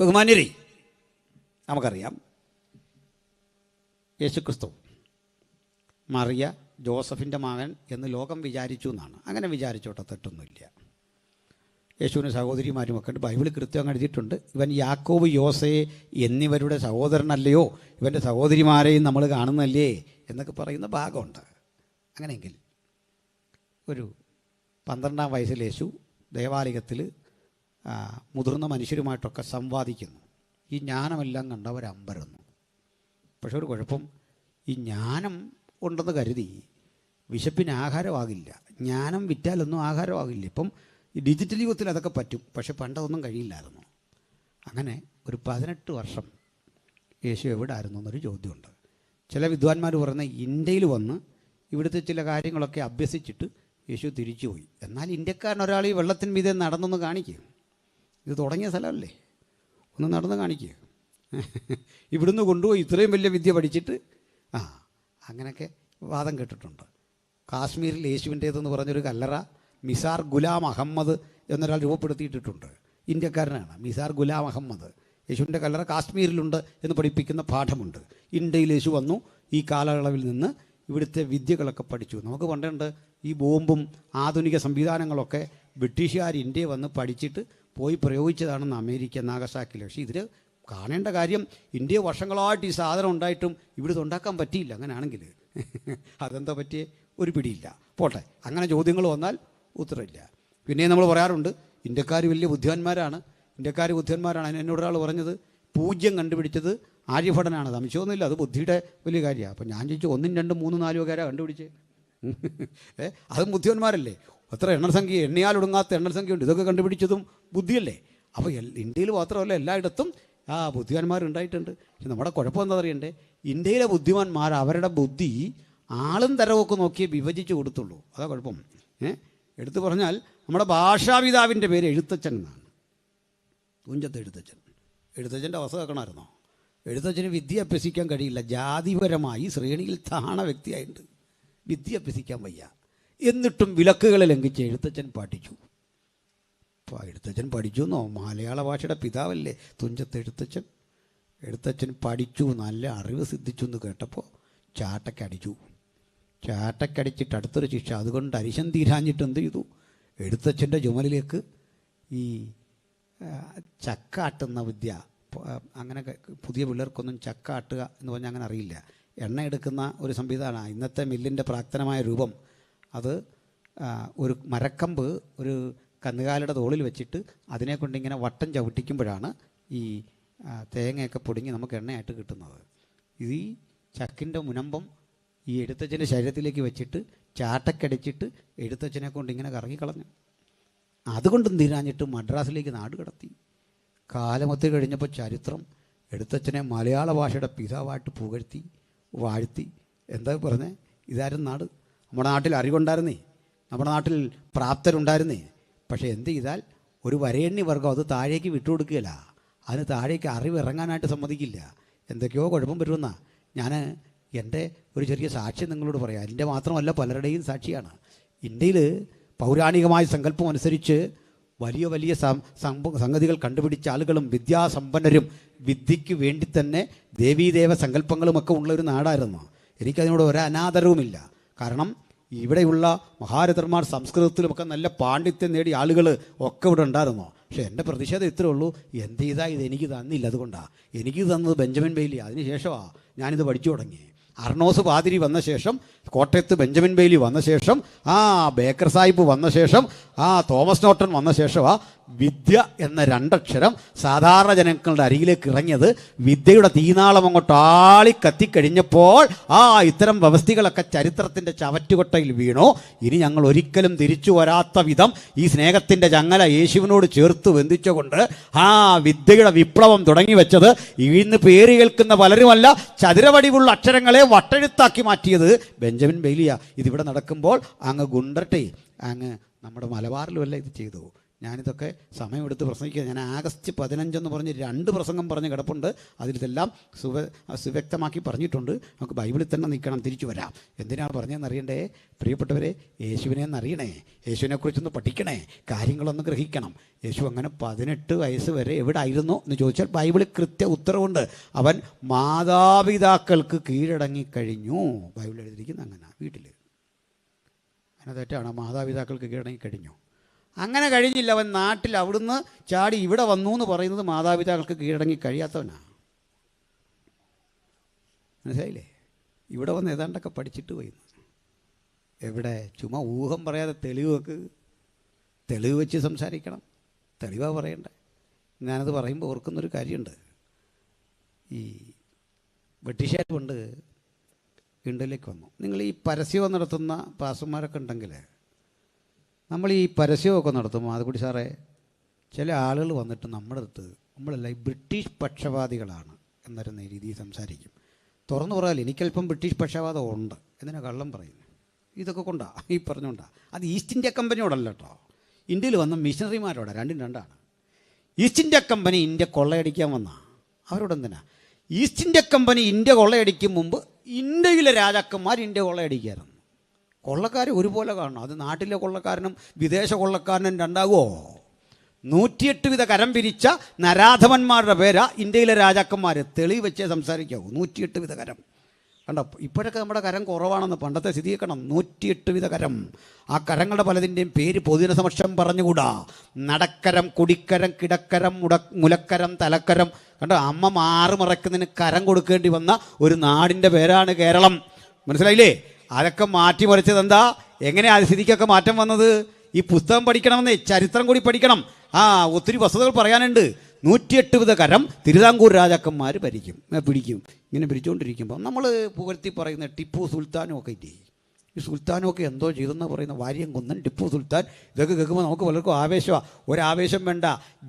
ബഹുമാന്യരെ, നമുക്കറിയാം യേശുക്രിസ്തു മറിയ ജോസഫിൻ്റെ മകൻ എന്ന് ലോകം വിചാരിച്ചു എന്നാണ്. അങ്ങനെ വിചാരിച്ചോട്ടെ, തെറ്റൊന്നുമില്ല. യേശുവിന് സഹോദരിമാരുമൊക്കെ ഉണ്ട്. ബൈബിളിൽ കൃത്യം എഴുതിയിട്ടുണ്ട്, ഇവൻ യാക്കോബ് യോസേ എന്നിവരുടെ സഹോദരനല്ലയോ, ഇവൻ്റെ സഹോദരിമാരെയും നമ്മൾ കാണുന്നല്ലേ എന്നൊക്കെ പറയുന്ന ഭാഗമുണ്ട്. അങ്ങനെയെങ്കിൽ ഒരു 12-ാം വയസ്സിൽ യേശു ദേവാലയത്തിൽ മുതിർന്ന മനുഷ്യരുമായിട്ടൊക്കെ സംവാദിക്കുന്നു. ഈ ജ്ഞാനമെല്ലാം കണ്ടവരമ്പരന്നു. പക്ഷെ ഒരു കുഴപ്പം, ഈ ജ്ഞാനം ഉണ്ടെന്ന് കരുതി വിശപ്പിന് ആഹാരമാകില്ല. ജ്ഞാനം വിറ്റാലൊന്നും ആഹാരമാകില്ല. ഇപ്പം ഈ ഡിജിറ്റൽ യുഗത്തിൽ അതൊക്കെ പറ്റും, പക്ഷെ പണ്ടതൊന്നും കഴിയില്ലായിരുന്നു. അങ്ങനെ ഒരു 18 വർഷം യേശു എവിടെ ആയിരുന്നു എന്നൊരു ചോദ്യമുണ്ട്. ചില വിദ്വാൻമാർ പറയുന്ന ഇന്ത്യയിൽ വന്ന് ഇവിടുത്തെ ചില കാര്യങ്ങളൊക്കെ അഭ്യസിച്ചിട്ട് യേശു തിരിച്ചുപോയി. എന്നാൽ ഇന്ത്യക്കാരൻ ഒരാൾ ഈ വെള്ളത്തിന് മീതെ നടന്നൊന്ന് കാണിക്കുക. ഇത് തുടങ്ങിയ സ്ഥലമല്ലേ, ഒന്ന് നടന്ന് കാണിക്കുക. ഇവിടുന്ന് കൊണ്ടുപോയി ഇത്രയും വലിയ വിദ്യ പഠിച്ചിട്ട് അങ്ങനെയൊക്കെ വാദം കേട്ടിട്ടുണ്ട്. കാശ്മീരിൽ യേശുവിൻ്റേതെന്ന് പറഞ്ഞൊരു കല്ലറ മിസാർ ഗുലാം അഹമ്മദ് എന്നൊരാൾ രൂപപ്പെടുത്തിയിട്ടിട്ടുണ്ട്. ഇന്ത്യക്കാരനാണ് മിസാർ ഗുലാം അഹമ്മദ്. യേശുവിൻ്റെ കല്ലറ കാശ്മീരിലുണ്ട് എന്ന് പഠിപ്പിക്കുന്ന പാഠമുണ്ട്. ഇന്ത്യയിൽ യേശു വന്നു, ഈ കാലയളവിൽ നിന്ന് ഇവിടുത്തെ വിദ്യകളൊക്കെ പഠിച്ചു. നമുക്ക് പണ്ടുണ്ട് ഈ ബോംബും ആധുനിക സംവിധാനങ്ങളൊക്കെ ബ്രിട്ടീഷുകാർ ഇന്ത്യയിൽ വന്ന് പഠിച്ചിട്ട് പോയി പ്രയോഗിച്ചതാണെന്ന് അമേരിക്ക നാഗസാക്കിയിൽ. പക്ഷേ ഇതിൽ കാണേണ്ട കാര്യം, ഇന്ത്യ വർഷങ്ങളായിട്ട് ഈ സാധനം ഉണ്ടായിട്ടും ഇവിടുത്തെ ഉണ്ടാക്കാൻ പറ്റിയില്ല. അങ്ങനെയാണെങ്കിൽ അതെന്താ പറ്റിയേ? ഒരു പിടിയില്ല. പോട്ടെ, അങ്ങനെ ചോദ്യങ്ങൾ വന്നാൽ ഉത്തരമില്ല. പിന്നെ നമ്മൾ പറയാറുണ്ട് ഇന്ത്യക്കാർ വലിയ ബുദ്ധിമാന്മാരാണ്, ഇന്ത്യക്കാർ ബുദ്ധിമാന്മാരാണ്. എന്നോടൊരാൾ പറഞ്ഞത് പൂജ്യം കണ്ടുപിടിച്ചത് ആര്യഭടനാണ്. സംശയമൊന്നുമില്ല, അത് ബുദ്ധിയുടെ വലിയ കാര്യമാണ്. അപ്പോൾ ഞാൻ ചോദിച്ചു, 1, 2, 3, 4 പേരാ കണ്ടുപിടിച്ചേ? അതും ബുദ്ധിമാന്മാരല്ലേ? എത്ര എണ്ണസംഖ്യ, എണ്ണിയാലൊടുങ്ങാത്ത എണ്ണസംഖ്യയുണ്ട്. ഇതൊക്കെ കണ്ടുപിടിച്ചതും ബുദ്ധിയല്ലേ? അപ്പോൾ ഇന്ത്യയിൽ മാത്രമല്ല, എല്ലായിടത്തും ബുദ്ധിമാന്മാരുണ്ടായിട്ടുണ്ട്. പക്ഷെ നമ്മുടെ കുഴപ്പം എന്താ അറിയണ്ടേ? ഇന്ത്യയിലെ ബുദ്ധിമാന്മാർ അവരുടെ ബുദ്ധി ആളും തരവൊക്കെ നോക്കിയേ വിഭജിച്ച് കൊടുത്തുള്ളൂ. അതാ കുഴപ്പം. എടുത്തു പറഞ്ഞാൽ നമ്മുടെ ഭാഷാപിതാവിൻ്റെ പേര് എഴുത്തച്ഛൻ എന്നാണ്. തുഞ്ചത്ത് എഴുത്തച്ഛൻ. എഴുത്തച്ഛൻ്റെ അവസ്ഥ കേൾക്കണമായിരുന്നോ? എഴുത്തച്ഛന് വിദ്യ അഭ്യസിക്കാൻ കഴിയില്ല. ജാതിപരമായി ശ്രേണിയിൽ താണ വ്യക്തിയായിട്ട് വിദ്യ അഭ്യസിക്കാൻ വയ്യ. എന്നിട്ടും വിലക്കുകളെ ലംഘിച്ച് എഴുത്തച്ഛൻ പഠിച്ചു. അപ്പോൾ എഴുത്തച്ഛൻ പഠിച്ചു എന്നോ? മലയാള ഭാഷയുടെ പിതാവല്ലേ തുഞ്ചത്ത് എഴുത്തച്ഛൻ. എഴുത്തച്ഛൻ പഠിച്ചു, നല്ല അറിവ് സിദ്ധിച്ചു എന്ന് കേട്ടപ്പോൾ ചാട്ടക്കടിച്ചു. ചാട്ടക്കടിച്ചിട്ട് അടുത്തൊരു ശിക്ഷ. അതുകൊണ്ട് അരിശം തീരാഞ്ഞിട്ട് എന്ത് ചെയ്തു? എഴുത്തച്ഛൻ്റെ ചുമലിലേക്ക് ഈ ചക്കാട്ടുന്ന വിദ്യ. അങ്ങനെ പുതിയ പിള്ളേർക്കൊന്നും ചക്കാട്ടുക എന്ന് പറഞ്ഞാൽ അങ്ങനെ അറിയില്ല. എണ്ണ എടുക്കുന്ന ഒരു സംവിധാനമാണ് ഇന്നത്തെ മില്ലിൻ്റെ പ്രാക്തനമായ രൂപം. അത് ഒരു മരക്കമ്പ് ഒരു കന്നുകാലിയുടെ തോളിൽ വെച്ചിട്ട് അതിനെ കൊണ്ടിങ്ങനെ വട്ടം ചവിട്ടിക്കുമ്പോഴാണ് ഈ തേങ്ങയൊക്കെ പൊടിഞ്ഞ് നമുക്ക് എണ്ണയായിട്ട് കിട്ടുന്നത്. ഇത് ഈ ചക്കിൻ്റെ മുനമ്പം ഈ എഴുത്തച്ഛൻ്റെ ശരീരത്തിലേക്ക് വെച്ചിട്ട് ചാട്ടക്കടിച്ചിട്ട് എഴുത്തച്ഛനെ കൊണ്ട് ഇങ്ങനെ കറങ്ങിക്കളഞ്ഞു. അതുകൊണ്ടും തീരാഞ്ഞിട്ട് മദ്രാസിലേക്ക് നാട് കടത്തി. കാലമൊത്തിരി കഴിഞ്ഞപ്പോൾ ചരിത്രം എഴുത്തച്ഛനെ മലയാള ഭാഷയുടെ പിതാവായിട്ട് പുകഴ്ത്തി വാഴ്ത്തി. എന്താ പറഞ്ഞേ? ഇതായിരുന്നു നാട്. നമ്മുടെ നാട്ടിൽ അറിവുണ്ടായിരുന്നേ, നമ്മുടെ നാട്ടിൽ പ്രാപ്തരുണ്ടായിരുന്നേ. പക്ഷേ എന്ത് ചെയ്താൽ ഒരു വരേണ്യ വർഗം അത് താഴേക്ക് വിട്ടുകൊടുക്കുകയില്ല. അതിന് താഴേക്ക് അറിവ് ഇറങ്ങാനായിട്ട് സമ്മതിക്കില്ല. എന്തൊക്കെയോ കുഴപ്പം വരുമെന്നാ ഞാൻ എൻ്റെ ഒരു ചെറിയ സാക്ഷ്യം നിങ്ങളോട് പറയാം. എൻ്റെ മാത്രമല്ല, പലരുടെയും സാക്ഷിയാണ്. ഇന്ത്യയിൽ പൗരാണികമായ സങ്കല്പം അനുസരിച്ച് വലിയ വലിയ സംഗതികൾ കണ്ടുപിടിച്ച ആളുകളും വിദ്യാസമ്പന്നരും വിദ്യയ്ക്ക് വേണ്ടി തന്നെ ദേവീദേവ സങ്കല്പങ്ങളുമൊക്കെ ഉള്ളൊരു നാടായിരുന്നു. എനിക്കതിനോട് ഒരു അനാദരവുമില്ല. കാരണം ഇവിടെയുള്ള മഹാരഥന്മാർ സംസ്കൃതത്തിലുമൊക്കെ നല്ല പാണ്ഡിത്യം നേടിയ ആളുകൾ ഒക്കെ ഇവിടെ ഉണ്ടായിരുന്നു. പക്ഷേ എൻ്റെ പ്രതിഷേധം ഇത്രേ ഉള്ളൂ, എന്ത് ചെയ്താൽ ഇത് എനിക്ക് തന്നില്ല. അതുകൊണ്ടാണ് എനിക്ക് തന്നത് ബെഞ്ചമിൻ ബെയ്ലി. അതിന് ശേഷമാണ് ഞാനിത് പഠിച്ചു തുടങ്ങി. അർണോസ് പാതിരി വന്ന ശേഷം, കോട്ടയത്ത് ബെഞ്ചമിൻ ബെയ്ലി വന്ന ശേഷം, ബേക്കർ സാഹിബ് വന്ന ശേഷം, തോമസ് നോട്ടൺ വന്ന ശേഷമാണ് വിദ്യ എന്ന രണ്ടക്ഷരം സാധാരണ ജനങ്ങളുടെ അരികിലേക്ക് ഇറങ്ങിയത്. വിദ്യയുടെ തീനാളം അങ്ങോട്ട് ആളി കത്തിക്കഴിഞ്ഞപ്പോൾ ഇത്തരം വ്യവസ്ഥകളൊക്കെ ചരിത്രത്തിൻ്റെ ചവറ്റുകൊട്ടയിൽ വീണു. ഇനി ഞങ്ങൾ ഒരിക്കലും തിരിച്ചു വരാത്ത വിധം ഈ സ്നേഹത്തിൻ്റെ ചങ്ങല യേശുവിനോട് ചേർത്ത് ബന്ധിച്ചുകൊണ്ട് വിദ്യയുടെ വിപ്ലവം തുടങ്ങി വെച്ചത് ഇന്ന് പേര് കേൾക്കുന്ന പലരുമല്ല, ചതുരവടിവുള്ള അക്ഷരങ്ങളെ വട്ടെഴുത്താക്കി മാറ്റിയത് ബെഞ്ചമിൻ ബെയ്ലിയ. ഇതിവിടെ നടക്കുമ്പോൾ അങ്ങ് ഗുണ്ടർട്ടെ, അങ്ങ് നമ്മുടെ മലബാറിലുമല്ല ഇത് ചെയ്തു. ഞാനിതൊക്കെ സമയമെടുത്ത് പ്രസംഗിക്കുക. ഞാൻ ആഗസ്റ്റ് 15 പറഞ്ഞ് 2 പ്രസംഗം പറഞ്ഞ് കിടപ്പുണ്ട്. അതിലിതെല്ലാം സുവ്യക്തമാക്കി പറഞ്ഞിട്ടുണ്ട്. നമുക്ക് ബൈബിളിൽ തന്നെ നിൽക്കണം, തിരിച്ചു വരാം. എന്തിനാണ് പറഞ്ഞതെന്ന് അറിയണ്ടേ പ്രിയപ്പെട്ടവരെ? യേശുവിനെ അറിയണേ, യേശുവിനെക്കുറിച്ചൊന്ന് പഠിക്കണേ, കാര്യങ്ങളൊന്ന് ഗ്രഹിക്കണം. യേശു അങ്ങനെ 18 വയസ്സ് വരെ എവിടെ ആയിരുന്നു എന്ന് ചോദിച്ചാൽ ബൈബിളിൽ കൃത്യ ഉത്തരവുണ്ട്. അവൻ മാതാപിതാക്കൾക്ക് കീഴടങ്ങിക്കഴിഞ്ഞു. ബൈബിളിൽ എഴുതിയിരിക്കുന്നത് അങ്ങനെ. വീട്ടിൽ അങ്ങനെ തെറ്റാണ്. മാതാപിതാക്കൾക്ക് കീഴടങ്ങിക്കഴിഞ്ഞു. അങ്ങനെ കഴിഞ്ഞില്ല. അവൻ നാട്ടിൽ അവിടുന്ന് ചാടി ഇവിടെ വന്നു എന്ന് പറയുന്നത് മാതാപിതാക്കൾക്ക് കീഴടങ്ങി കഴിയാത്തവനാണ്. മനസ്സിലായില്ലേ? ഇവിടെ വന്ന് ഏതാണ്ടൊക്കെ പഠിച്ചിട്ട് പോയി. എവിടെ? ചുമ്മാ ഊഹം പറയാതെ തെളിവ് വെച്ച് സംസാരിക്കണം. തെളിവാ പറയണ്ടേ. ഞാനത് പറയുമ്പോൾ ഓർക്കുന്നൊരു കാര്യമുണ്ട്. ഈ ബ്രിട്ടീഷുകാർ കൊണ്ട് ഇന്ത്യയിലേക്ക് വന്നു. നിങ്ങൾ ഈ പരസ്യം നടത്തുന്ന പാസ്റ്റർമാരൊക്കെ ഉണ്ടെങ്കിൽ, നമ്മൾ ഈ പരസ്യമൊക്കെ നടത്തുമ്പോൾ അതുകൂടി സാറേ, ചില ആളുകൾ വന്നിട്ട് നമ്മുടെ അടുത്ത് നമ്മളെല്ലാം ഈ ബ്രിട്ടീഷ് പക്ഷപാതികളാണ് എന്നൊരു രീതിയിൽ സംസാരിക്കും. തുറന്നു പറയാൽ എനിക്കല്പം ബ്രിട്ടീഷ് പക്ഷപാതം ഉണ്ട്. എന്തിനാ കള്ളം പറയുന്നത്? ഇതൊക്കെ കൊണ്ടാ ഈ പറഞ്ഞുകൊണ്ടാ. അത് ഈസ്റ്റ് ഇന്ത്യ കമ്പനിയോടല്ല കേട്ടോ, ഇന്ത്യയിൽ വന്ന മിഷണറിമാരോടാണ്. രണ്ടും രണ്ടാണ്. ഈസ്റ്റ് ഇന്ത്യ കമ്പനി ഇന്ത്യ കൊള്ളയടിക്കാൻ വന്ന അവരോടെന്തിനാ? ഈസ്റ്റ് ഇന്ത്യ കമ്പനി ഇന്ത്യ കൊള്ളയടിക്കും മുമ്പ് ഇന്ത്യയിലെ രാജാക്കന്മാർ ഇന്ത്യ കൊള്ളയടിക്കായിരുന്നു. കൊള്ളക്കാർ ഒരുപോലെ കാണണം. അത് നാട്ടിലെ കൊള്ളക്കാരനും വിദേശ കൊള്ളക്കാരനും രണ്ടാകുമോ? 108 വിധ കരം പിരിച്ച നരാധവന്മാരുടെ പേരാ ഇന്ത്യയിലെ രാജാക്കന്മാർ. തെളിവ് വെച്ചേ സംസാരിക്കാവൂ. 108 വിധ കരം കണ്ടോ. ഇപ്പോഴൊക്കെ നമ്മുടെ കരം കുറവാണെന്ന്, പണ്ടത്തെ സ്ഥിതിക്കണം. 108 വിധ കരം. ആ കരങ്ങളുടെ പലതിൻ്റെയും പേര് പൊതുജന സമക്ഷം പറഞ്ഞുകൂടാ. നടക്കരം, കുടിക്കരം, കിടക്കരം, മുലക്കരം, തലക്കരം. കണ്ടോ, അമ്മ മാറുമറക്കുന്നതിന് കരം കൊടുക്കേണ്ടി വന്ന ഒരു നാടിൻ്റെ പേരാണ് കേരളം. മനസ്സിലായില്ലേ? അതൊക്കെ മാറ്റിമറിച്ചത് എന്താ? എങ്ങനെയാ അത് സ്ഥിതിക്കൊക്കെ മാറ്റം വന്നത്? ഈ പുസ്തകം പഠിക്കണമെന്നേ, ചരിത്രം കൂടി പഠിക്കണം. ഒത്തിരി വസ്തുതകൾ പറയാനുണ്ട്. 108 വിധ കരം തിരുവിതാംകൂർ രാജാക്കന്മാർ പിടിക്കും. ഇങ്ങനെ പിടിച്ചുകൊണ്ടിരിക്കുമ്പോൾ നമ്മൾ പുകഴ്ത്തി പറയുന്ന ടിപ്പു സുൽത്താനും ഒക്കെ ഇല്ലേ? ഈ സുൽത്താനൊക്കെ എന്തോ ചെയ്തെന്ന് പറയുന്ന വാര്യംകുന്നൻ, ടിപ്പു സുൽത്താൻ, ഇതൊക്കെ കേൾക്കുമ്പോൾ നമുക്ക് പലർക്കും ആവേശമാണ്. ഒരാവേശം വേണ്ട.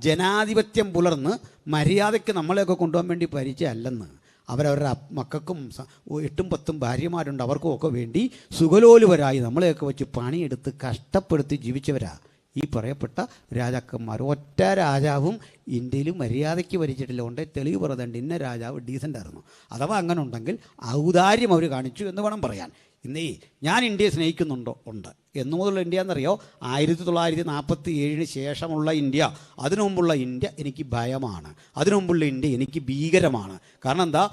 ജനാധിപത്യം പുലർന്ന് മര്യാദയ്ക്ക് നമ്മളെയൊക്കെ കൊണ്ടുപോകാൻ വേണ്ടി പരിചയമല്ലെന്ന്. അവരവരുടെ മക്കൾക്കും 8ഉം 10ഉം ഭാര്യമാരുണ്ട്. അവർക്കും ഒക്കെ വേണ്ടി സുഖലോലുപരായി നമ്മളെയൊക്കെ വെച്ച് പണിയെടുത്ത് കഷ്ടപ്പെടുത്തി ജീവിച്ചവരാ ഈ പറയപ്പെട്ട രാജാക്കന്മാർ. ഒറ്റ രാജാവും ഇന്ത്യയിൽ മര്യാദയ്ക്ക് ഭരിച്ചിട്ടില്ല. കൊണ്ട് തെളിവ് പറയുന്നുണ്ട്, ഇന്ന രാജാവ് ഡീസൻ്റ് ആയിരുന്നു. അഥവാ അങ്ങനെ ഉണ്ടെങ്കിൽ ഔദാര്യം അവർ കാണിച്ചു എന്ന് വേണം പറയാൻ. ഇന്നേ ഞാൻ ഇന്ത്യയെ സ്നേഹിക്കുന്നുണ്ടോ? ഉണ്ട്. എന്നു മുതലുള്ള ഇന്ത്യ എന്നറിയോ? 1947 ശേഷമുള്ള ഇന്ത്യ. അതിനു മുമ്പുള്ള ഇന്ത്യ എനിക്ക് ഭയമാണ്. അതിനു മുമ്പുള്ള ഇന്ത്യ എനിക്ക് ഭീകരമാണ്. കാരണം എന്താ?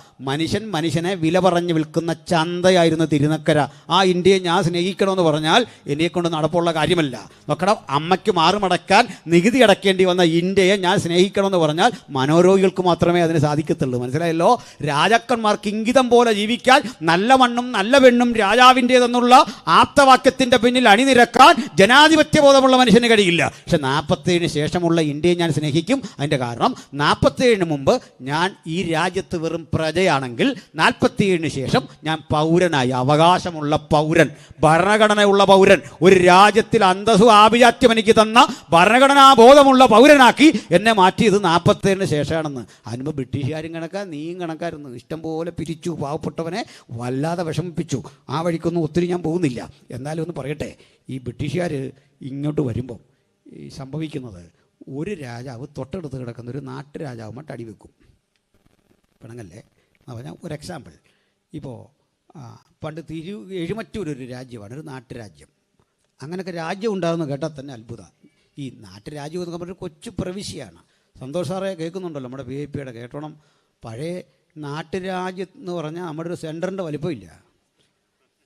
മനുഷ്യനെ വില പറഞ്ഞ് വിൽക്കുന്ന ചന്തയായിരുന്നു തിരുനക്കര. ആ ഇന്ത്യയെ ഞാൻ സ്നേഹിക്കണമെന്ന് പറഞ്ഞാൽ എന്നെക്കൊണ്ട് നടപ്പുള്ള കാര്യമല്ല. നോക്കണം, അമ്മയ്ക്ക് മാറുമടക്കാൻ നികുതി അടയ്ക്കേണ്ടി വന്ന ഇന്ത്യയെ ഞാൻ സ്നേഹിക്കണമെന്ന് പറഞ്ഞാൽ മനോരോഗികൾക്ക് മാത്രമേ അതിന് സാധിക്കത്തുള്ളൂ. മനസ്സിലായല്ലോ? രാജാക്കന്മാർക്ക് ഇംഗിതം പോലെ ജീവിക്കാൻ നല്ല മണ്ണും നല്ല പെണ്ണും രാജാവിൻ്റേതെന്നുള്ള ആപ്തവാക്യത്തിൻ്റെ പിന്നിൽ അണിനിരക്കാൻ ജനാധിപത്യ ബോധമുള്ള മനുഷ്യന് കഴിയില്ല. പക്ഷെ 47 ശേഷമുള്ള ഇന്ത്യയെ ഞാൻ സ്നേഹിക്കും. അതിൻ്റെ കാരണം 47 മുമ്പ് ഞാൻ ഈ രാജ്യത്ത് വെറും പ്രജയാണെങ്കിൽ 47 ശേഷം ഞാൻ പൗരനായി, അവകാശമുള്ള പൗരൻ, ഭരണഘടനയുള്ള പൗരൻ, ഒരു രാജ്യത്തിൽ അന്തസ്സും ആഭിജാത്യം എനിക്ക് തന്ന ഭരണഘടനാ ബോധമുള്ള പൗരനാക്കി എന്നെ മാറ്റിയത് 47 ശേഷമാണെന്ന്. അതിനുമ്പോൾ ബ്രിട്ടീഷുകാരും കണക്കാ, നീയും കണക്കായിരുന്നു. ഇഷ്ടം പോലെ പിരിച്ചു, പാവപ്പെട്ടവനെ വല്ലാതെ വിഷമിപ്പിച്ചു. ആ വഴിക്കൊന്നും ഒത്തിരി ഞാൻ പോകുന്നില്ല. എന്നാലും ഒന്ന് പറയട്ടെ, ഈ ബ്രിട്ടീഷുകാർ ഇങ്ങോട്ട് വരുമ്പം ഈ സംഭവിക്കുന്നത്, ഒരു രാജാവ് തൊട്ടടുത്ത് കിടക്കുന്ന ഒരു നാട്ടുരാജാവുമായിട്ട് അടിവെക്കും. പിണങ്ങല്ലേ എന്ന് പറഞ്ഞാൽ ഒരു എക്സാമ്പിൾ. ഇപ്പോൾ പണ്ട് എഴുമറ്റൂർ ഒരു രാജ്യമാണ്, ഒരു നാട്ടുരാജ്യം. അങ്ങനെയൊക്കെ രാജ്യം ഉണ്ടാകുന്ന കേട്ടാൽ തന്നെ അത്ഭുതമാണ്. ഈ നാട്ടുരാജ്യം എന്നൊക്കെ പറഞ്ഞൊരു കൊച്ചു പ്രവിശ്യയാണ്. സന്തോഷ് സാറേ കേൾക്കുന്നുണ്ടല്ലോ, നമ്മുടെ VIP കേട്ടോണം. പഴയ നാട്ടുരാജ്യം എന്ന് പറഞ്ഞാൽ നമ്മുടെ ഒരു സെൻറ്ററിൻ്റെ വലിപ്പമില്ല.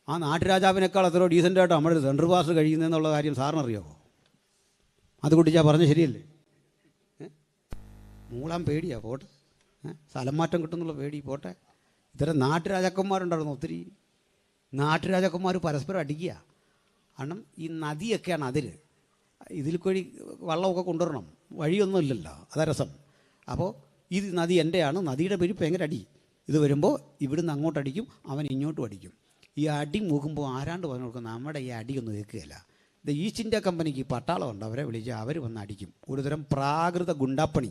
ആ നാട്ടുരാജാവിനേക്കാൾ എത്രയോ ഡീസൻ്റായിട്ട് നമ്മുടെ ഒരു സെൻട്രൽ പാസ് കഴിയുന്നതെന്നുള്ള കാര്യം സാറിനറിയാമോ? അതുകൊണ്ട് ഞാൻ പറഞ്ഞ ശരിയല്ലേ? മൂളാൻ പേടിയാ, പോട്ടെ. സ്ഥലം മാറ്റം കിട്ടുന്നുള്ള പേടി പോട്ടെ. ഇത്തരം നാട്ടുരാജാക്കന്മാരുണ്ടായിരുന്നു ഒത്തിരി. നാട്ടുരാജാക്കന്മാർ പരസ്പരം അടിക്കുക. കാരണം ഈ നദിയൊക്കെയാണ് അതിൽ. ഇതിൽ കൂടി വള്ളമൊക്കെ കൊണ്ടുവരണം, വഴിയൊന്നും ഇല്ലല്ലോ, അതാ രസം. അപ്പോൾ ഇത് നദി എൻ്റെയാണ്, നദിയുടെ പേര് ഭയങ്കര അടി. ഇത് വരുമ്പോൾ ഇവിടുന്ന് അങ്ങോട്ടടിക്കും, അവൻ ഇങ്ങോട്ടും അടിക്കും. ഈ അടി മൂക്കുമ്പോൾ ആരാണ്ട് പറഞ്ഞു കൊടുക്കും, നമ്മുടെ ഈ അടിയൊന്നും കേൾക്കുകയില്ല. ഇത് ഈസ്റ്റ് ഇന്ത്യ കമ്പനിക്ക് പട്ടാളമുണ്ട്, അവരെ വിളിച്ച് അവർ വന്ന് അടിക്കും. ഒരുതരം പ്രാകൃത ഗുണ്ടാപ്പണി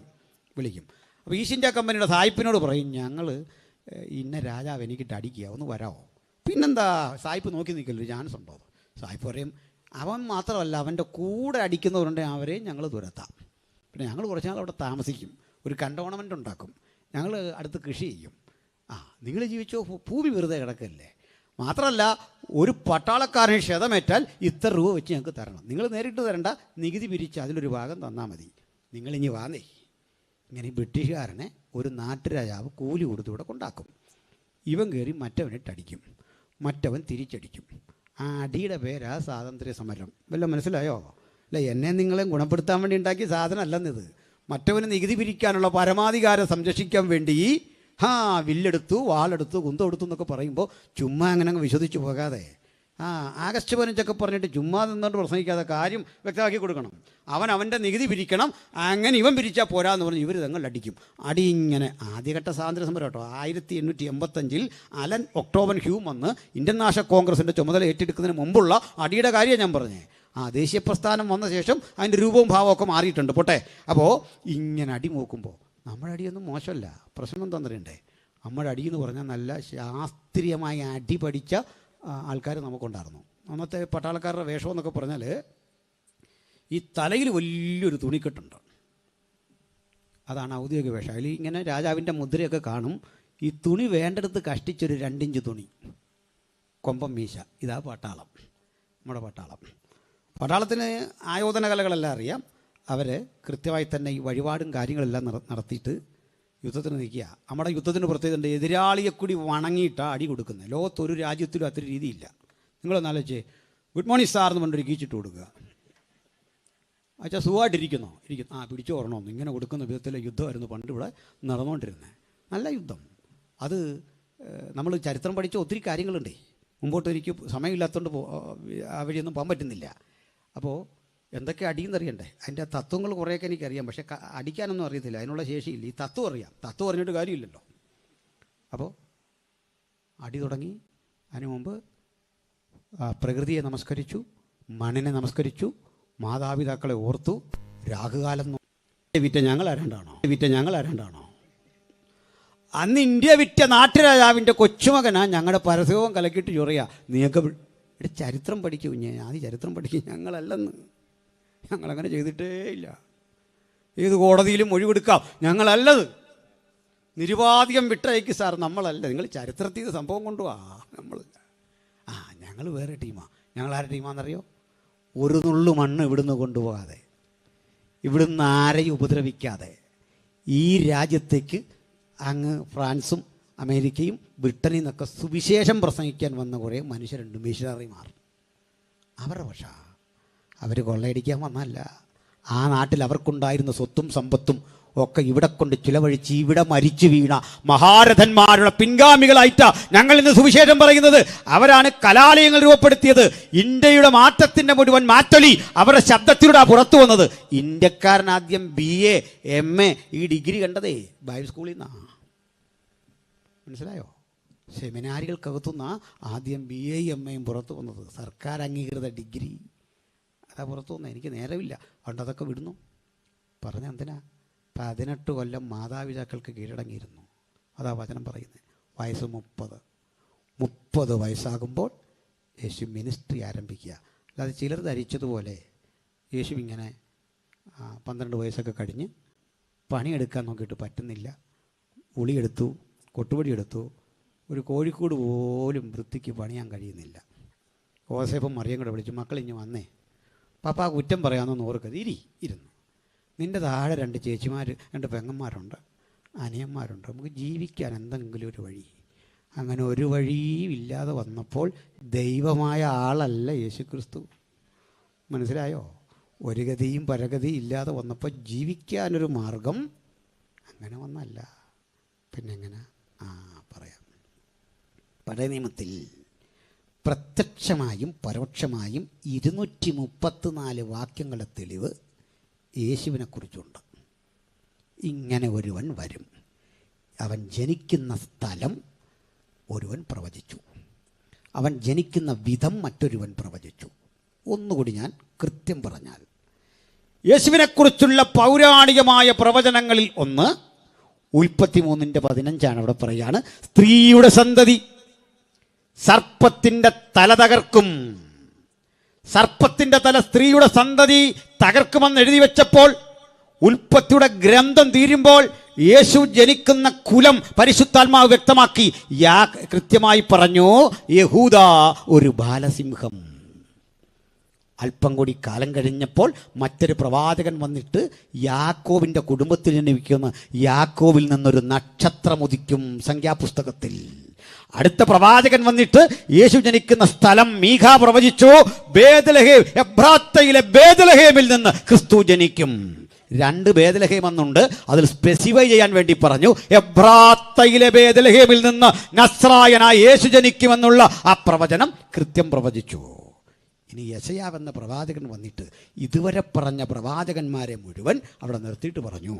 വിളിക്കും. അപ്പോൾ ഈസ്റ്റ് ഇന്ത്യ കമ്പനിയുടെ സായിപ്പിനോട് പറയും, ഞങ്ങൾ ഇന്ന രാജാവ് എനിക്കിട്ട് അടിക്കുക, ഒന്ന് വരാമോ? പിന്നെന്താ, സായിപ്പ് നോക്കി നിൽക്കല്ലോ, ചാൻസ് ഉണ്ടോ? സായിപ്പ് പറയും, അവൻ മാത്രമല്ല അവൻ്റെ കൂടെ അടിക്കുന്നവരുണ്ടെങ്കിൽ അവരെയും ഞങ്ങൾ തുരത്താം. പിന്നെ ഞങ്ങൾ കുറച്ച് നാൾ അവിടെ താമസിക്കും, ഒരു കണ്ടോണമെൻ്റ് ഉണ്ടാക്കും, ഞങ്ങൾ അടുത്ത് കൃഷി ചെയ്യും. നിങ്ങൾ ജീവിച്ചോ, ഭൂമി വെറുതെ കിടക്കല്ലേ. മാത്രമല്ല, ഒരു പട്ടാളക്കാരന് ക്ഷതമേറ്റാൽ ഇത്ര രൂപ വെച്ച് ഞങ്ങൾക്ക് തരണം. നിങ്ങൾ നേരിട്ട് തരണ്ട, നികുതി പിരിച്ച് അതിലൊരു ഭാഗം തന്നാൽ മതി. നിങ്ങളിഞ്ഞ് വാന്നേ. ഇങ്ങനെ ഈ ബ്രിട്ടീഷുകാരനെ ഒരു നാട്ടുരാജാവ് കൂലി കൊടുത്ത് ഇവിടെ കൊണ്ടാക്കും. ഇവൻ കയറി മറ്റവനിട്ടടിക്കും, മറ്റവൻ തിരിച്ചടിക്കും. ആ അടിയുടെ പേരാ സ്വാതന്ത്ര്യ സമരം. വല്ല മനസ്സിലായോ? അല്ല, എന്നെ നിങ്ങളെയും ഗുണപ്പെടുത്താൻ വേണ്ടി ഉണ്ടാക്കിയ സാധനം അല്ലെന്നിത്. മറ്റവന് നികുതി പിരിക്കാനുള്ള പരമാധികാരം സംരക്ഷിക്കാൻ വേണ്ടി വില്ലെടുത്തു, വാളെടുത്തു, കുന്തമെടുത്തു എന്നൊക്കെ പറയുമ്പോൾ ചുമ്മാ അങ്ങനെ അങ്ങ് വിശ്വസിച്ച് പോകാതെ, ആഗസ്റ്റ് 15 പറഞ്ഞിട്ട് ചുമ്മാ നിന്നുകൊണ്ട് പ്രസംഗിക്കാതെ കാര്യം വ്യക്തമാക്കി കൊടുക്കണം. അവൻ്റെ നികുതി പിരിക്കണം, അങ്ങനെ ഇവൻ പിരിച്ചാൽ പോരാന്ന് പറഞ്ഞ് ഇവർ തങ്ങൾ അടിക്കും. അടി ഇങ്ങനെ ആദ്യഘട്ട സ്വാതന്ത്ര്യ സമരം കേട്ടോ. 1885 അലൻ ഒക്ടോബൻ ഹ്യൂം വന്ന് ഇന്ത്യൻ നാഷണൽ കോൺഗ്രസിൻ്റെ ചുമതല ഏറ്റെടുക്കുന്നതിന് മുമ്പുള്ള അടിയുടെ കാര്യം ഞാൻ പറഞ്ഞേ. ദേശീയ പ്രസ്ഥാനം വന്ന ശേഷം അതിൻ്റെ രൂപവും ഭാവമൊക്കെ മാറിയിട്ടുണ്ട്, പോട്ടെ. അപ്പോൾ ഇങ്ങനെ അടി നോക്കുമ്പോൾ നമ്മുടെ അടിയൊന്നും മോശമല്ല. പ്രശ്നം എന്താണെന്ന് അറിയണ്ടേ? നമ്മുടെ അടി എന്ന് പറഞ്ഞാൽ നല്ല ശാസ്ത്രീയമായി അടി പഠിച്ച ആൾക്കാർ നമുക്കുണ്ടായിരുന്നു. അന്നത്തെ പട്ടാളക്കാരുടെ വേഷം എന്നൊക്കെ പറഞ്ഞാൽ ഈ തലയിൽ വലിയൊരു തുണിക്കെട്ടുണ്ട്, അതാണ് ഔദ്യോഗിക വേഷം. അതിൽ ഇങ്ങനെ രാജാവിൻ്റെ മുദ്രയൊക്കെ കാണും. ഈ തുണി വേണ്ടെടുത്ത് കഷ്ടിച്ചൊരു 2 ഇഞ്ച് തുണി, കൊമ്പം മീശ. ഇതാ പട്ടാളം, നമ്മുടെ പട്ടാളം. പട്ടാളത്തിന് ആയോധന കലകളെല്ലാം അറിയാം. അവർ കൃത്യമായി തന്നെ ഈ വഴിപാടും കാര്യങ്ങളെല്ലാം നടത്തിയിട്ട് യുദ്ധത്തിന് നിൽക്കുക. നമ്മുടെ യുദ്ധത്തിന് പ്രത്യേകത, എതിരാളിയെ കൂടി വണങ്ങിയിട്ടാണ് അടി കൊടുക്കുന്നത്. ലോകത്തൊരു രാജ്യത്തിലും അത്ര രീതിയില്ല. നിങ്ങളൊന്ന് ആലോചിച്ച്, ഗുഡ് മോർണിംഗ് സാർ എന്ന് പറഞ്ഞൊരു കീച്ചിട്ട് കൊടുക്കുക. അച്ഛാ സുഖമായിട്ടിരിക്കുന്നോ? ആ പിടിച്ചു ഓർണമെന്ന് ഇങ്ങനെ കൊടുക്കുന്ന വിധത്തിലെ യുദ്ധമായിരുന്നു പണ്ട് ഇവിടെ നടന്നുകൊണ്ടിരുന്നത്. നല്ല യുദ്ധം. അത് നമ്മൾ ചരിത്രം പഠിച്ച ഒത്തിരി കാര്യങ്ങളുണ്ടേ. മുമ്പോട്ട് എനിക്ക് സമയമില്ലാത്തതുകൊണ്ട് ആ വഴിയൊന്നും പോകാൻ പറ്റുന്നില്ല. അപ്പോൾ എന്തൊക്കെ അടിയെന്നറിയണ്ടേ? അതിൻ്റെ തത്വങ്ങൾ കുറേയൊക്കെ എനിക്കറിയാം, പക്ഷേ അടിക്കാനൊന്നും അറിയത്തില്ല, അതിനുള്ള ശേഷിയില്ല. ഈ തത്വം അറിയാം, തത്വം അറിഞ്ഞിട്ട് കാര്യമില്ലല്ലോ. അപ്പോൾ അടി തുടങ്ങി. അതിനു മുമ്പ് പ്രകൃതിയെ നമസ്കരിച്ചു, മണ്ണിനെ നമസ്കരിച്ചു, മാതാപിതാക്കളെ ഓർത്തു. രാഹുകാലം വിറ്റ ഞങ്ങൾ ആരാണ്ടാണോ? അന്ന് ഇന്ത്യ വിറ്റ നാട്ടുരാജാവിൻ്റെ കൊച്ചുമകനാ ഞങ്ങളുടെ പരസ്യവും കലക്കിയിട്ട് ചൊറിയാ. നീയൊക്കെ ചരിത്രം പഠിക്കും. ആദ്യം ചരിത്രം പഠിക്കും. ഞങ്ങളല്ലെന്ന്, ഞങ്ങളങ്ങനെ ചെയ്തിട്ടേ ഇല്ല. ഏത് കോടതിയിലും മൊഴി കൊടുക്കാം, ഞങ്ങളല്ലത്. നിരുപാധികം വിട്ടയക്ക് സാർ, നമ്മളല്ല. നിങ്ങൾ ചരിത്രത്തിൽ നിന്ന് സംഭവം കൊണ്ടുപോവാ. നമ്മൾ ഞങ്ങൾ വേറെ ടീമാണ്. ഞങ്ങളാരുടെ ടീമാണെന്നറിയോ? ഒരു നുള്ളു മണ്ണ് ഇവിടുന്ന് കൊണ്ടുപോകാതെ, ഇവിടുന്ന് ആരെയും ഉപദ്രവിക്കാതെ ഈ രാജ്യത്തേക്ക് അങ്ങ് ഫ്രാൻസും അമേരിക്കയും ബ്രിട്ടനിൽ നിന്നൊക്കെ സുവിശേഷം പ്രസംഗിക്കാൻ വന്ന കുറേ മനുഷ്യരുണ്ട്, മിഷണറിമാർ. അവരുടെ പക്ഷേ അവർ കൊള്ളയടിക്കാൻ വന്നല്ല. ആ നാട്ടിൽ അവർക്കുണ്ടായിരുന്ന സ്വത്തും സമ്പത്തും ഒക്കെ ഇവിടെ കൊണ്ട് ചിലവഴിച്ച് ഇവിടെ മരിച്ചു വീണ മഹാരഥന്മാരുടെ പിൻഗാമികളായിട്ടാണ് ഞങ്ങൾ ഇന്ന് സുവിശേഷം പറയുന്നത്. അവരാണ് കലാലയങ്ങൾ രൂപപ്പെടുത്തിയത്. ഇന്ത്യയുടെ മാറ്റത്തിൻ്റെ മുഴുവൻ മാറ്റൊലി അവരുടെ ശബ്ദത്തിലൂടെ പുറത്തു വന്നത്. ഇന്ത്യക്കാരൻ ആദ്യം BA MA ഈ ഡിഗ്രി കണ്ടതേ ബൈബിൾ സ്കൂളിൽ നിന്നാണ്. മനസ്സിലായോ? സെമിനാരികൾക്കകത്തുനിന്ന് ആദ്യം BA MA പുറത്തു വന്നത്. സർക്കാർ അംഗീകൃത ഡിഗ്രി അതാ പുറത്തു വന്നത്. എനിക്ക് നേരമില്ല, അതുകൊണ്ട് അതൊക്കെ വിടുന്നു. പറഞ്ഞ എന്തിനാ? 18 കൊല്ലം മാതാപിതാക്കൾക്ക് കീഴടങ്ങിയിരുന്നു. അതാ വചനം പറയുന്നത്. വയസ്സ് 30 വയസ്സാകുമ്പോൾ യേശു മിനിസ്ട്രി ആരംഭിക്കുക. അല്ലാതെ ചിലർ ധരിച്ചതുപോലെ യേശു ഇങ്ങനെ 12 വയസ്സൊക്കെ കഴിഞ്ഞ് പണിയെടുക്കാൻ നോക്കിയിട്ട് പറ്റുന്നില്ല. ഉളിയെടുത്തു, കൊട്ടുപടിയെടുത്തു, ഒരു കോഴിക്കോട് പോലും വൃത്തിക്ക് പണിയാൻ കഴിയുന്നില്ല. യോസേഫും മറിയം കൂടെ വിളിച്ചു, മക്കളിഞ്ഞ് വന്നേ, പാപ്പാ കുറ്റം പറയാമെന്നൊന്ന് ഓർക്കത്. ഇരുന്നു. നിൻ്റെ താഴെ 2 ചേച്ചിമാർ, 2 പെങ്ങന്മാരുണ്ട്, അനിയന്മാരുണ്ട്. നമുക്ക് ജീവിക്കാൻ എന്തെങ്കിലും ഒരു വഴി. അങ്ങനെ ഒരു വഴിയും ഇല്ലാതെ വന്നപ്പോൾ ദൈവമായ ആളല്ല യേശുക്രിസ്തു. മനസ്സിലായോ? ഒരു ഗതിയും പരഗതിയും ഇല്ലാതെ വന്നപ്പോൾ ജീവിക്കാനൊരു മാർഗം അങ്ങനെ വന്നല്ല. പിന്നെ എങ്ങനെ? പറയാം. പഴയ നിയമത്തിൽ പ്രത്യക്ഷമായും പരോക്ഷമായും 234 വാക്യങ്ങളുടെ തെളിവ് യേശുവിനെക്കുറിച്ചുണ്ട്. ഇങ്ങനെ ഒരുവൻ വരും, അവൻ ജനിക്കുന്ന സ്ഥലം ഒരുവൻ പ്രവചിച്ചു, അവൻ ജനിക്കുന്ന വിധം മറ്റൊരുവൻ പ്രവചിച്ചു. ഒന്നുകൂടി ഞാൻ കൃത്യം പറഞ്ഞാൽ, യേശുവിനെക്കുറിച്ചുള്ള പൗരാണികമായ പ്രവചനങ്ങളിൽ ഒന്ന് ഉൽപ്പത്തി 3:15 അവിടെ പറയാണ്, സ്ത്രീയുടെ സന്തതി സർപ്പത്തിൻ്റെ തല തകർക്കും. സർപ്പത്തിൻ്റെ തല സ്ത്രീയുടെ സന്തതി തകർക്കുമെന്ന് എഴുതി വെച്ചപ്പോൾ ഉൽപ്പത്തിയുടെ ഗ്രന്ഥം തീരുമ്പോൾ യേശു ജനിക്കുന്ന കുലം പരിശുദ്ധാത്മാവ് വ്യക്തമാക്കി. കൃത്യമായി പറഞ്ഞു, യഹൂദ ഒരു ബാലസിംഹം. അല്പം കൂടി കാലം കഴിഞ്ഞപ്പോൾ മറ്റൊരു പ്രവാചകൻ വന്നിട്ട് യാക്കോവിൻ്റെ കുടുംബത്തിൽ ജനിക്കുന്ന യാക്കോവിൽ നിന്നൊരു നക്ഷത്രം ഉദിക്കും സംഖ്യാപുസ്തകത്തിൽ. അടുത്ത പ്രവാചകൻ വന്നിട്ട് യേശു ജനിക്കുന്ന സ്ഥലം മീഖ പ്രവചിച്ചു, ബേത്ലഹേം, എബ്രാത്തയിലെ ബേത്ലഹേമിൽ നിന്ന് ക്രിസ്തു ജനിക്കും. 2 ബേത്ലഹേം എന്നുണ്ട്, അതിൽ സ്പെസിഫൈ ചെയ്യാൻ വേണ്ടി പറഞ്ഞു, എബ്രാത്തയിലെ ബേത്ലഹേമിൽ നിന്ന് നസ്രായനായ യേശു ജനിക്കുമെന്നുള്ള ആ പ്രവചനം കൃത്യം പ്രവചിച്ചു. ഇനി യെശയ്യാവെന്ന പ്രവാചകൻ വന്നിട്ട് ഇതുവരെ പറഞ്ഞ പ്രവാചകന്മാരെ മുഴുവൻ അവിടെ നിർത്തിയിട്ട് പറഞ്ഞു,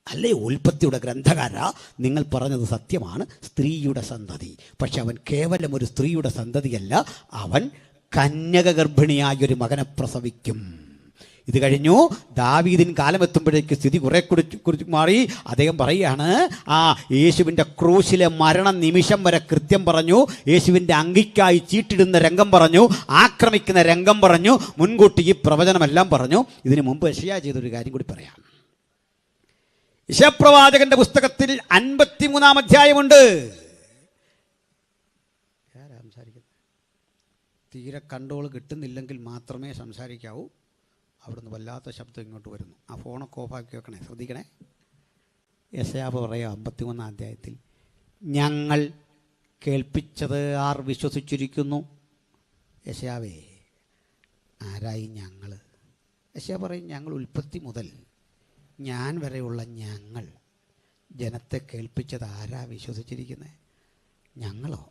അല്ലേ ഉൽപ്പത്തിയുടെ ഗ്രന്ഥകാര, നിങ്ങൾ പറഞ്ഞത് സത്യമാണ്, സ്ത്രീയുടെ സന്തതി. പക്ഷെ അവൻ കേവലം ഒരു സ്ത്രീയുടെ സന്തതിയല്ല, അവൻ കന്യക ഗർഭിണിയായൊരു മകനെ പ്രസവിക്കും. ഇത് കഴിഞ്ഞു ദാവീദിൻ കാലമെത്തുമ്പോഴേക്ക് സ്ഥിതി കുറെ കുറിച്ച് മാറി. അദ്ദേഹം പറയുകയാണ്, യേശുവിൻ്റെ ക്രൂശിലെ മരണ നിമിഷം വരെ കൃത്യം പറഞ്ഞു. യേശുവിൻ്റെ അങ്കിക്കായി ചീട്ടിടുന്ന രംഗം പറഞ്ഞു, ആക്രമിക്കുന്ന രംഗം പറഞ്ഞു, മുൻകൂട്ടി ഈ പ്രവചനമെല്ലാം പറഞ്ഞു. ഇതിനു മുമ്പ് യെശയ്യാ ചെയ്തൊരു കാര്യം കൂടി പറയാം. യെശയ്യാപ്രവാചകന്റെ പുസ്തകത്തിൽ 53-ാം അധ്യായമുണ്ട്. തീരെ കൺട്രോൾ കിട്ടുന്നില്ലെങ്കിൽ മാത്രമേ സംസാരിക്കാവൂ. അവിടുന്ന് വല്ലാത്ത ശബ്ദം ഇങ്ങോട്ട് വരുന്നു. ആ ഫോണൊക്കെ ഓഫാക്കി വെക്കണേ, ശ്രദ്ധിക്കണേ. യെശയ്യാ പറയാം 53-ാം അധ്യായത്തിൽ, ഞങ്ങൾ കേൾപ്പിച്ചത് ആർ വിശ്വസിച്ചിരിക്കുന്നു? യെശയ്യാവേ, ആരായി ഞങ്ങൾ? യെശയ്യാ പറയും, ഞങ്ങൾ ഉൽപ്പത്തി മുതൽ ഞാൻ വരെയുള്ള ഞങ്ങൾ ജനത്തെ കേൾപ്പിച്ചത് ആരാ വിശ്വസിച്ചിരിക്കുന്നത്? ഞങ്ങളോ?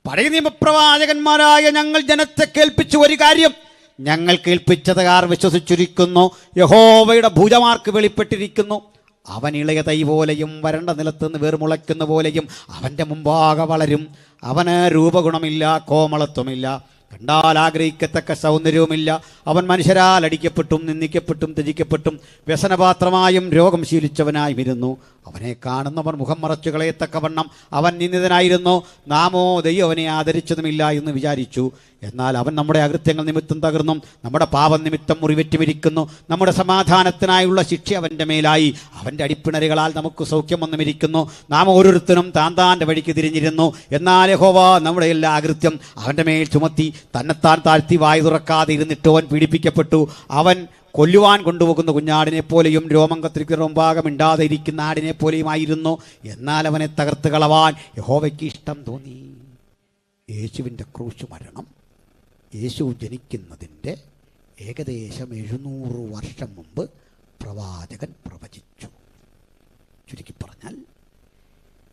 പഴയ നിയമപ്രവാചകന്മാരായ ഞങ്ങൾ ജനത്തെ കേൾപ്പിച്ചു ഒരു കാര്യം, ഞങ്ങൾ കേൾപ്പിച്ചത് ആർ വിശ്വസിച്ചിരിക്കുന്നു? യഹോവയുടെ ഭുജമാർക്ക് വെളിപ്പെട്ടിരിക്കുന്നു. അവൻ ഇളയ തൈ പോലെയും വരണ്ട നിലത്തുനിന്ന് വേർമുളയ്ക്കുന്ന പോലെയും അവൻ്റെ മുമ്പാകെ വളരും. അവന് രൂപഗുണമില്ല, കോമളത്വമില്ല, കണ്ടാൽ ആഗ്രഹിക്കത്തക്ക സൗന്ദര്യവുമില്ല. അവൻ മനുഷ്യരാൽ അടിക്കപ്പെട്ടും നിന്ദിക്കപ്പെട്ടും ത്യജിക്കപ്പെട്ടും വ്യസനപാത്രമായും രോഗം ശീലിച്ചവനായും ഇരുന്നു. അവനെ കാണുന്നവർ മുഖം മറച്ചു കളയത്തക്കവണ്ണം അവൻ നിന്ദിതനായിരുന്നു. നാമോ ദൈവം അവനെ ആദരിച്ചതുമില്ല എന്ന് വിചാരിച്ചു. എന്നാൽ അവൻ നമ്മുടെ അകൃത്യങ്ങൾ നിമിത്തം തകർന്നും നമ്മുടെ പാപം നിമിത്തം മുറിവേറ്റുമിരിക്കുന്നു. നമ്മുടെ സമാധാനത്തിനായുള്ള ശിക്ഷ അവൻ്റെ മേലായി, അവൻ്റെ അടിപ്പിണരുകളാൽ നമുക്ക് സൗഖ്യം വന്നുമിരിക്കുന്നു. നാം ഓരോരുത്തരും താൻ്റെ വഴിക്ക് തിരിഞ്ഞിരുന്നു. എന്നാൽ യഹോവ നമ്മുടെ എല്ലാ അകൃത്യം അവൻ്റെ മേൽ ചുമത്തി. തന്നെത്താൻ താഴ്ത്തി വായു തുറക്കാതെ ഇരുന്നിട്ട് അവൻ പീഡിപ്പിക്കപ്പെട്ടു. അവൻ കൊല്ലുവാൻ കൊണ്ടുപോകുന്ന കുഞ്ഞാടിനെ പോലെയും രോമം കത്തിരിക്കുന്ന മുമ്പാകെ മിണ്ടാതെ ഇരിക്കുന്ന ആടിനെ പോലെയുമായിരുന്നു. എന്നാൽ അവനെ തകർത്ത് കളവാൻ യഹോവയ്ക്ക് ഇഷ്ടം തോന്നി. യേശുവിൻ്റെ ക്രൂശ് മരണം യേശു ജനിക്കുന്നതിൻ്റെ ഏകദേശം 700 വർഷം മുമ്പ് പ്രവാചകൻ പ്രവചിച്ചു. ചുരുക്കി പറഞ്ഞാൽ,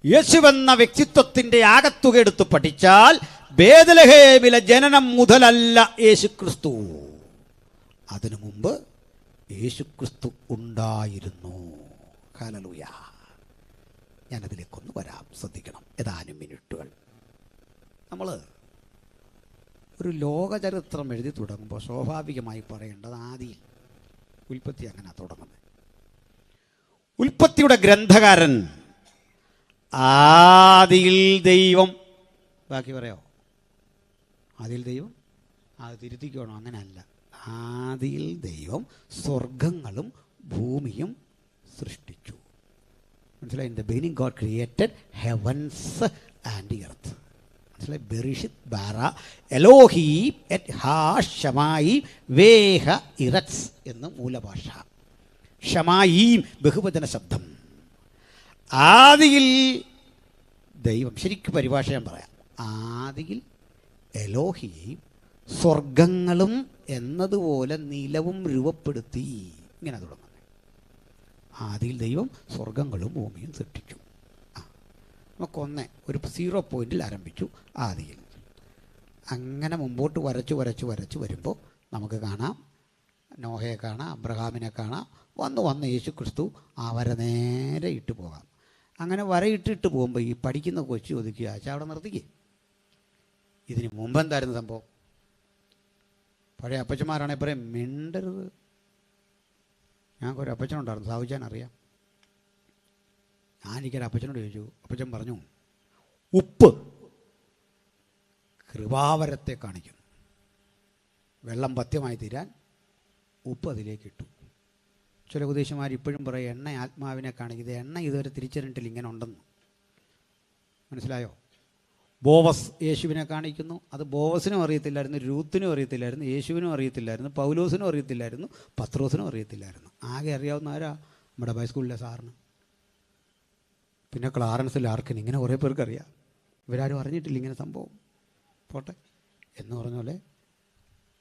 യേശുവെന്ന വ്യക്തിത്വത്തിൻ്റെ ആകത്തുക എടുത്ത് പഠിച്ചാൽ ബേത്ലഹേമിലെ ജനനം മുതലല്ല യേശുക്രിസ്തു. അതിനു മുമ്പ് യേശുക്രിസ്തു ഉണ്ടായിരുന്നു. ഹല്ലേലൂയ. ഞാനതിലേക്കൊന്ന് വരാം, ശ്രദ്ധിക്കണം. ഏതാനും മിനിറ്റുകൾ. നമ്മൾ ഒരു ലോകചരിത്രം എഴുതി തുടങ്ങുമ്പോൾ സ്വാഭാവികമായി പറയേണ്ടത് ആദിയിൽ, ഉൽപ്പത്തി അങ്ങനെ തുടങ്ങുന്നത്. ഉൽപ്പത്തിയുടെ ഗ്രന്ഥകാരൻ ആദിയിൽ ദൈവം, ബാക്കി പറയാമോ? ആദിയിൽ ദൈവം, അത് തിരുത്തിക്കോണം, അങ്ങനെയല്ല. ആദിയിൽ ദൈവം സ്വർഗങ്ങളും ഭൂമിയും സൃഷ്ടിച്ചു. മനസ്സിലായി? In the beginning God created heavens and earth. മനസ്സിലായി? ബെറിഷിത് ബാറ എലോഹീം എറ്റ് ഹാ ഷമായീം വേഹ ഇറത്സ് എന്ന് മൂലഭാഷ. ഷമായീം ബഹുവചന ശബ്ദം. ആദിയിൽ ദൈവം, ശരിക്കും പരിഭാഷ ഞാൻ പറയാം. ആദിയിൽ എലോഹീം സ്വർഗങ്ങളും എന്നതുപോലെ നിലവും രൂപപ്പെടുത്തി. ഇങ്ങനെ തുടങ്ങുന്നത്. ആദിയിൽ ദൈവം സ്വർഗങ്ങളും ഭൂമിയും സൃഷ്ടിച്ചു. നമുക്കൊന്ന് ഒരു 0 പോയിന്റിൽ ആരംഭിച്ചു, ആദിയിൽ. അങ്ങനെ മുമ്പോട്ട് വരച്ച് വരുമ്പോൾ നമുക്ക് കാണാം, നോഹയെ കാണാം, അബ്രഹാമിനെ കാണാം. വന്ന് യേശുക്രിസ്തു ആ വര നേരെ ഇട്ട് പോകാം. അങ്ങനെ വരയിട്ടിട്ട് പോകുമ്പോൾ ഈ പഠിക്കുന്ന കൊച്ചു ഒതുക്കി ആച്ചാ അവിടെ നിർത്തിക്കേ. ഇതിന് മുമ്പ് എന്തായിരുന്നു സംഭവം? പഴയ അപ്പച്ചന്മാരാണെങ്കിൽ പറയും, മിണ്ടരുത്. ഞങ്ങൾക്കൊരു അപ്പച്ചനുണ്ടായിരുന്നു, സാവിച്ചാൻ അറിയാം. ഞാനെനിക്കൊരു അപ്പച്ചനോട് ചോദിച്ചു. അപ്പച്ചൻ പറഞ്ഞു, ഉപ്പ് കൃപാവരത്തെ കാണിക്കുന്നു. വെള്ളം പഥ്യമായി തീരാൻ ഉപ്പ് അതിലേക്ക് ഇട്ടു. ചില ഉപദേശന്മാർ ഇപ്പോഴും പറയും, എണ്ണ ആത്മാവിനെ കാണിക്കുന്നത്. എണ്ണ ഇതുവരെ തിരിച്ചറിഞ്ഞിട്ടില്ല ഇങ്ങനെ ഉണ്ടെന്ന്. മനസ്സിലായോ? ബോവസ് യേശുവിനെ കാണിക്കുന്നു. അത് ബോവസിനും അറിയത്തില്ലായിരുന്നു, രൂത്തിനും അറിയത്തില്ലായിരുന്നു, യേശുവിനും അറിയത്തില്ലായിരുന്നു, പൗലോസിനും അറിയത്തില്ലായിരുന്നു, പത്രോസിനും അറിയത്തില്ലായിരുന്നു. ആകെ അറിയാവുന്ന ആരാ? നമ്മുടെ ബൈസ്കൂളിലെ സാറിന്, പിന്നെ ക്ലാരൻസ് ലാർക്കിന്. ഇങ്ങനെ കുറേ പേർക്ക് അറിയാം. ഇവരാരും അറിഞ്ഞിട്ടില്ല ഇങ്ങനെ സംഭവം. പോട്ടെ എന്ന് പറഞ്ഞ പോലെ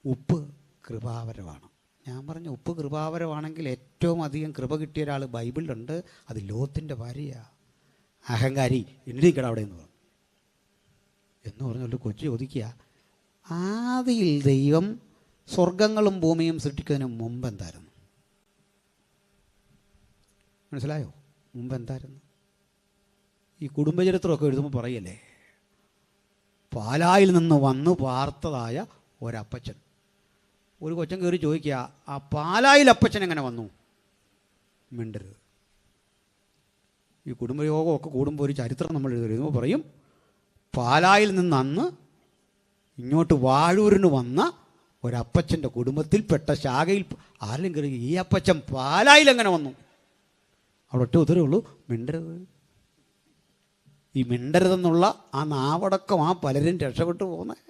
ഉപ്പ് കൃപാവരമാണ്. ഞാൻ പറഞ്ഞു, ഉപ്പ് കൃപാവരമാണെങ്കിൽ ഏറ്റവും അധികം കൃപ കിട്ടിയ ഒരാൾ ബൈബിളിലുണ്ട്. അത് ലോത്തിൻ്റെ ഭാര്യയാണ്. അഹങ്കാരി, എണ്ണിക്കട അവിടെ എന്ന് പറഞ്ഞൊരു കൊച്ചു ചോദിക്കുക, ആദിയിൽ ദൈവം സ്വർഗങ്ങളും ഭൂമിയും സൃഷ്ടിക്കുന്നതിന് മുമ്പ് എന്തായിരുന്നു? മനസ്സിലായോ? മുമ്പ് എന്തായിരുന്നു? ഈ കുടുംബചരിത്രമൊക്കെ എഴുതുമ്പോൾ പറയല്ലേ, പാലായിൽ നിന്ന് വന്നു പാർത്തതായ ഒരപ്പച്ചൻ ഒരു കൊച്ചൻ കയറി ചോദിക്കുക, ആ പാലായിൽ അപ്പച്ചൻ എങ്ങനെ വന്നു? മിണ്ടരുത്. ഈ കുടുംബയോഗമൊക്കെ കൂടുമ്പോൾ ഒരു ചരിത്രം നമ്മൾ എഴുതുമ്പോൾ പറയും, പാലായിൽ നിന്ന് അന്ന് ഇങ്ങോട്ട് വാഴൂരിന് വന്ന ഒരപ്പച്ചൻ്റെ കുടുംബത്തിൽപ്പെട്ട ശാഖയിൽ ആരെങ്കിലും കയറി ഈ അപ്പച്ചൻ പാലായിൽ എങ്ങനെ വന്നു? അവിടെ ഒറ്റ ഉത്തരവേ ഉള്ളൂ, മിണ്ടരുത്. ഈ മിണ്ടരുതെന്നുള്ള ആ നാവടക്കം ആ പലരും രക്ഷപ്പെട്ടു പോകുന്നത്.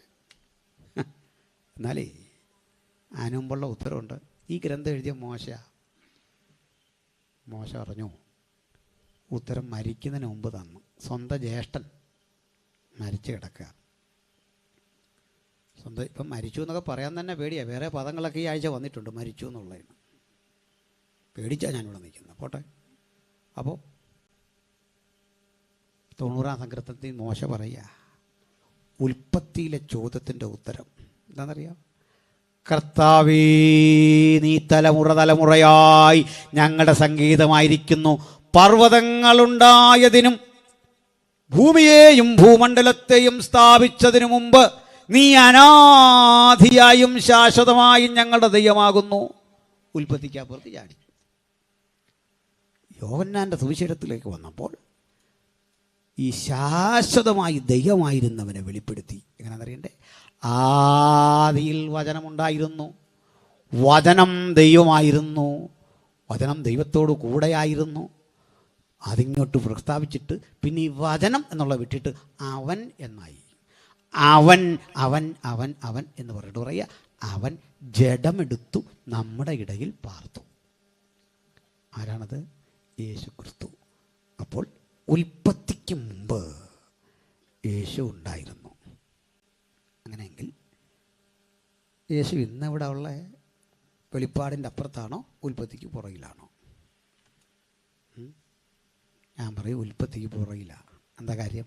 എന്നാലേ അതിന് മുമ്പുള്ള ഉത്തരവുണ്ട്. ഈ ഗ്രന്ഥം എഴുതിയ മോശ പറഞ്ഞു, ഉത്തരം മരിക്കുന്നതിന് മുമ്പ് തന്നു. സ്വന്തം ജ്യേഷ്ഠൻ മരിച്ചു കിടക്കുക. സ്വന്തം ഇപ്പം മരിച്ചു എന്നൊക്കെ പറയാൻ തന്നെ പേടിയാണ്. വേറെ പദങ്ങളൊക്കെ ഈ ആഴ്ച വന്നിട്ടുണ്ട് മരിച്ചു എന്നുള്ളതിന്. പേടിച്ചാണ് ഞാനിവിടെ നിൽക്കുന്നത്. പോട്ടെ. അപ്പോൾ 90-ാം സങ്കീർത്തനത്തിൽ മോശ പറയുക, ഉൽപ്പത്തിയിലെ ചോദ്യത്തിൻ്റെ ഉത്തരം എന്താണെന്നറിയാം? കർത്താവേ, നീ തലമുറയായി ഞങ്ങളുടെ സംഗീതമായിരിക്കുന്നു. പർവ്വതങ്ങളുണ്ടായതിനും ഭൂമിയെയും ഭൂമണ്ഡലത്തെയും സ്ഥാപിച്ചതിനു മുമ്പ് നീ അനാദിയായും ശാശ്വതമായും ഞങ്ങളുടെ ദൈവമാകുന്നു. ഉൽപ്പത്തിക്കപ്പുറത്ത് ചാടി. യോഹന്നാൻ്റെ സുവിശേഷത്തിലേക്ക് വന്നപ്പോൾ ഈ ശാശ്വതമായി ദൈവമായിരുന്നവനെ വെളിപ്പെടുത്തി. എങ്ങനെയാണെന്നറിയണ്ടേ? ആദിയിൽ വചനമുണ്ടായിരുന്നു, വചനം ദൈവമായിരുന്നു, വചനം ദൈവത്തോട് കൂടെയായിരുന്നു. അതിങ്ങോട്ട് പ്രസ്താവിച്ചിട്ട് പിന്നെ ഈ വചനം എന്നുള്ള വിട്ടിട്ട് അവൻ എന്നായി. അവൻ അവൻ അവൻ അവൻ എന്ന് പറഞ്ഞിട്ട് പറയുക, അവൻ ജഡമെടുത്തു നമ്മുടെ ഇടയിൽ പാർത്തു. ആരാണത്? യേശു ക്രിസ്തു. അപ്പോൾ ഉൽപ്പത്തിക്ക് മുമ്പ് യേശു ഉണ്ടായിരുന്നു. അങ്ങനെയെങ്കിൽ യേശു ഇന്നിവിടെ ഉള്ള വെളിപ്പാടിൻ്റെ അപ്പുറത്താണോ ഉൽപ്പത്തിക്ക് പുറകിലാണോ? ഞാൻ പറയും ഉൽപ്പത്തിക്ക് പുറകിലാണ്. എന്താ കാര്യം?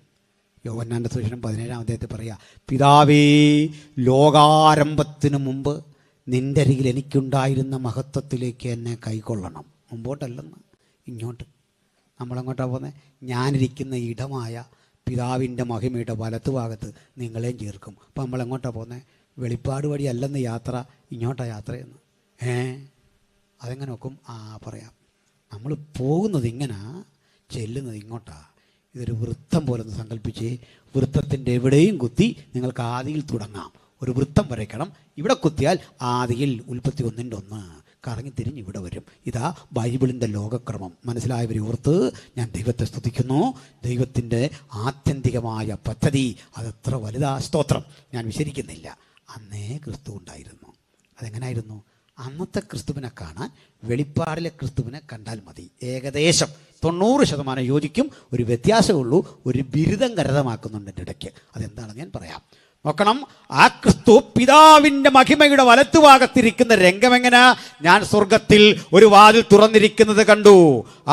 യോഹന്നാൻ്റെ സുവിശേഷം 17-ാം അധ്യായത്തിൽ പറയുക, പിതാവേ, ലോകാരംഭത്തിന് മുമ്പ് നിൻ്റെ അരികിൽ എനിക്കുണ്ടായിരുന്ന മഹത്വത്തിലേക്ക് എന്നെ കൈക്കൊള്ളണം. മുമ്പോട്ടല്ലെന്ന്, ഇങ്ങോട്ട്. നമ്മളെങ്ങോട്ടാണ് പോകുന്നത്? ഞാനിരിക്കുന്ന ഇടമായ പിതാവിൻ്റെ മഹിമയുടെ വലത്തുഭാഗത്ത് നിങ്ങളെയും ചേർക്കും. അപ്പം നമ്മളെങ്ങോട്ടാണ് പോകുന്നത്? വെളിപ്പാട് വഴി അല്ലെന്ന് യാത്ര, ഇങ്ങോട്ടാണ് യാത്രയെന്ന്. അതെങ്ങനെ നോക്കും? പറയാം. നമ്മൾ പോകുന്നത് ഇങ്ങനെ, ചെല്ലുന്നത് ഇങ്ങോട്ടാണ്. ഇതൊരു വൃത്തം പോലെ ഒന്ന് സങ്കല്പിച്ച്, വൃത്തത്തിൻ്റെ എവിടെയും കുത്തി നിങ്ങൾക്ക് ആദിയിൽ തുടങ്ങാം. ഒരു വൃത്തം വരയ്ക്കണം. ഇവിടെ കുത്തിയാൽ ആദിയിൽ ഉൽപ്പത്തി 1:1 കറങ്ങി തിരിഞ്ഞ് ഇവിടെ വരും. ഇതാ ബൈബിളിൻ്റെ ലോകക്രമം. മനസ്സിലായവരെ ഓർത്ത് ഞാൻ ദൈവത്തെ സ്തുതിക്കുന്നു. ദൈവത്തിൻ്റെ ആത്യന്തികമായ പദ്ധതി അതെത്ര വലുതാ! സ്തോത്രം. ഞാൻ വിശദീകരിക്കുന്നില്ല. അന്നേ ക്രിസ്തു ഉണ്ടായിരുന്നു. അതെങ്ങനായിരുന്നു? അന്നത്തെ കാണാൻ വെളിപ്പാടിലെ ക്രിസ്തുവിനെ കണ്ടാൽ മതി. ഏകദേശം 90% യോജിക്കും. ഒരു വ്യത്യാസമുള്ളൂ. ഒരു ബിരുദം കരതമാക്കുന്നുണ്ട് എൻ്റെ ഇടയ്ക്ക്. അതെന്താണെന്ന് ഞാൻ പറയാം. നോക്കണം. ആ ക്രിസ്തു പിതാവിൻ്റെ മഹിമയുടെ വലത്തുഭാഗത്തിരിക്കുന്ന രംഗമെങ്ങനെ? ഞാൻ സ്വർഗത്തിൽ ഒരു വാതിൽ തുറന്നിരിക്കുന്നത് കണ്ടു.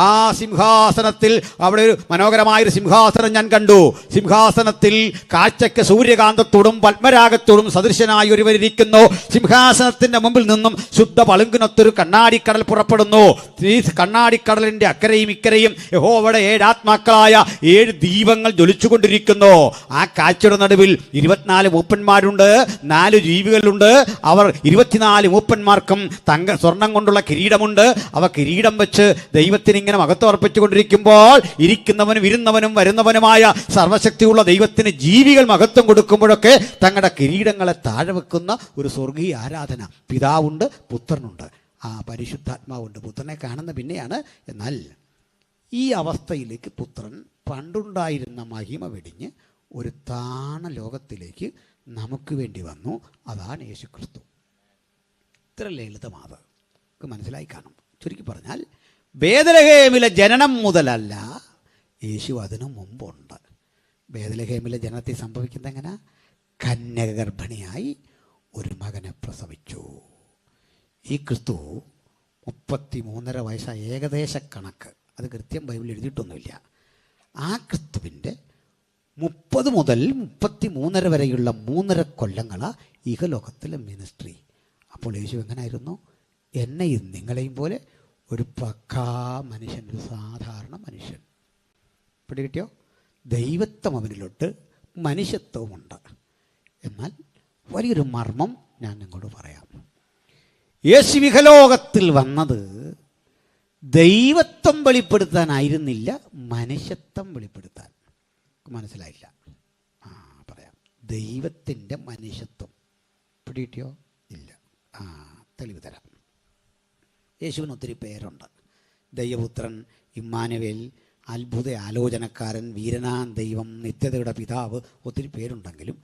ആ സിംഹാസനത്തിൽ, അവിടെ ഒരു മനോഹരമായൊരു സിംഹാസനം ഞാൻ കണ്ടു. സിംഹാസനത്തിൽ കാഴ്ചയ്ക്ക് സൂര്യകാന്തത്തോടും പത്മരാഗത്തോടും സദൃശനായി ഒരുവരിയ്ക്കുന്നു. സിംഹാസനത്തിന്റെ മുമ്പിൽ നിന്നും ശുദ്ധ പളുങ്കിനൊത്തൊരു കണ്ണാടിക്കടൽ പുറപ്പെടുന്നു. ഈ കണ്ണാടിക്കടലിന്റെ അക്കരയും ഇക്കരയും യഹോവയുടെ 7 ആത്മാക്കളായ 7 ദീപങ്ങൾ ജ്വലിച്ചുകൊണ്ടിരിക്കുന്നു. ആ കാഴ്ചയുടെ നടുവിൽ 24 മൂപ്പന്മാരുണ്ട്, 4 ജീവികളുണ്ട്. അവർ 24 മൂപ്പന്മാർക്കും സ്വർണം കൊണ്ടുള്ള കിരീടമുണ്ട്. അവ കിരീടം വെച്ച് ദൈവത്തിന് ഇങ്ങനെ മഹത്വം അർപ്പിച്ചുകൊണ്ടിരിക്കുമ്പോൾ, ഇരിക്കുന്നവനും ഇരുന്നവനും വരുന്നവനുമായ സർവശക്തിയുള്ള ദൈവത്തിന് ജീവികൾ മഹത്വം കൊടുക്കുമ്പോഴൊക്കെ തങ്ങളുടെ കിരീടങ്ങളെ താഴെ വെക്കുന്ന ഒരു സ്വർഗീയ ആരാധന. പിതാവുണ്ട്, പുത്രനുണ്ട്, പരിശുദ്ധാത്മാവുണ്ട്. പുത്രനെ കാണുന്ന പിന്നെയാണ്. എന്നാൽ ഈ അവസ്ഥയിലേക്ക് പുത്രൻ പണ്ടുണ്ടായിരുന്ന മഹിമ വെടിഞ്ഞ് ഒരു താണ ലോകത്തിലേക്ക് നമുക്ക് വേണ്ടി വന്നു. അതാണ് യേശു ക്രിസ്തു. ഇത്ര ലളിതമാത് മനസ്സിലായി കാണും. ചുരുക്കി പറഞ്ഞാൽ, ബേത്ലഹേമിലെ ജനനം മുതലല്ല, യേശു അതിനു മുമ്പുണ്ട്. ബേത്ലഹേമിലെ ജനനത്തിൽ സംഭവിക്കുന്നത് എങ്ങനെ? കന്യക ഗർഭിണിയായി ഒരു മകനെ പ്രസവിച്ചു. ഈ ക്രിസ്തു 33.5 വയസ്സായ ഏകദേശ കണക്ക്, അത് കൃത്യം ബൈബിളിൽ എഴുതിയിട്ടൊന്നുമില്ല. ആ ക്രിസ്തുവിൻ്റെ 30 മുതൽ 33 വരെയുള്ള 3.5 കൊല്ലങ്ങളാണ് ഇഹലോകത്തിലെ മിനിസ്ട്രി. അപ്പോൾ യേശു എങ്ങനായിരുന്നു? എന്നെയും നിങ്ങളെയും പോലെ ഒരു പക്കാ മനുഷ്യൻ, ഒരു സാധാരണ മനുഷ്യൻ. പിടി കിട്ടിയോ? ദൈവത്വം അവനിലോട്ട്, മനുഷ്യത്വമുണ്ട്. എന്നാൽ വലിയൊരു മർമ്മം ഞാൻ നിങ്ങളോട് പറയാം. യേശു ഇഹലോകത്തിൽ വന്നത് ദൈവത്വം വെളിപ്പെടുത്താനായിരുന്നില്ല, മനുഷ്യത്വം വെളിപ്പെടുത്താൻ. മനസ്സിലായില്ല? പറയാം. ദൈവത്തിൻ്റെ മനുഷ്യത്വം പിടികിട്ടിയോ? ഇല്ല. തെളിവ് തരാം. യേശുവിന് ഒത്തിരി പേരുണ്ട്. ദൈവപുത്രൻ, ഇമ്മാനുവേൽ, അത്ഭുത ആലോചനക്കാരൻ, വീരനാം ദൈവം, നിത്യതയുടെ പിതാവ്, ഒത്തിരി പേരുണ്ടെങ്കിലും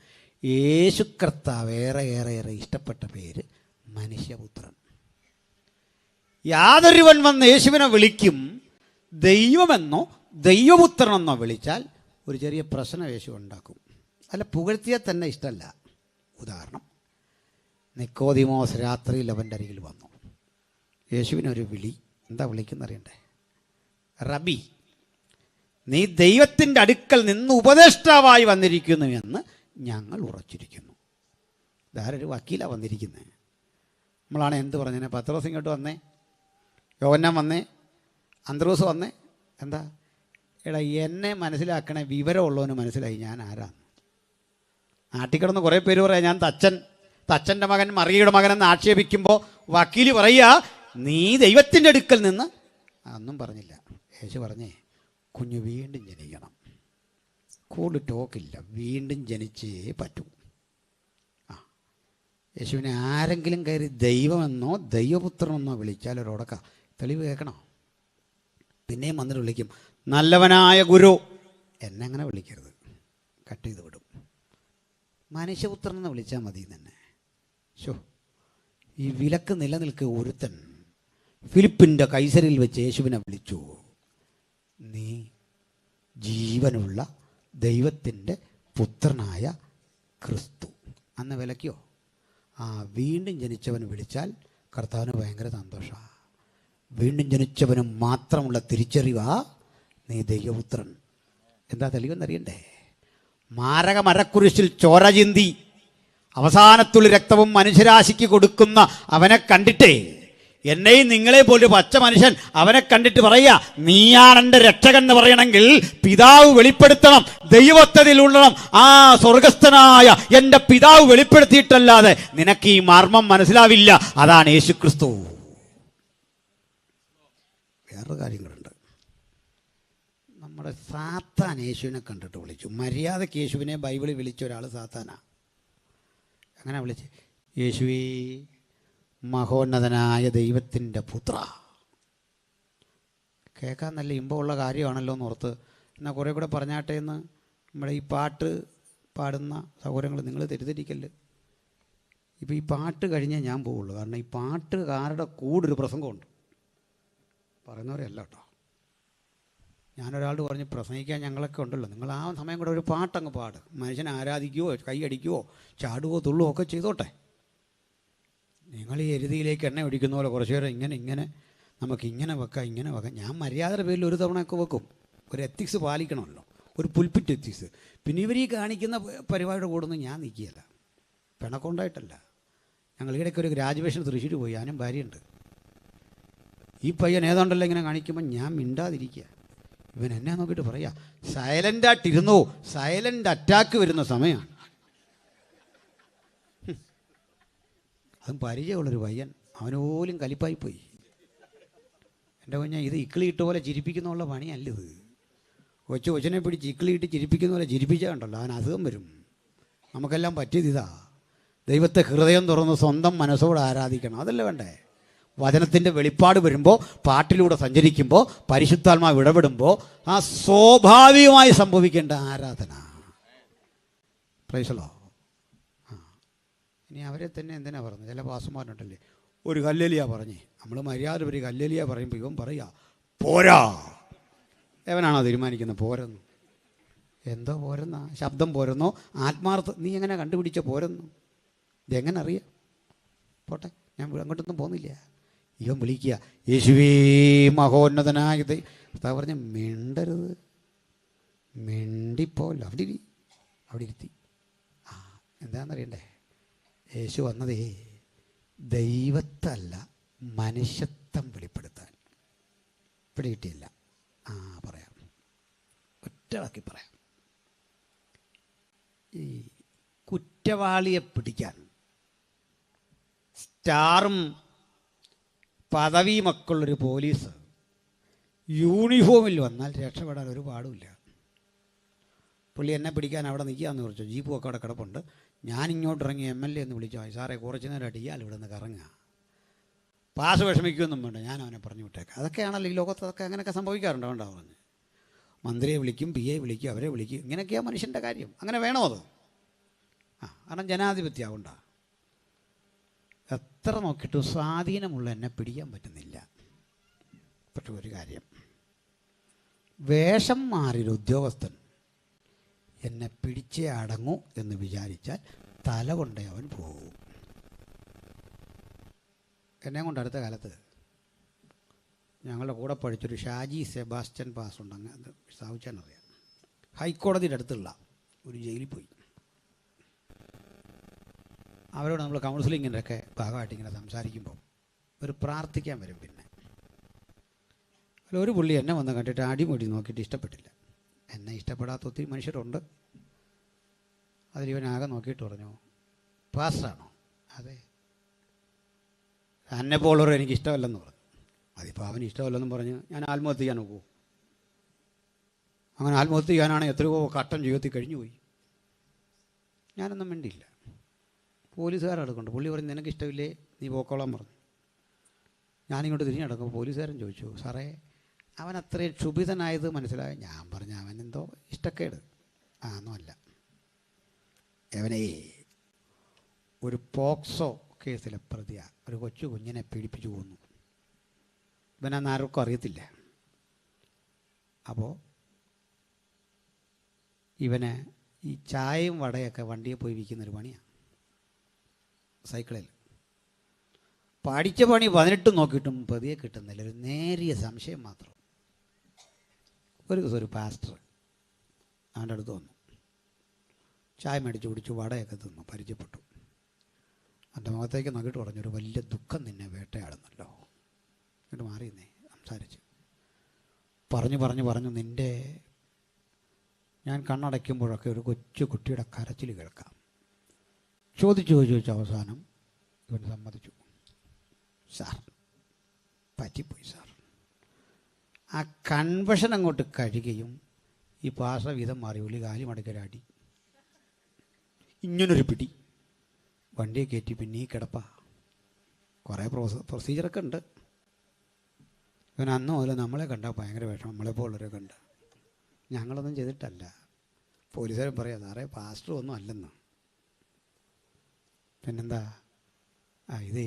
യേശു കർത്താവ് ഏറെ ഇഷ്ടപ്പെട്ട പേര് മനുഷ്യപുത്രൻ. യാതൊരുവൻ വന്ന് യേശുവിനെ വിളിക്കും ദൈവമെന്നോ ദൈവപുത്രനെന്നോ വിളിച്ചാൽ ഒരു ചെറിയ പ്രശ്നം യേശു ഉണ്ടാക്കും. അല്ല, പുകഴ്ത്തിയാൽ തന്നെ ഇഷ്ടമല്ല. ഉദാഹരണം, നിക്കോദിമോസ് രാത്രിയിൽ അവൻ്റെ അരികിൽ വന്നു. യേശുവിനൊരു വിളി. എന്താ വിളിക്കുന്നറിയണ്ടേ? റബി, നീ ദൈവത്തിൻ്റെ അടുക്കൽ നിന്ന് ഉപദേഷ്ടാവായി വന്നിരിക്കുന്നു എന്ന് ഞങ്ങൾ ഉറച്ചിരിക്കുന്നു. ഇതാരൊരു വക്കീലാണ് വന്നിരിക്കുന്നത്. നമ്മളാണ് എന്ത് പറഞ്ഞേ? പത്രോസ് ഇങ്ങോട്ട് വന്നേ, യോഹന്നാൻ വന്നേ, അന്ത്രോസ് വന്നേ. എന്താ? എടാ, എന്നെ മനസ്സിലാക്കണേ, വിവരമുള്ളവന് മനസ്സിലായി ഞാൻ ആരാന്ന്. നാട്ടിക്കിടന്ന് കുറേ പേര് പറയാം ഞാൻ തച്ചൻ്റെ മകൻ മറിയയുടെ മകനെന്ന് ആക്ഷേപിക്കുമ്പോൾ വക്കീല് പറയുക നീ ദൈവത്തിൻ്റെ അടുക്കൽ നിന്ന്. ഒന്നും പറഞ്ഞില്ല. യേശു പറഞ്ഞേ, കുഞ്ഞ് വീണ്ടും ജനിക്കണം. കൂടുതൽ ടോക്കില്ല, വീണ്ടും ജനിച്ചേ പറ്റൂ. യേശുവിനെ ആരെങ്കിലും കയറി ദൈവമെന്നോ ദൈവപുത്രനെന്നോ വിളിച്ചാൽ ഒരോടക്ക തെളിവ് കേൾക്കണോ? പിന്നെയും വന്നിട്ട് വിളിക്കും നല്ലവനായ ഗുരു. എന്നെ അങ്ങനെ വിളിക്കരുത്, കട്ട് ചെയ്ത് വിടും. മനുഷ്യപുത്രൻ എന്ന് വിളിച്ചാൽ മതി തന്നെ. ഈ വിലക്ക് നിലനിൽക്കുക. ഒരുത്തൻ ഫിലിപ്പിൻ്റെ കൈസരിൽ വെച്ച് യേശുവിനെ വിളിച്ചു, നീ ജീവനുള്ള ദൈവത്തിൻ്റെ പുത്രനായ ക്രിസ്തു. അന്ന് വിലക്കിയോ? വീണ്ടും ജനിച്ചവൻ വിളിച്ചാൽ കർത്താവിന് ഭയങ്കര സന്തോഷമാണ്. വീണ്ടും ജനിച്ചവനും മാത്രമുള്ള തിരിച്ചറിവാ നീ ദൈവപുത്രൻ. എന്താ തെളിവെന്നറിയണ്ടേ? മാരക മരക്കുരിശിൽ ചോര ചിന്തി അവസാനത്തുള്ളി രക്തവും മനുഷ്യരാശിക്ക് കൊടുക്കുന്ന അവനെ കണ്ടിട്ടേ, എന്നെയും നിങ്ങളെ പോലെ പച്ച മനുഷ്യൻ അവനെ കണ്ടിട്ട് പറയുക, നീയാണ് എൻ്റെ രക്ഷകൻ എന്ന് പറയണമെങ്കിൽ പിതാവ് വെളിപ്പെടുത്തണം, ദൈവത്വത്തിലുള്ളണം. സ്വർഗസ്ഥനായ എൻ്റെ പിതാവ് വെളിപ്പെടുത്തിയിട്ടല്ലാതെ നിനക്ക് ഈ മർമ്മം മനസ്സിലാവില്ല. അതാണ് യേശുക്രിസ്തു. വേറൊരു കാര്യങ്ങളുണ്ട്. നമ്മുടെ സാത്താൻ യേശുവിനെ കണ്ടിട്ട് വിളിച്ചു. മര്യാദയ്ക്ക് യേശുവിനെ ബൈബിളിൽ വിളിച്ച ഒരാൾ സാത്താനാ. അങ്ങനെ വിളിച്ച്, യേശുവേ മഹോന്നതനായ ദൈവത്തിൻ്റെ പുത്ര. കേൾക്കാൻ നല്ല ഇമ്പമുള്ള കാര്യമാണല്ലോ എന്ന് ഓർത്ത് എന്നാൽ കുറേ കൂടെ പറഞ്ഞാട്ടെ എന്ന് നമ്മുടെ ഈ പാട്ട് പാടുന്ന സഹോദരങ്ങൾ നിങ്ങൾ തെറ്റിദ്ധരിക്കല്ല്. ഇപ്പോൾ ഈ പാട്ട് കഴിഞ്ഞേ ഞാൻ പോവുള്ളൂ. കാരണം ഈ പാട്ടുകാരുടെ കൂടൊരു പ്രസംഗമുണ്ട്. പറയുന്നവരല്ല കേട്ടോ. ഞാനൊരാളോട് പറഞ്ഞ് പ്രസംഗിക്കാൻ ഞങ്ങളൊക്കെ ഉണ്ടല്ലോ, നിങ്ങൾ ആ സമയം കൂടെ ഒരു പാട്ടങ്ങ് പാട്. മനുഷ്യനെ ആരാധിക്കുവോ കൈയടിക്കുവോ ചാടുവോ തുള്ളുവോ ഒക്കെ ചെയ്തോട്ടെ. നിങ്ങൾ ഈ എരുതിയിലേക്ക് എണ്ണ ഒഴിക്കുന്ന പോലെ കുറച്ച് നേരം ഇങ്ങനെ നമുക്കിങ്ങനെ വെക്കാം ഇങ്ങനെ വെക്കാം. ഞാൻ മര്യാദയുടെ പേരിൽ ഒരു തവണയൊക്കെ വെക്കും. ഒരു എത്തിക്സ് പാലിക്കണമല്ലോ, ഒരു പുൽപ്പിറ്റ് എത്തിക്സ്. പിന്നെ ഇവർ ഈ കാണിക്കുന്ന പരിപാടിയുടെ കൂടെ ഞാൻ നിൽക്കുകയല്ല, പിണക്കൊണ്ടായിട്ടല്ല. ഞങ്ങൾ ഇടയ്ക്ക് ഒരു ഗ്രാജുവേഷൻ തൃശ്ശൂർ പോയി, ഞാനും ഭാര്യയുണ്ട്. ഈ പയ്യൻ ഏതാണ്ടല്ലോ ഇങ്ങനെ കാണിക്കുമ്പോൾ ഞാൻ മിണ്ടാതിരിക്കുക. ഇവൻ എന്നെ നോക്കിയിട്ട് പറയാ, സൈലൻ്റായിട്ടിരുന്നോ, സൈലൻ്റ് അറ്റാക്ക് വരുന്ന സമയമാണ്. അതും പരിചയമുള്ളൊരു പയ്യൻ, അവന് പോലും കലിപ്പായിപ്പോയി. എൻ്റെ കുഞ്ഞ ഇത് ഇക്കിളിയിട്ട പോലെ ചിരിപ്പിക്കുന്ന പണിയല്ലത്. കൊച്ചിനെ പിടിച്ച് ഇക്കിളിയിട്ട് ചിരിപ്പിക്കുന്ന പോലെ ചിരിപ്പിച്ചാൽ കണ്ടല്ലോ അവൻ അസുഖം വരും. നമുക്കെല്ലാം പറ്റിയതിതാ, ദൈവത്തെ ഹൃദയം തുറന്ന് സ്വന്തം മനസ്സോട് ആരാധിക്കണം. അതല്ലേ വേണ്ടേ? വചനത്തിൻ്റെ വെളിപ്പാട് വരുമ്പോൾ, പാട്ടിലൂടെ സഞ്ചരിക്കുമ്പോൾ, പരിശുദ്ധാത്മാവ് ഇടപെടുമ്പോൾ സ്വാഭാവികമായി സംഭവിക്കേണ്ട ആരാധന. പ്രൈസലോ. ഇനി അവരെ തന്നെ എന്തിനാ പറഞ്ഞത്? ചില പാസ്റ്റർമാരുണ്ടല്ലേ, ഒരു ഹല്ലേലൂയ പറഞ്ഞേ. നമ്മൾ മര്യാദ ഒരു ഹല്ലേലൂയ പറയുമ്പോൾ ഇവൻ പറയുക പോരാ. എവനാണോ തീരുമാനിക്കുന്നത് പോരെന്ന്? എന്തോ പോരെന്നാ? ശബ്ദം പോരെന്നോ ആത്മാർത്ഥ? നീ എങ്ങനെ കണ്ടുപിടിച്ച പോരെന്നു? ഇതെങ്ങനെ അറിയാം? പോട്ടെ, ഞാൻ അങ്ങോട്ടൊന്നും പോകുന്നില്ല. ഇവൻ വിളിക്കുക, യേശുവേ മഹോന്നതനായത്. അതാ പറഞ്ഞ മിണ്ടരുത്, മിണ്ടിപ്പോല്ല. അവിടെ ഇരുത്തി. എന്താണെന്നറിയണ്ടേ? യേശു വന്നതേ ദൈവത്തല്ല മനുഷ്യത്വം വെളിപ്പെടുത്താൻ. പിടികിട്ടിയില്ല? പറയാം, ഒറ്റവാക്കി പറയാം. ഈ കുറ്റവാളിയെ പിടിക്കാൻ സ്റ്റാറും പദവി മക്കളുള്ളൊരു പോലീസ് യൂണിഫോമിൽ വന്നാൽ രക്ഷപ്പെടാൻ ഒരു പാടുമില്ല. പുള്ളി എന്നെ പിടിക്കാൻ അവിടെ നിൽക്കാമെന്ന് പറഞ്ഞു. ജീപ്പും ഒക്കെ അവിടെ കിടപ്പുണ്ട്. ഞാൻ ഇങ്ങോട്ട് ഇറങ്ങി MLA എന്ന് വിളിച്ചു. സാറേ കുറച്ച് നേരമായിട്ട് ഇയാൾ ഇവിടെ നിന്ന് കറങ്ങുക, പാസ് വിഷമിക്കുമെന്നും വേണ്ട, ഞാൻ അവനെ പറഞ്ഞു വിട്ടേക്കാം. അതൊക്കെയാണല്ലോ ഈ ലോകത്ത്, അതൊക്കെ അങ്ങനെയൊക്കെ സംഭവിക്കാറുണ്ടോ? വേണ്ട പറഞ്ഞു. മന്ത്രിയെ വിളിക്കും, PA വിളിക്കും, അവരെ വിളിക്കും. ഇങ്ങനെയൊക്കെയാണ് മനുഷ്യൻ്റെ കാര്യം. അങ്ങനെ വേണോ അത്? കാരണം ജനാധിപത്യമാവണ്ട. എത്ര നോക്കിയിട്ടും സ്വാധീനമുള്ള എന്നെ പിടിക്കാൻ പറ്റുന്നില്ല. പക്ഷെ ഒരു കാര്യം, വേഷം മാറിയൊരു ഉദ്യോഗസ്ഥൻ എന്നെ പിടിച്ചേ അടങ്ങൂ എന്ന് വിചാരിച്ചാൽ തല കൊണ്ടേ അവൻ പോകും. എന്നെ കൊണ്ട് അടുത്ത കാലത്ത് ഞങ്ങളുടെ കൂടെ പഠിച്ചൊരു ഷാജി സെബാസ്റ്റ്യൻ പാസ് ഉണ്ട്, അങ്ങ് സ്ഥാപിച്ചാനറിയാം. ഹൈക്കോടതിയുടെ അടുത്തുള്ള ഒരു ജയിലിൽ പോയി. അവരോട് നമ്മൾ കൗൺസിലിങ്ങിൻ്റെ ഒക്കെ ഭാഗമായിട്ട് ഇങ്ങനെ സംസാരിക്കുമ്പോൾ ഒരു പ്രാർത്ഥിക്കാൻ വരും. പിന്നെ ഒരു പുള്ളി എന്നെ വന്ന് കണ്ടിട്ട് അടിമുടി നോക്കിയിട്ട് ഇഷ്ടപ്പെട്ടില്ല. എന്നെ ഇഷ്ടപ്പെടാത്ത ഒത്തിരി മനുഷ്യരുണ്ട്. അതിലിവനാകെ നോക്കിയിട്ട് പറഞ്ഞു, പാസ്റ്ററാണോ? അതെ. എന്നെ പോലുള്ളവർ എനിക്ക് ഇഷ്ടമല്ലെന്ന് പറഞ്ഞു. അതിപ്പോൾ അവന് ഇഷ്ടമല്ലെന്നും പറഞ്ഞ് ഞാൻ ആത്മഹത്യ ചെയ്യാൻ നോക്കൂ? അങ്ങനെ ആത്മഹത്യ ചെയ്യാനാണെങ്കിൽ എത്രയോ ഘട്ടം ജീവിതത്തിൽ കഴിഞ്ഞു പോയി. ഞാനൊന്നും മിണ്ടിയില്ല. പോലീസുകാരടുക്കൊണ്ട് പുള്ളി പറഞ്ഞു, നിനക്ക് ഇഷ്ടമില്ലേ, നീ പോക്കോളാൻ പറഞ്ഞു. ഞാനിങ്ങോട്ട് തിരിഞ്ഞ് നടക്കുമ്പോൾ പോലീസുകാരൻ ചോദിച്ചു, സാറേ അവൻ അത്രയും ക്ഷുഭിതനായത് മനസ്സിലായി. ഞാൻ പറഞ്ഞു, അവനെന്തോ ഇഷ്ടക്കേട്. ഒന്നുമല്ല, അവനെ ഒരു പോക്സോ കേസിലെ പ്രതിയാ, ഒരു കൊച്ചു കുഞ്ഞിനെ പീഡിപ്പിച്ചു കൊന്നു. ഇവനന്ന് ആർക്കും അറിയത്തില്ല. അപ്പോൾ ഇവന് ഈ ചായയും വടയൊക്കെ വണ്ടിയെ പോയി വിൽക്കുന്നൊരു പണിയാണ്, സൈക്കിളിൽ. പഠിച്ച പണി 18 നോക്കിയിട്ടും പ്രതിയെ കിട്ടുന്നില്ല. ഒരു നേരിയ സംശയം മാത്രം. ഒരു ദിവസം ഒരു പാസ്റ്റർ അവൻ്റെ അടുത്ത് വന്നു. ചായ മേടിച്ച് കുടിച്ചു, വടയൊക്കെ തിന്നു, പരിചയപ്പെട്ടു. എൻ്റെ മുഖത്തേക്ക് നോക്കിയിട്ട് പറഞ്ഞു, ഒരു വലിയ ദുഃഖം നിന്നെ വേട്ടയാടുന്നല്ലോ. എന്നിട്ട് മാറിയെന്നേ സംസാരിച്ചു. പറഞ്ഞു നിൻ്റെ, ഞാൻ കണ്ണടയ്ക്കുമ്പോഴൊക്കെ ഒരു കൊച്ചു കുട്ടിയുടെ കരച്ചിൽ കേൾക്കാം. ചോദിച്ചു അവസാനം ഇവൻ സമ്മതിച്ചു. സാർ പറ്റിപ്പോയി സാർ. ആ കൺവെഷൻ അങ്ങോട്ട് കഴിയുകയും ഈ പാസ വീതം മാറി ഉള്ളി കാലി മടക്കരാടി, ഇങ്ങനൊരു പിടി, വണ്ടിയെ കയറ്റി പിന്നെ ഈ കിടപ്പ. കുറേ പ്രൊസീജിയറൊക്കെ ഉണ്ട്. ഇവൻ അന്ന് മുതൽ നമ്മളെ കണ്ടാൽ ഭയങ്കര വിഷമം. നമ്മളെപ്പോലുള്ളവരെ കണ്ട് ഞങ്ങളൊന്നും ചെയ്തിട്ടല്ല. പോലീസുകാരൻ പറയാം, സാറേ പാസ്റ്റർ ഒന്നും അല്ലെന്ന്. പിന്നെന്താ, ഇതേ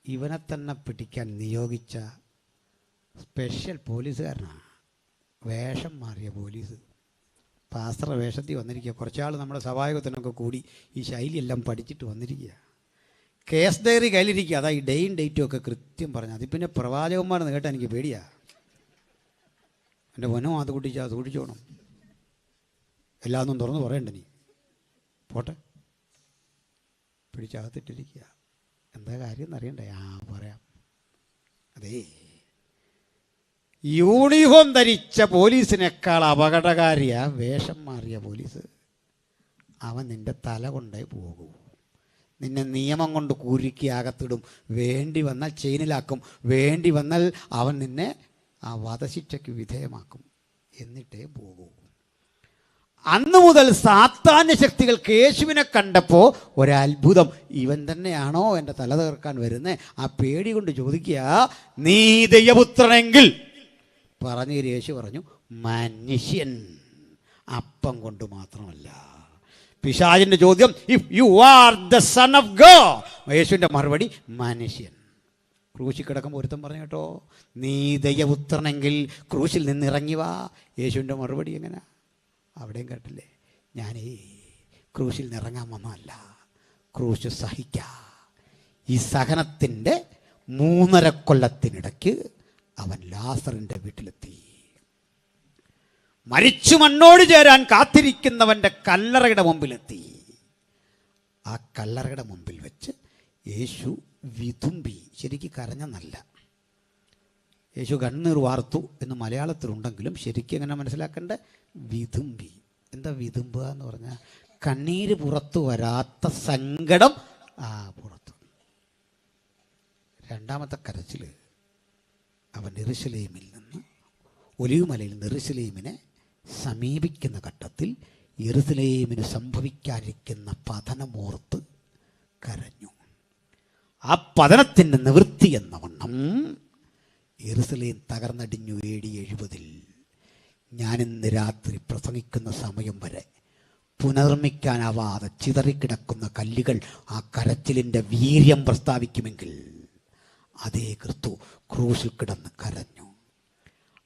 ഇവനെ തന്നെ പിടിക്കാൻ നിയോഗിച്ച സ്പെഷ്യൽ പോലീസുകാരനാണ്. വേഷം മാറിയ പോലീസ്. പാസ്റ്റർ വേഷത്തിൽ വന്നിരിക്കുക. കുറച്ചാൾ നമ്മുടെ സഭായോഗത്തിനൊക്കെ കൂടി ഈ ശൈലിയെല്ലാം പഠിച്ചിട്ട് വന്നിരിക്കുക. കേസ് ഡയറി കയ്യിലിരിക്കുക. അതാ ഈ ഡേയും ഡേറ്റും ഒക്കെ കൃത്യം പറഞ്ഞു. അതിൽ പിന്നെ പ്രവാചകന്മാരെന്ന് കേട്ടാൽ എനിക്ക് പേടിയാ. എൻ്റെ പൊന്നോ, അത് കുട്ടിച്ചാൽ സൂക്ഷിച്ചോണം. എല്ലാമൊന്നും തുറന്ന് പറയണ്ട നീ. പോട്ടെ, പിടിച്ചകത്തിട്ടിരിക്കുക. എന്താ കാര്യം എന്നറിയണ്ടേ? പറയാം. അതേ, യൂണിഫോം ധരിച്ച പോലീസിനേക്കാൾ അപകടകാരിയാ വേഷം മാറിയ പോലീസ്. അവൻ നിൻ്റെ തല കൊണ്ടേ പോകൂ. നിന്നെ നിയമം കൊണ്ട് കുരുക്കി അകത്തിടും. വേണ്ടി വന്നാൽ ചെയിനിലാക്കും. വേണ്ടി വന്നാൽ അവൻ നിന്നെ ആ വധശിക്ഷയ്ക്ക് വിധേയമാക്കും. എന്നിട്ടേ പോകൂ. അന്നു മുതൽ സാത്താന്യ ശക്തികൾക്ക് യേശുവിനെ കണ്ടപ്പോൾ ഒരത്ഭുതം. ഇവൻ തന്നെയാണോ എൻ്റെ തല തകർക്കാൻ വരുന്നത്? ആ പേടി കൊണ്ട് ചോദിക്കുക, നീ ദൈവപുത്രനെങ്കിൽ പറഞ്ഞു. യേശു പറഞ്ഞു, മനുഷ്യൻ അപ്പം കൊണ്ട് മാത്രമല്ല. പിശാചിൻ്റെ ചോദ്യം, if you are the son of God. യേശുവിൻ്റെ മറുപടി, മനുഷ്യൻ. ക്രൂശിൽ കിടക്കുമ്പോൾ ഒരുത്തം പറഞ്ഞു കേട്ടോ, നീ ദൈവപുത്രനെങ്കിൽ ക്രൂശിൽ നിന്ന് ഇറങ്ങി വാ. യേശുവിൻ്റെ മറുപടി എങ്ങനെ? അവിടെയും കേട്ടില്ലേ, ഞാൻ ഈ ക്രൂശിൽ നിറങ്ങാൻ വന്നതല്ല, ക്രൂശ് സഹിക്കാം. ഈ സഹനത്തിൻ്റെ 3.5 കൊല്ലത്തിനിടയ്ക്ക് അവൻ ലാസറിൻ്റെ വീട്ടിലെത്തി. മരിച്ചു മണ്ണോട് ചേരാൻ കാത്തിരിക്കുന്നവൻ്റെ കല്ലറയുടെ മുമ്പിലെത്തി. ആ കല്ലറയുടെ മുമ്പിൽ വെച്ച് യേശു വിതുമ്പി. ശരിക്കും കരഞ്ഞെന്നല്ല, യേശു കണ്ണീർ വാർത്തു എന്ന് മലയാളത്തിലുണ്ടെങ്കിലും ശരിക്കും എങ്ങനെ മനസ്സിലാക്കേണ്ട? വിതുമ്പി. എന്താ വിതുമ്പുക എന്ന് പറഞ്ഞാൽ? കണ്ണീര് പുറത്തു വരാത്ത സങ്കടം പുറത്തു. രണ്ടാമത്തെ കരച്ചിൽ അവൻ യെരൂശലേമിൽ നിന്ന് ഒലിവുമലയിൽ നിന്ന് യെരൂശലേമിനെ സമീപിക്കുന്ന ഘട്ടത്തിൽ യെരൂശലേമിന് സംഭവിക്കാതിരിക്കുന്ന പതനമോർത്ത് കരഞ്ഞു. ആ പതനത്തിൻ്റെ നിവൃത്തി എന്ന വണ്ണം യെരൂശലേം തകർന്നടിഞ്ഞു. AD 70 ഞാനിന്ന് രാത്രി പ്രസംഗിക്കുന്ന സമയം വരെ പുനർനിർമ്മിക്കാനാവാതെ ചിതറിക്കിടക്കുന്ന കല്ലുകൾ ആ കരച്ചിലിൻ്റെ വീര്യം പ്രസ്താവിക്കുമെങ്കിൽ അതേ ക്രിസ്തു ക്രൂശിൽ കിടന്ന് കരഞ്ഞു.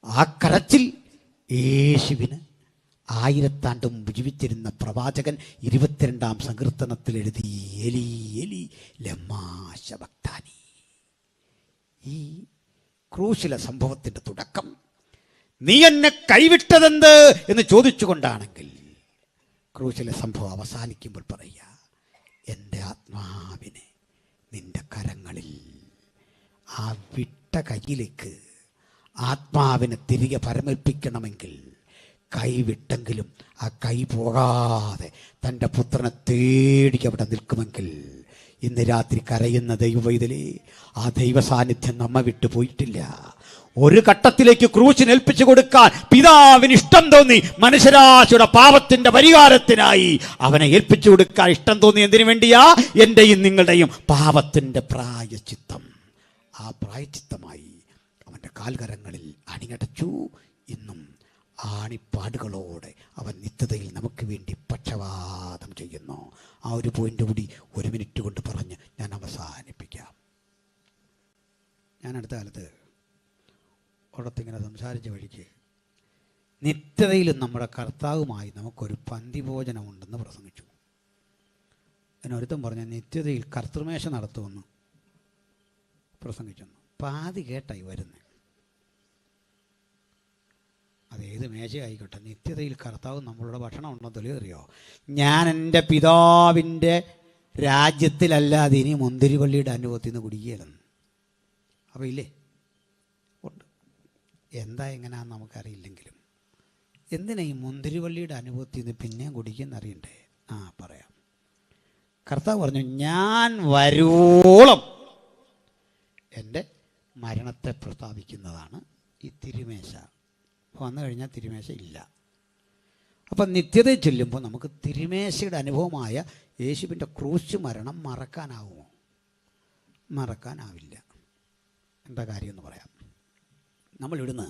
ആ കരച്ചിൽ യേശുവിന് 1000 ആണ്ട് മുമ്പ് ജീവിച്ചിരുന്ന പ്രവാചകൻ 22-ാം സങ്കീർത്തനത്തിൽ എഴുതി, എലി എലി ലമ്മാ ശബക്താനി. ഈ ക്രൂശിലെ സംഭവത്തിൻ്റെ തുടക്കം നീ എന്നെ കൈവിട്ടതെന്ത് എന്ന് ചോദിച്ചുകൊണ്ടാണെങ്കിൽ ക്രൂശിലെ സംഭവം അവസാനിക്കുമ്പോൾ പറയുക, എൻ്റെ ആത്മാവിനെ നിന്റെ കരങ്ങളിൽ. ആ വിട്ട കയ്യിലേക്ക് ആത്മാവിനെ തിരികെ പരമേൽപ്പിക്കണമെങ്കിൽ കൈവിട്ടെങ്കിലും ആ കൈ പോകാതെ തൻ്റെ പുത്രനെ തേടി അവിടെ നിൽക്കുമെങ്കിൽ ഇന്ന് രാത്രി കരയുന്ന ദൈവവൈതലേ, ആ ദൈവ സാന്നിധ്യം നമ്മെ വിട്ടു പോയിട്ടില്ല. ഒരു ഘട്ടത്തിലേക്ക് ക്രൂശിനേൽപ്പിച്ചു കൊടുക്കാൻ പിതാവിന് ഇഷ്ടം തോന്നി. മനുഷ്യരാശിയുടെ പാപത്തിന്റെ പരിഹാരത്തിനായി അവനെ ഏൽപ്പിച്ചു കൊടുക്കാൻ ഇഷ്ടം തോന്നി. എന്തിനു വേണ്ടിയാ? എൻ്റെയും നിങ്ങളുടെയും പാപത്തിന്റെ പ്രായശ്ചിത്തം. ആ പ്രായശ്ചിത്തമായി അവൻ്റെ കാൽകരങ്ങളിൽ അണിയടച്ചു. ഇന്നും ആണിപ്പാടുകളോടെ അവൻ നിത്യതയിൽ നമുക്ക് വേണ്ടി പക്ഷപാതം ചെയ്യുന്നു. ആ ഒരു പോയിന്റ് കൂടി 1 മിനിറ്റ് കൊണ്ട് പറഞ്ഞ് ഞാൻ അവസാനിപ്പിക്കാം. ഞാൻ അടുത്ത കാലത്ത് ഒരിടത്തിങ്ങനെ സംസാരിച്ച വഴിക്ക് നിത്യതയിലും നമ്മുടെ കർത്താവുമായി നമുക്കൊരു പന്തിഭോജനമുണ്ടെന്ന് പ്രസംഗിച്ചു. അതിനൊരുത്തം പറഞ്ഞ നിത്യതയിൽ കർത്തൃമേശ നടത്തുമെന്ന് പ്രസംഗിച്ചെന്ന്. പാതി കേട്ടായി വരുന്നത്. അതേത് മേശയായിക്കോട്ടെ, നിത്യതയിൽ കർത്താവ് നമ്മളുടെ ഭക്ഷണം ഉണ്ടോ തെളിയറിയോ? ഞാൻ എൻ്റെ പിതാവിൻ്റെ രാജ്യത്തിലല്ലാതെ ഇനി മുന്തിരിവള്ളിയുടെ അനുഭവത്തിൽ നിന്ന് കുടിക്കുകയില്ലെന്ന്. അപ്പോൾ ഇല്ലേ, ഉണ്ട്. എന്താ എങ്ങനെയാണെന്ന് നമുക്കറിയില്ലെങ്കിലും എന്തിനാ ഈ മുന്തിരിവള്ളിയുടെ അനുഭവത്തിൽ നിന്ന് പിന്നെയും കുടിക്കുന്നറിയണ്ടേ? പറയാം. കർത്താവ് പറഞ്ഞു, ഞാൻ വരുവോളം എൻ്റെ മരണത്തെ പ്രസ്താവിക്കുന്നതാണ് ഈ തിരുമേശ. വന്നു കഴിഞ്ഞാൽ തിരുമേശ ഇല്ല. അപ്പം നിത്യതയിൽ ചെല്ലുമ്പോൾ നമുക്ക് തിരുമേശയുടെ അനുഭവമായ യേശുവിൻ്റെ ക്രൂശ് മരണം മറക്കാനാവുമോ? മറക്കാനാവില്ല. എന്താ കാര്യം എന്ന് പറയാം. നമ്മളിവിടുന്ന്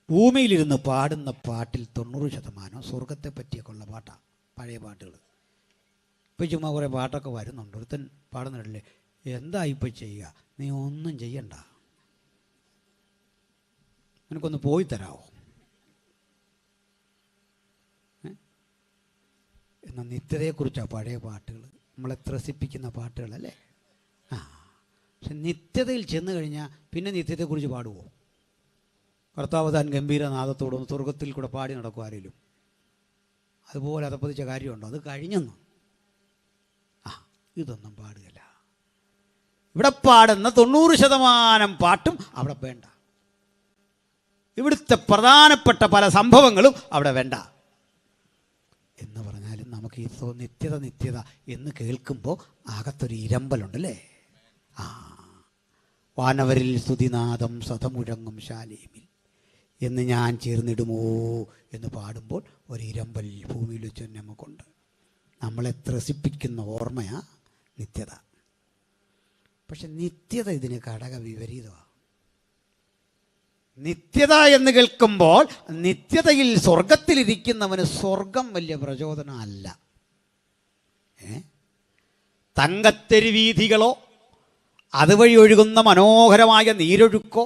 ഭൂമിയിലിരുന്ന് പാടുന്ന പാട്ടിൽ 90% സ്വർഗത്തെ പറ്റിയൊക്കെ ഉള്ള പാട്ടാണ്, പഴയ പാട്ടുകൾ. ഇപ്പം ചുമ്മാ കുറേ പാട്ടൊക്കെ വരുന്നുണ്ട്. ഒരുത്തൻ പാടുന്നില്ലേ, എന്താ ഇപ്പം ചെയ്യുക? നീ ഒന്നും ചെയ്യണ്ട, എനിക്കൊന്ന് പോയി തരാമോ? എന്നാൽ നിത്യതയെക്കുറിച്ചാണ് പഴയ പാട്ടുകൾ, നമ്മളെ ത്രസിപ്പിക്കുന്ന പാട്ടുകളല്ലേ. പക്ഷെ നിത്യതയിൽ ചെന്ന് കഴിഞ്ഞാൽ പിന്നെ നിത്യത്തെക്കുറിച്ച് പാടുമോ? കർത്താവ് താൻ ഗംഭീരനാദത്തോടും സ്വർഗത്തിൽ കൂടെ പാടി നടക്കും ആരെങ്കിലും? അതുപോലെ അതപ്പതിച്ച കാര്യമുണ്ടോ? അത് കഴിഞ്ഞെന്ന്. ഇതൊന്നും പാടുകയില്ല. ഇവിടെ പാടുന്ന 90% പാട്ടും അവിടെ വേണ്ട. ഇവിടുത്തെ പ്രധാനപ്പെട്ട പല സംഭവങ്ങളും അവിടെ വേണ്ട. എന്ന് പറഞ്ഞാലും നമുക്ക് ഈ നിത്യത നിത്യത എന്ന് കേൾക്കുമ്പോൾ അകത്തൊരു ഇരമ്പലുണ്ടല്ലേ. വാനവരിൽ സ്തുതിനാദം സതമുഴങ്ങും ശാലേമിൽ എന്ന് ഞാൻ ചേർന്നിടുമോ എന്ന് പാടുമ്പോൾ ഒരു ഇരമ്പൽ ഭൂമിയിൽ വെച്ച് നമുക്കുണ്ട്. നമ്മളെ ത്രസിപ്പിക്കുന്ന ഓർമ്മയാ നിത്യത. പക്ഷെ നിത്യത ഇതിന് ഘടക വിപരീതമാണ്. നിത്യത എന്ന് കേൾക്കുമ്പോൾ നിത്യതയിൽ സ്വർഗത്തിലിരിക്കുന്നവന് സ്വർഗം വലിയ പ്രചോദനമല്ല. തങ്കത്തെരുവീഥികളോ അതുവഴി ഒഴുകുന്ന മനോഹരമായ നീരൊഴുക്കോ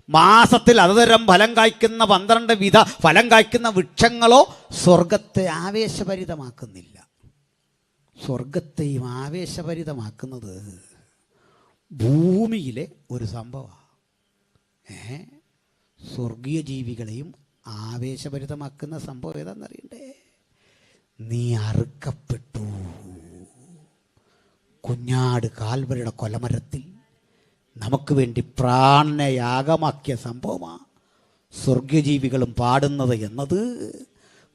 മാസത്തിൽ അതുതരം ഫലം കായ്ക്കുന്ന 12 വിധ ഫലം കായ്ക്കുന്ന വൃക്ഷങ്ങളോ സ്വർഗത്തെ ആവേശഭരിതമാക്കുന്നില്ല. സ്വർഗത്തെയും ആവേശഭരിതമാക്കുന്നത് ഭൂമിയിലെ ഒരു സംഭവമാണ്. സ്വർഗീയ ജീവികളെയും ആവേശഭരിതമാക്കുന്ന സംഭവം ഏതാണെന്നറിയണ്ടേ? നീ അറുക്കപ്പെട്ടു. കുഞ്ഞാട് കാൽവരിയുടെ കൊലമരത്തിൽ നമുക്ക് വേണ്ടി പ്രാണയാഗമാക്കിയ സംഭവമാണ് സ്വർഗീയ ജീവികളും പാടുന്നത് എന്നത്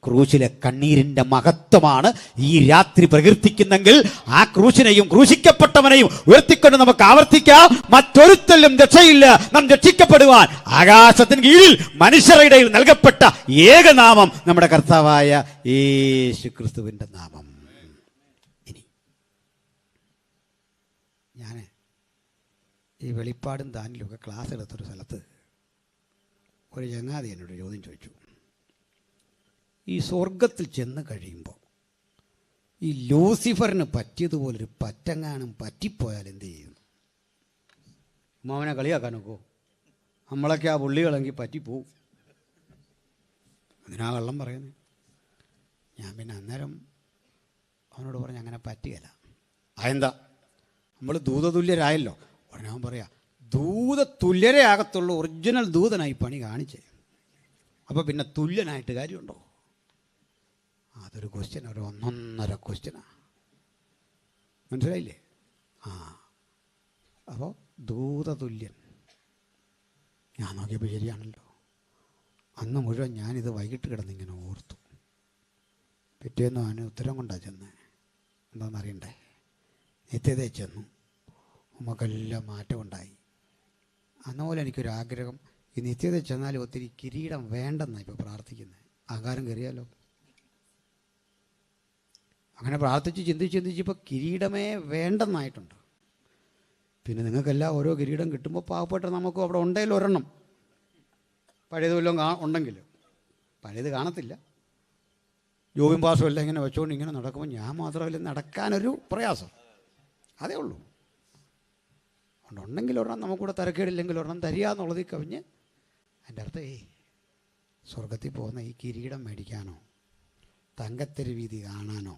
ക്രൂശിലെ കണ്ണീരിന്റെ മഹത്വമാണ് ഈ രാത്രി പ്രകീർത്തിക്കുന്നെങ്കിൽ ആ ക്രൂശിനെയും ക്രൂശിക്കപ്പെട്ടവനെയും ഉയർത്തിക്കൊണ്ട് നമുക്ക് ആവർത്തിക്കാം. മറ്റൊരുത്തലും രക്ഷയില്ല, നാം രക്ഷിക്കപ്പെടുവാൻ ആകാശത്തിന് കീഴിൽ മനുഷ്യരുടെ ഇടയിൽ നൽകപ്പെട്ട ഏകനാമം നമ്മുടെ കർത്താവായ യേശു ക്രിസ്തുവിന്റെ നാമം. ഇനി ഞാൻ ഈ വെളിപ്പാടും ദാനിലുമൊക്കെ ക്ലാസ് എടുത്തൊരു സ്ഥലത്ത് ഒരു ചങ്ങാതി എന്നോട് ചോദ്യം ചോദിച്ചു. ഈ സ്വർഗത്തിൽ ചെന്ന് കഴിയുമ്പോൾ ഈ ലൂസിഫറിന് പറ്റിയതുപോലൊരു പറ്റങ്ങാനും പറ്റിപ്പോയാൽ എന്ത് ചെയ്യും? മാമനെ കളിയാക്കാൻ നോക്കോ? നമ്മളൊക്കെ ആ പുള്ളികളെങ്കിൽ പറ്റിപ്പോവും. അതിനാ വെള്ളം പറയുന്നത്. ഞാൻ പിന്നെ അന്നേരം അവനോട് പറഞ്ഞ് അങ്ങനെ പറ്റുകയില്ല. അതെന്താ? നമ്മൾ ദൂതതുല്യരായല്ലോ. ഉടനെ അവൻ പറയാ, ദൂതതുല്യരേ ആകത്തുള്ളൂ, ഒറിജിനൽ ദൂതനായി പണി കാണിച്ചേ. അപ്പോൾ പിന്നെ തുല്യനായിട്ട് കാര്യമുണ്ടോ? അതൊരു ക്വസ്റ്റ്യൻ, ഒരു ഒന്നൊന്നര ക്വസ്റ്റ്യനാണ്. മനസ്സിലായില്ലേ? അപ്പോൾ ദൂതതുല്യൻ. ഞാൻ നോക്കിയപ്പോൾ ശരിയാണല്ലോ. അന്ന് മുഴുവൻ ഞാനിത് വൈകിട്ട് കിടന്നിങ്ങനെ ഓർത്തു. പിറ്റേന്ന് അവന് ഉത്തരം കൊണ്ടാണ് ചെന്ന്. എന്താണെന്നറിയണ്ടേ? നിത്യതയെ ചെന്നു, നമുക്കെല്ലാം മാറ്റമുണ്ടായി. അന്നുപോലെ എനിക്കൊരാഗ്രഹം, ഈ നിത്യത ചെന്നാലും ഒത്തിരി കിരീടം വേണ്ടെന്നാണ് ഇപ്പോൾ പ്രാർത്ഥിക്കുന്നത്. അഹങ്കാരം കയറിയാലോ. അങ്ങനെ പ്രാർത്ഥിച്ച് ചിന്തിച്ചിപ്പോൾ കിരീടമേ വേണ്ടെന്നായിട്ടുണ്ട്. പിന്നെ നിങ്ങൾക്കെല്ലാം ഓരോ കിരീടം കിട്ടുമ്പോൾ പാവപ്പെട്ട നമുക്കും അവിടെ ഉണ്ടെങ്കിലും ഒരെണ്ണം പഴയത് വല്ലതും ഉണ്ടെങ്കിൽ. പഴയത് കാണത്തില്ല. ജോബിൻ പാസും എല്ലാം ഇങ്ങനെ വെച്ചുകൊണ്ട് ഇങ്ങനെ നടക്കുമ്പോൾ ഞാൻ മാത്രമല്ല നടക്കാനൊരു പ്രയാസം. അതേ ഉള്ളൂ. അതുകൊണ്ടുണ്ടെങ്കിൽ ഒരെണ്ണം നമുക്കൂടെ തരക്കേടില്ലെങ്കിൽ ഒരെണ്ണം തരിക എന്നുള്ളതിൽ കവിഞ്ഞ് എൻ്റെ അർത്ഥം സ്വർഗത്തിൽ പോകുന്ന ഈ കിരീടം മേടിക്കാനോ തങ്കത്തെരു വീതി കാണാനോ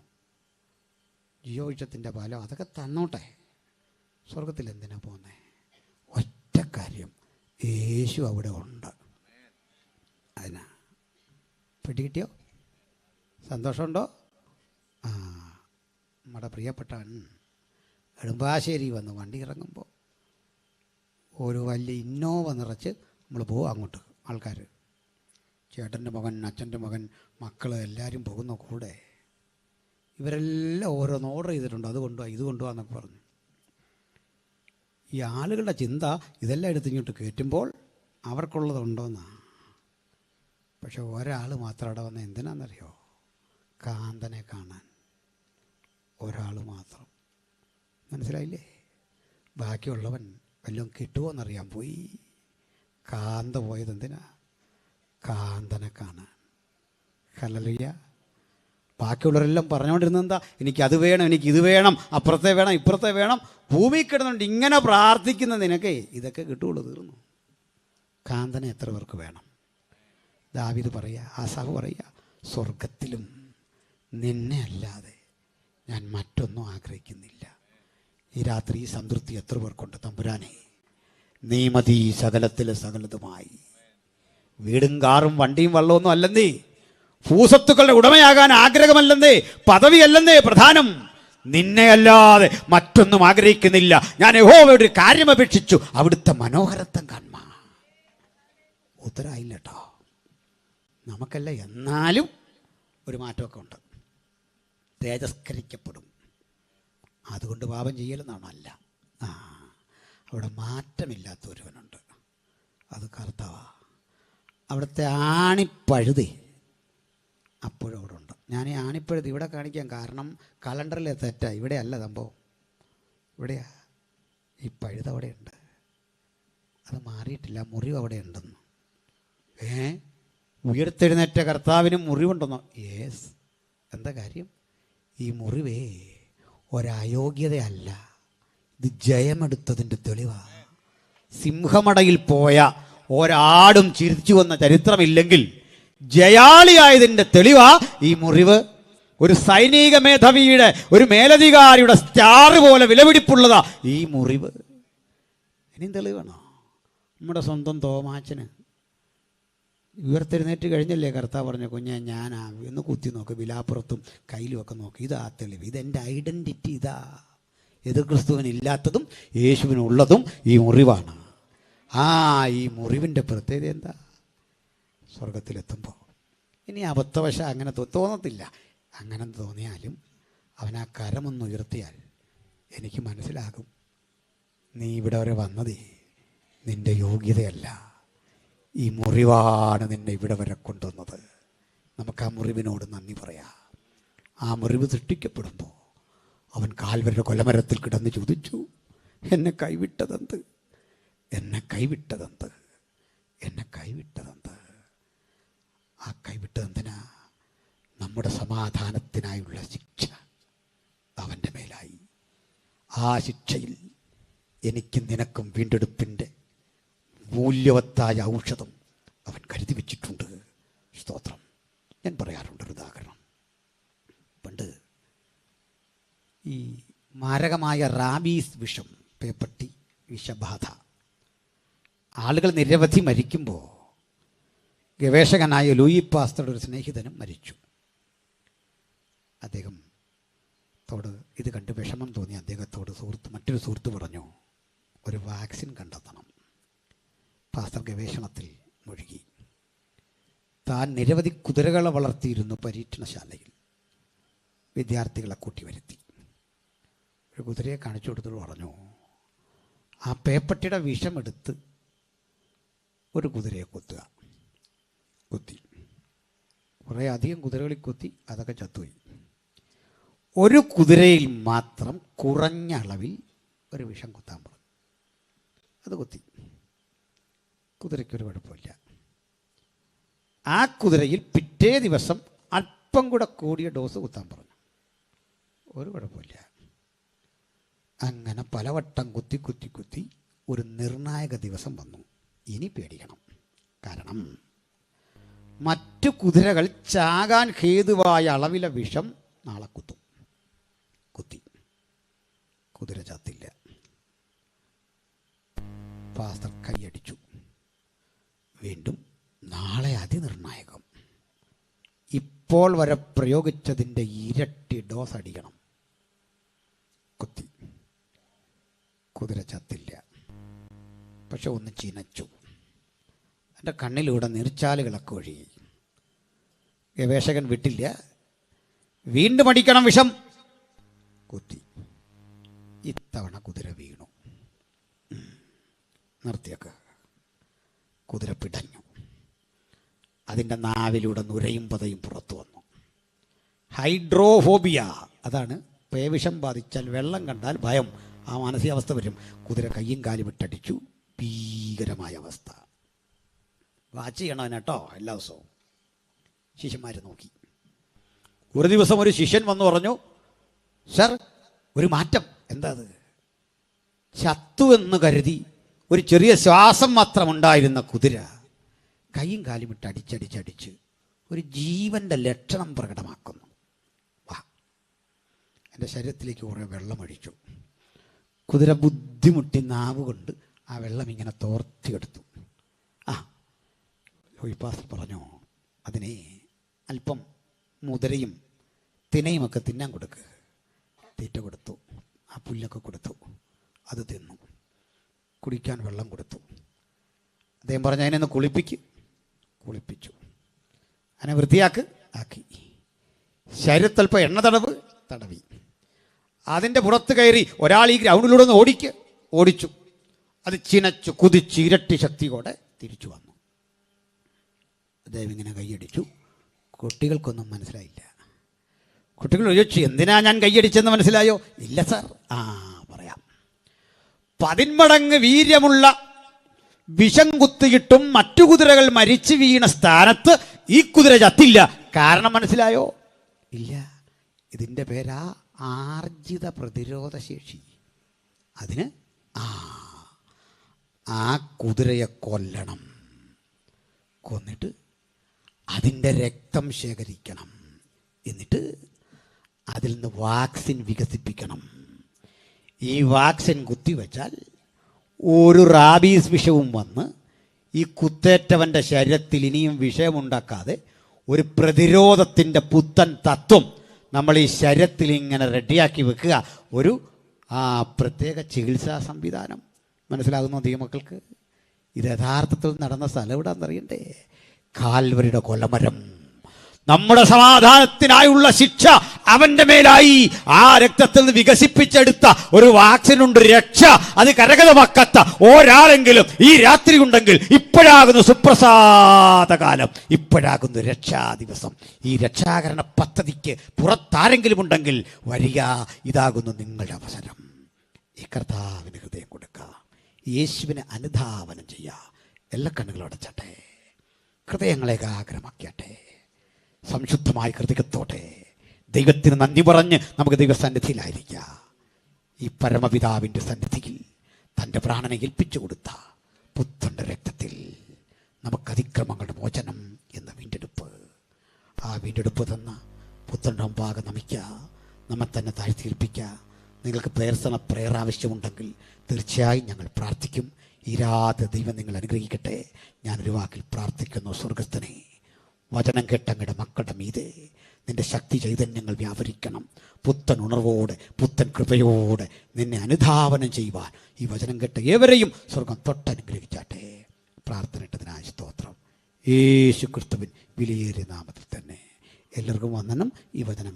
ജീവവൃക്ഷത്തിൻ്റെ പാലോ അതൊക്കെ തന്നോട്ടെ. സ്വർഗത്തിൽ എന്തിനാ പോകുന്നത്? ഒറ്റ കാര്യം, യേശു അവിടെ ഉണ്ട്. അതിനാ പിടികിട്ടിയോ? സന്തോഷമുണ്ടോ? നമ്മുടെ പ്രിയപ്പെട്ടവൻ നെടുമ്പാശ്ശേരി വന്ന് വണ്ടി ഇറങ്ങുമ്പോൾ ഒരു വലിയ ഇന്നോവ നിറച്ച് നമ്മൾ പോകും അങ്ങോട്ട്. ആൾക്കാർ, ചേട്ടൻ്റെ മകൻ, അച്ഛൻ്റെ മകൻ, മക്കൾ എല്ലാവരും പോകുന്ന കൂടെ. ഇവരെല്ലാം ഓരോന്ന് ഓർഡർ ചെയ്തിട്ടുണ്ട്. അത് കൊണ്ടുപോവാ, ഇത് കൊണ്ടുപോകാന്നൊക്കെ പറഞ്ഞു. ഈ ആളുകളുടെ ചിന്ത ഇതെല്ലാം എടുത്ത് ഇങ്ങോട്ട് കയറ്റുമ്പോൾ അവർക്കുള്ളതുണ്ടോയെന്നാണ്. പക്ഷെ ഒരാൾ മാത്രം അവിടെ വന്ന എന്തിനാണെന്നറിയോ? കാന്തനെ കാണാൻ. ഒരാൾ മാത്രം. മനസ്സിലായില്ലേ? ബാക്കിയുള്ളവൻ വല്ലതും കിട്ടുമോ എന്നറിയാൻ പോയി. കാന്ത പോയത് എന്തിനാ? കാന്തനെ കാണാൻ. ഹല്ലേലൂയ. ബാക്കിയുള്ളവരെല്ലാം പറഞ്ഞുകൊണ്ടിരുന്നത് എന്താ? എനിക്കത് വേണം, എനിക്കിത് വേണം, അപ്പുറത്തെ വേണം, ഇപ്പുറത്തെ വേണം. ഭൂമി കിടന്നുണ്ട് ഇങ്ങനെ പ്രാർത്ഥിക്കുന്ന നിനക്കേ ഇതൊക്കെ കിട്ടുകയുള്ളൂ. തീർന്നു. കാന്തനെ എത്ര പേർക്ക് വേണം? ദാവീദ് പറയുക, ആസാഫ് പറയുക, സ്വർഗത്തിലും നിന്നെ അല്ലാതെ ഞാൻ മറ്റൊന്നും ആഗ്രഹിക്കുന്നില്ല. ഈ രാത്രി ഈ സംതൃപ്തി എത്ര പേർക്കുണ്ട്? തമ്പുരാനെ, നീ മതി സകലത്തിലെ സകലതുമായി. വീടും കാറും വണ്ടിയും വള്ളമൊന്നും അല്ലെന്നേ, ഭൂസ്വത്തുക്കളുടെ ഉടമയാകാൻ ആഗ്രഹമല്ലെന്നേ, പദവിയല്ലെന്നേ പ്രധാനം. നിന്നെ അല്ലാതെ മറ്റൊന്നും ആഗ്രഹിക്കുന്നില്ല. ഞാൻ യഹോവയുടെ ഒരു കാര്യം അപേക്ഷിച്ചു, അവിടുത്തെ മനോഹരത്വം കാൺമാ. ഉത്തരമായില്ല കേട്ടോ. നമുക്കല്ല, എന്നാലും ഒരു മാറ്റമൊക്കെ ഉണ്ട്. തേജസ്കരിക്കപ്പെടും. അതുകൊണ്ട് പാപം ചെയ്യലെന്നാണോ? അല്ല. അവിടെ മാറ്റമില്ലാത്ത ഒരുവനുണ്ട്. അത് കർത്താവാ. അവിടുത്തെ ആണിപ്പഴുതേ അപ്പോഴും അവിടെ ഉണ്ട്. ഞാൻ ഈ ആണിപ്പഴുത് ഇവിടെ കാണിക്കാൻ കാരണം കലണ്ടറിലെ തെറ്റാ. ഇവിടെ അല്ല സംഭവം. ഇവിടെയാ. ഈ പഴുത് അവിടെയുണ്ട്. അത് മാറിയിട്ടില്ല. മുറിവ് അവിടെ ഉണ്ടെന്ന്. ഉയർത്തെഴുന്നേറ്റ കർത്താവിനും മുറിവുണ്ടെന്നോ? യേസ്. എന്താ കാര്യം? ഈ മുറിവേ ഒരയോഗ്യതയല്ല, ഇത് ജയമെടുത്തതിൻ്റെ തെളിവാണ്. സിംഹമടയിൽ പോയ ഒരാടും ചിരിച്ചു വന്ന ചരിത്രമില്ലെങ്കിൽ ജയാളിയായതിൻ്റെ തെളിവാ ഈ മുറിവ്. ഒരു സൈനിക മേധാവിയുടെ, ഒരു മേലധികാരിയുടെ സ്റ്റാർ പോലെ വിലപിടിപ്പുള്ളതാ ഈ മുറിവ്. ഇനിയും തെളിവാണോ? നമ്മുടെ സ്വന്തം തോമാച്ചന് ഉയർത്തെഴുന്നേറ്റ് കഴിഞ്ഞല്ലേ കർത്താവ് പറഞ്ഞ, കുഞ്ഞെ ഞാനാ എന്ന് കുത്തി നോക്ക്, വിലാപ്പുറത്തും കയ്യിലുമൊക്കെ നോക്ക്. ഇതാ തെളിവ്. ഇതെൻ്റെ ഐഡൻറ്റിറ്റി. ഇതാ എതിർ ക്രിസ്തുവിനില്ലാത്തതും യേശുവിനുള്ളതും ഈ മുറിവാണ്. ഈ മുറിവിൻ്റെ പ്രത്യേകത എന്താ? സ്വർഗത്തിലെത്തുമ്പോൾ ഇനി അബദ്ധവശ അങ്ങനെ തോന്നത്തില്ല. അങ്ങനെ തോന്നിയാലും അവൻ ആ കരമൊന്ന് ഉയർത്തിയാൽ എനിക്ക് മനസ്സിലാകും, നീ ഇവിടെ വരെ വന്നതേ നിൻ്റെ യോഗ്യതയല്ല, ഈ മുറിവാണ് നിന്നെ ഇവിടെ വരെ കൊണ്ടുവന്നത്. നമുക്ക് ആ മുറിവിനോട് നന്ദി പറയാം. ആ മുറിവ് സൃഷ്ടിക്കപ്പെടുമ്പോൾ അവൻ കാൽവരിയുടെ കൊലമരത്തിൽ കിടന്ന് ചോദിച്ചു, എന്നെ കൈവിട്ടതെന്ത്, എന്നെ കൈവിട്ടതെന്ത്, എന്നെ കൈവിട്ടതെന്ത്. ആ കൈവിട്ടതെന്തിനാ? നമ്മുടെ സമാധാനത്തിനായുള്ള ശിക്ഷ അവൻ്റെ മേലായി. ആ ശിക്ഷയിൽ എനിക്കും നിനക്കും വീണ്ടെടുപ്പിൻ്റെ മൂല്യവത്തായ ഔഷധം അവൻ കരുതി വച്ചിട്ടുണ്ട്. സ്തോത്രം. ഞാൻ പറയാറുണ്ട് ഒരു ഉദാഹരണം. പണ്ട് ഈ മാരകമായ റാബീസ് വിഷം, പേപ്പട്ടി വിഷബാധ, ആളുകൾ നിരവധി മരിക്കുമ്പോൾ ഗവേഷകനായ ലൂയി പാസ്റ്ററുടെ ഒരു സ്നേഹിതനും മരിച്ചു. അദ്ദേഹത്തോട് ഇത് കണ്ട് വിഷമം തോന്നി അദ്ദേഹത്തോട് മറ്റൊരു സുഹൃത്ത് പറഞ്ഞു, ഒരു വാക്സിൻ കണ്ടെത്തണം. പാസ്റ്റർ ഗവേഷണത്തിൽ മുഴുകി. താൻ നിരവധി കുതിരകളെ വളർത്തിയിരുന്നു പരീക്ഷണശാലയിൽ. വിദ്യാർത്ഥികളെ കൂട്ടി വരുത്തി ഒരു കുതിരയെ കാണിച്ചു കൊടുത്തിട്ട് പറഞ്ഞു, ആ പേപ്പട്ടിയുടെ വിഷമെടുത്ത് ഒരു കുതിരയെ കുത്തുക. കുത്തി കുറേ അധികം കുതിരകളിൽ കുത്തി, അതൊക്കെ ചത്തുപോയി. ഒരു കുതിരയിൽ മാത്രം കുറഞ്ഞ അളവിൽ ഒരു വിഷം കുത്താൻ പറഞ്ഞു. അത് കുത്തി. കുതിരയ്ക്കൊരു കുഴപ്പമില്ല. ആ കുതിരയിൽ പിറ്റേ ദിവസം അല്പം കൂടെ കൂടിയ ഡോസ് കുത്താൻ പറഞ്ഞു. ഒരു കുഴപ്പമില്ല. അങ്ങനെ പലവട്ടം കുത്തി കുത്തി കുത്തി ഒരു നിർണായക ദിവസം വന്നു. ഇനി പേടിക്കണം. കാരണം മറ്റു കുതിരകൾ ചാകാൻ ഹേതുവായ അളവിലെ വിഷം നാളെ കുത്തും. കുത്തി. കുതിര ചത്തില്ല. പാസ്റ്റർ കൈയടിച്ചു. വീണ്ടും നാളെ അതിനിർണായകം. ഇപ്പോൾ വരെ പ്രയോഗിച്ചതിൻ്റെ ഇരട്ടി ഡോസ് അടിക്കണം. കുത്തി. കുതിര ചത്തില്ല. പക്ഷെ ഒന്ന് ചിനച്ചു. എൻ്റെ കണ്ണിലൂടെ നീർച്ചാലുകളൊക്കെ ഒഴുകി. ഗവേഷകൻ വിട്ടില്ല. വീണ്ടും അടിക്കണം വിഷം. കുത്തി. ഇത്തവണ കുതിര വീണു. നിർത്തിയൊക്കെ. കുതിര പിടഞ്ഞു. അതിൻ്റെ നാവിലൂടെ നുരയും പതയും പുറത്തു വന്നു. ഹൈഡ്രോഫോബിയ, അതാണ് പേവിഷം ബാധിച്ചാൽ വെള്ളം കണ്ടാൽ ഭയം, ആ മാനസികാവസ്ഥ വരും. കുതിര കയ്യും കാലും വിട്ടടിച്ചു. ഭീകരമായ അവസ്ഥ. വാച്ച് ചെയ്യണം കേട്ടോ എല്ലാ ദിവസവും. ശിഷ്യന്മാർ നോക്കി. ഒരു ദിവസം ഒരു ശിഷ്യൻ വന്ന് പറഞ്ഞു, സർ ഒരു മാറ്റം. എന്താ അത്? ചത്തുവെന്ന് കരുതി ഒരു ചെറിയ ശ്വാസം മാത്രമുണ്ടായിരുന്ന കുതിര കൈയും കാലും ഇട്ട് അടിച്ചടിച്ചടിച്ച് ഒരു ജീവൻ്റെ ലക്ഷണം പ്രകടമാക്കുന്നു. വാ. എൻ്റെ ശരീരത്തിലേക്ക് കുറേ വെള്ളമൊഴിച്ചു. കുതിര ബുദ്ധിമുട്ടി നാവ് കൊണ്ട് ആ വെള്ളം ഇങ്ങനെ തോർത്തിയെടുത്തു. ലോയിപ്പാസ് പറഞ്ഞു, അതിനെ അല്പം മുതിരയും തിനയുമൊക്കെ തിന്നാൻ കൊടുക്കുക. തീറ്റ കൊടുത്തു. ആ പുല്ലൊക്കെ കൊടുത്തു. അത് തിന്നു. കുടിക്കാൻ വെള്ളം കൊടുത്തു. അദ്ദേഹം പറഞ്ഞു, അതിനൊന്ന് കുളിപ്പിച്ചു. അതിനെ വൃത്തിയാക്ക് ആക്കി. ശരീരത്തൽപ്പം എണ്ണ തടവി. അതിൻ്റെ പുറത്ത് കയറി ഒരാൾ ഈ ഗ്രൗണ്ടിലൂടെ ഒന്ന് ഓടിച്ചു. അത് ചിനച്ചു കുതിച്ച് ഇരട്ടി ശക്തിയോടെ തിരിച്ചു വന്നു. അദ്ദേഹം ഇങ്ങനെ കൈയടിച്ചു. കുട്ടികൾക്കൊന്നും മനസ്സിലായില്ല. കുട്ടികൾ ചോദിച്ചു, എന്തിനാ ഞാൻ കൈയടിച്ചെന്ന് മനസ്സിലായോ? ഇല്ല സാർ. പറയാം. 10 മടങ്ങ് വീര്യമുള്ള വിഷം കുത്തിയിട്ടും മറ്റു കുതിരകൾ മരിച്ചു വീണ സ്ഥാനത്ത് ഈ കുതിര ചത്തില്ല. കാരണം മനസ്സിലായോ? ഇല്ല. ഇതിൻ്റെ പേരാ ആർജിത പ്രതിരോധ ശേഷി. അതിന് ആ കുതിരയെ കൊല്ലണം. കൊന്നിട്ട് അതിൻ്റെ രക്തം ശേഖരിക്കണം. എന്നിട്ട് അതിൽ നിന്ന് വാക്സിൻ വികസിപ്പിക്കണം. ഈ വാക്സിൻ കുത്തിവെച്ചാൽ ഒരു റാബീസ് വിഷവും വന്ന് ഈ കുത്തേറ്റവൻ്റെ ശരീരത്തിൽ ഇനിയും വിഷയമുണ്ടാക്കാതെ ഒരു പ്രതിരോധത്തിൻ്റെ പുത്തൻ തത്വം നമ്മൾ ഈ ശരീരത്തിൽ ഇങ്ങനെ റെഡിയാക്കി വെക്കുക. ഒരു പ്രത്യേക ചികിത്സാ സംവിധാനം. മനസ്സിലാകുന്നു ദൈവമക്കൾക്ക്? ഇത് യഥാർത്ഥത്തിൽ നടന്ന സ്ഥലം എവിടെയാണെന്നറിയണ്ടേ? കാൽവരിയുടെ കൊലമരം. നമ്മുടെ സമാധാനത്തിനായുള്ള ശിക്ഷ അവന്റെ മേലായി. ആ രക്തത്തിൽ നിന്ന് വികസിപ്പിച്ചെടുത്ത ഒരു വാക്സിനുണ്ട്, രക്ഷ. അത് കരഗതമാക്കാത്ത ഒരാളെങ്കിലും ഈ രാത്രി ഉണ്ടെങ്കിൽ ഇപ്പോഴാകുന്നു സുപ്രസാദ കാലം, ഇപ്പോഴാകുന്നു രക്ഷാ ദിവസം. ഈ രക്ഷാകരണ പദ്ധതിക്ക് പുറത്താരെങ്കിലും ഉണ്ടെങ്കിൽ വരിക, ഇതാകുന്നു നിങ്ങളുടെ അവസരം. ഈ കർത്താവിന് ഹൃദയം കൊടുക്കുക, യേശുവിനെ അനുധാവനം ചെയ്യുക. എല്ലാ കണ്ണുകളടച്ചട്ടെ, ഹൃദയങ്ങളെ ഏകാഗ്രമാക്കിയട്ടെ, സംശുദ്ധമായ ഹൃദയത്തോടെ ദൈവത്തിന് നന്ദി പറഞ്ഞ് നമുക്ക് ദൈവസന്നിധിയിലായിരിക്കാം. ഈ പരമപിതാവിൻ്റെ സന്നിധിയിൽ തൻ്റെ പ്രാണനെ ഏൽപ്പിച്ചു കൊടുത്ത പുത്രൻ്റെ രക്തത്തിൽ നമുക്ക് അതിക്രമങ്ങളുടെ മോചനം എന്ന വീണ്ടെടുപ്പ്, ആ വീണ്ടെടുപ്പ് തന്ന പുത്രൻ്റെ മുമ്പാകെ നമിക്കുക, നമ്മെ തന്നെ താഴ്ത്തിയേൽപ്പിക്കുക. നിങ്ങൾക്ക് പ്രേയർ ആവശ്യമുണ്ടെങ്കിൽ തീർച്ചയായും ഞങ്ങൾ പ്രാർത്ഥിക്കും. ഈ രാത്രി ദൈവം നിങ്ങൾ അനുഗ്രഹിക്കട്ടെ. ഞാനൊരു വാക്കിൽ പ്രാർത്ഥിക്കുന്നു. സ്വർഗസ്ഥനെ, വചനം കേട്ടങ്ങയുടെ മക്കളുടെ മീതെ നിന്റെ ശക്തി ചൈതന്യങ്ങൾ വ്യാപരിക്കണം. പുത്തൻ ഉണർവോടെ, പുത്തൻ കൃപയോടെ നിന്നെ അനുധാവനം ചെയ്യുവാൻ ഈ വചനം കേട്ട ഏവരെയും സ്വർഗം തൊട്ടനുഗ്രഹിച്ചാട്ടെ. പ്രാർത്ഥന ഇട്ടതിനായ സ്തോത്രം. യേശു ക്രിസ്തുവിൻ വിലയേറിയ നാമത്തിൽ തന്നെ എല്ലാവർക്കും വന്ദനം. ഈ വചനം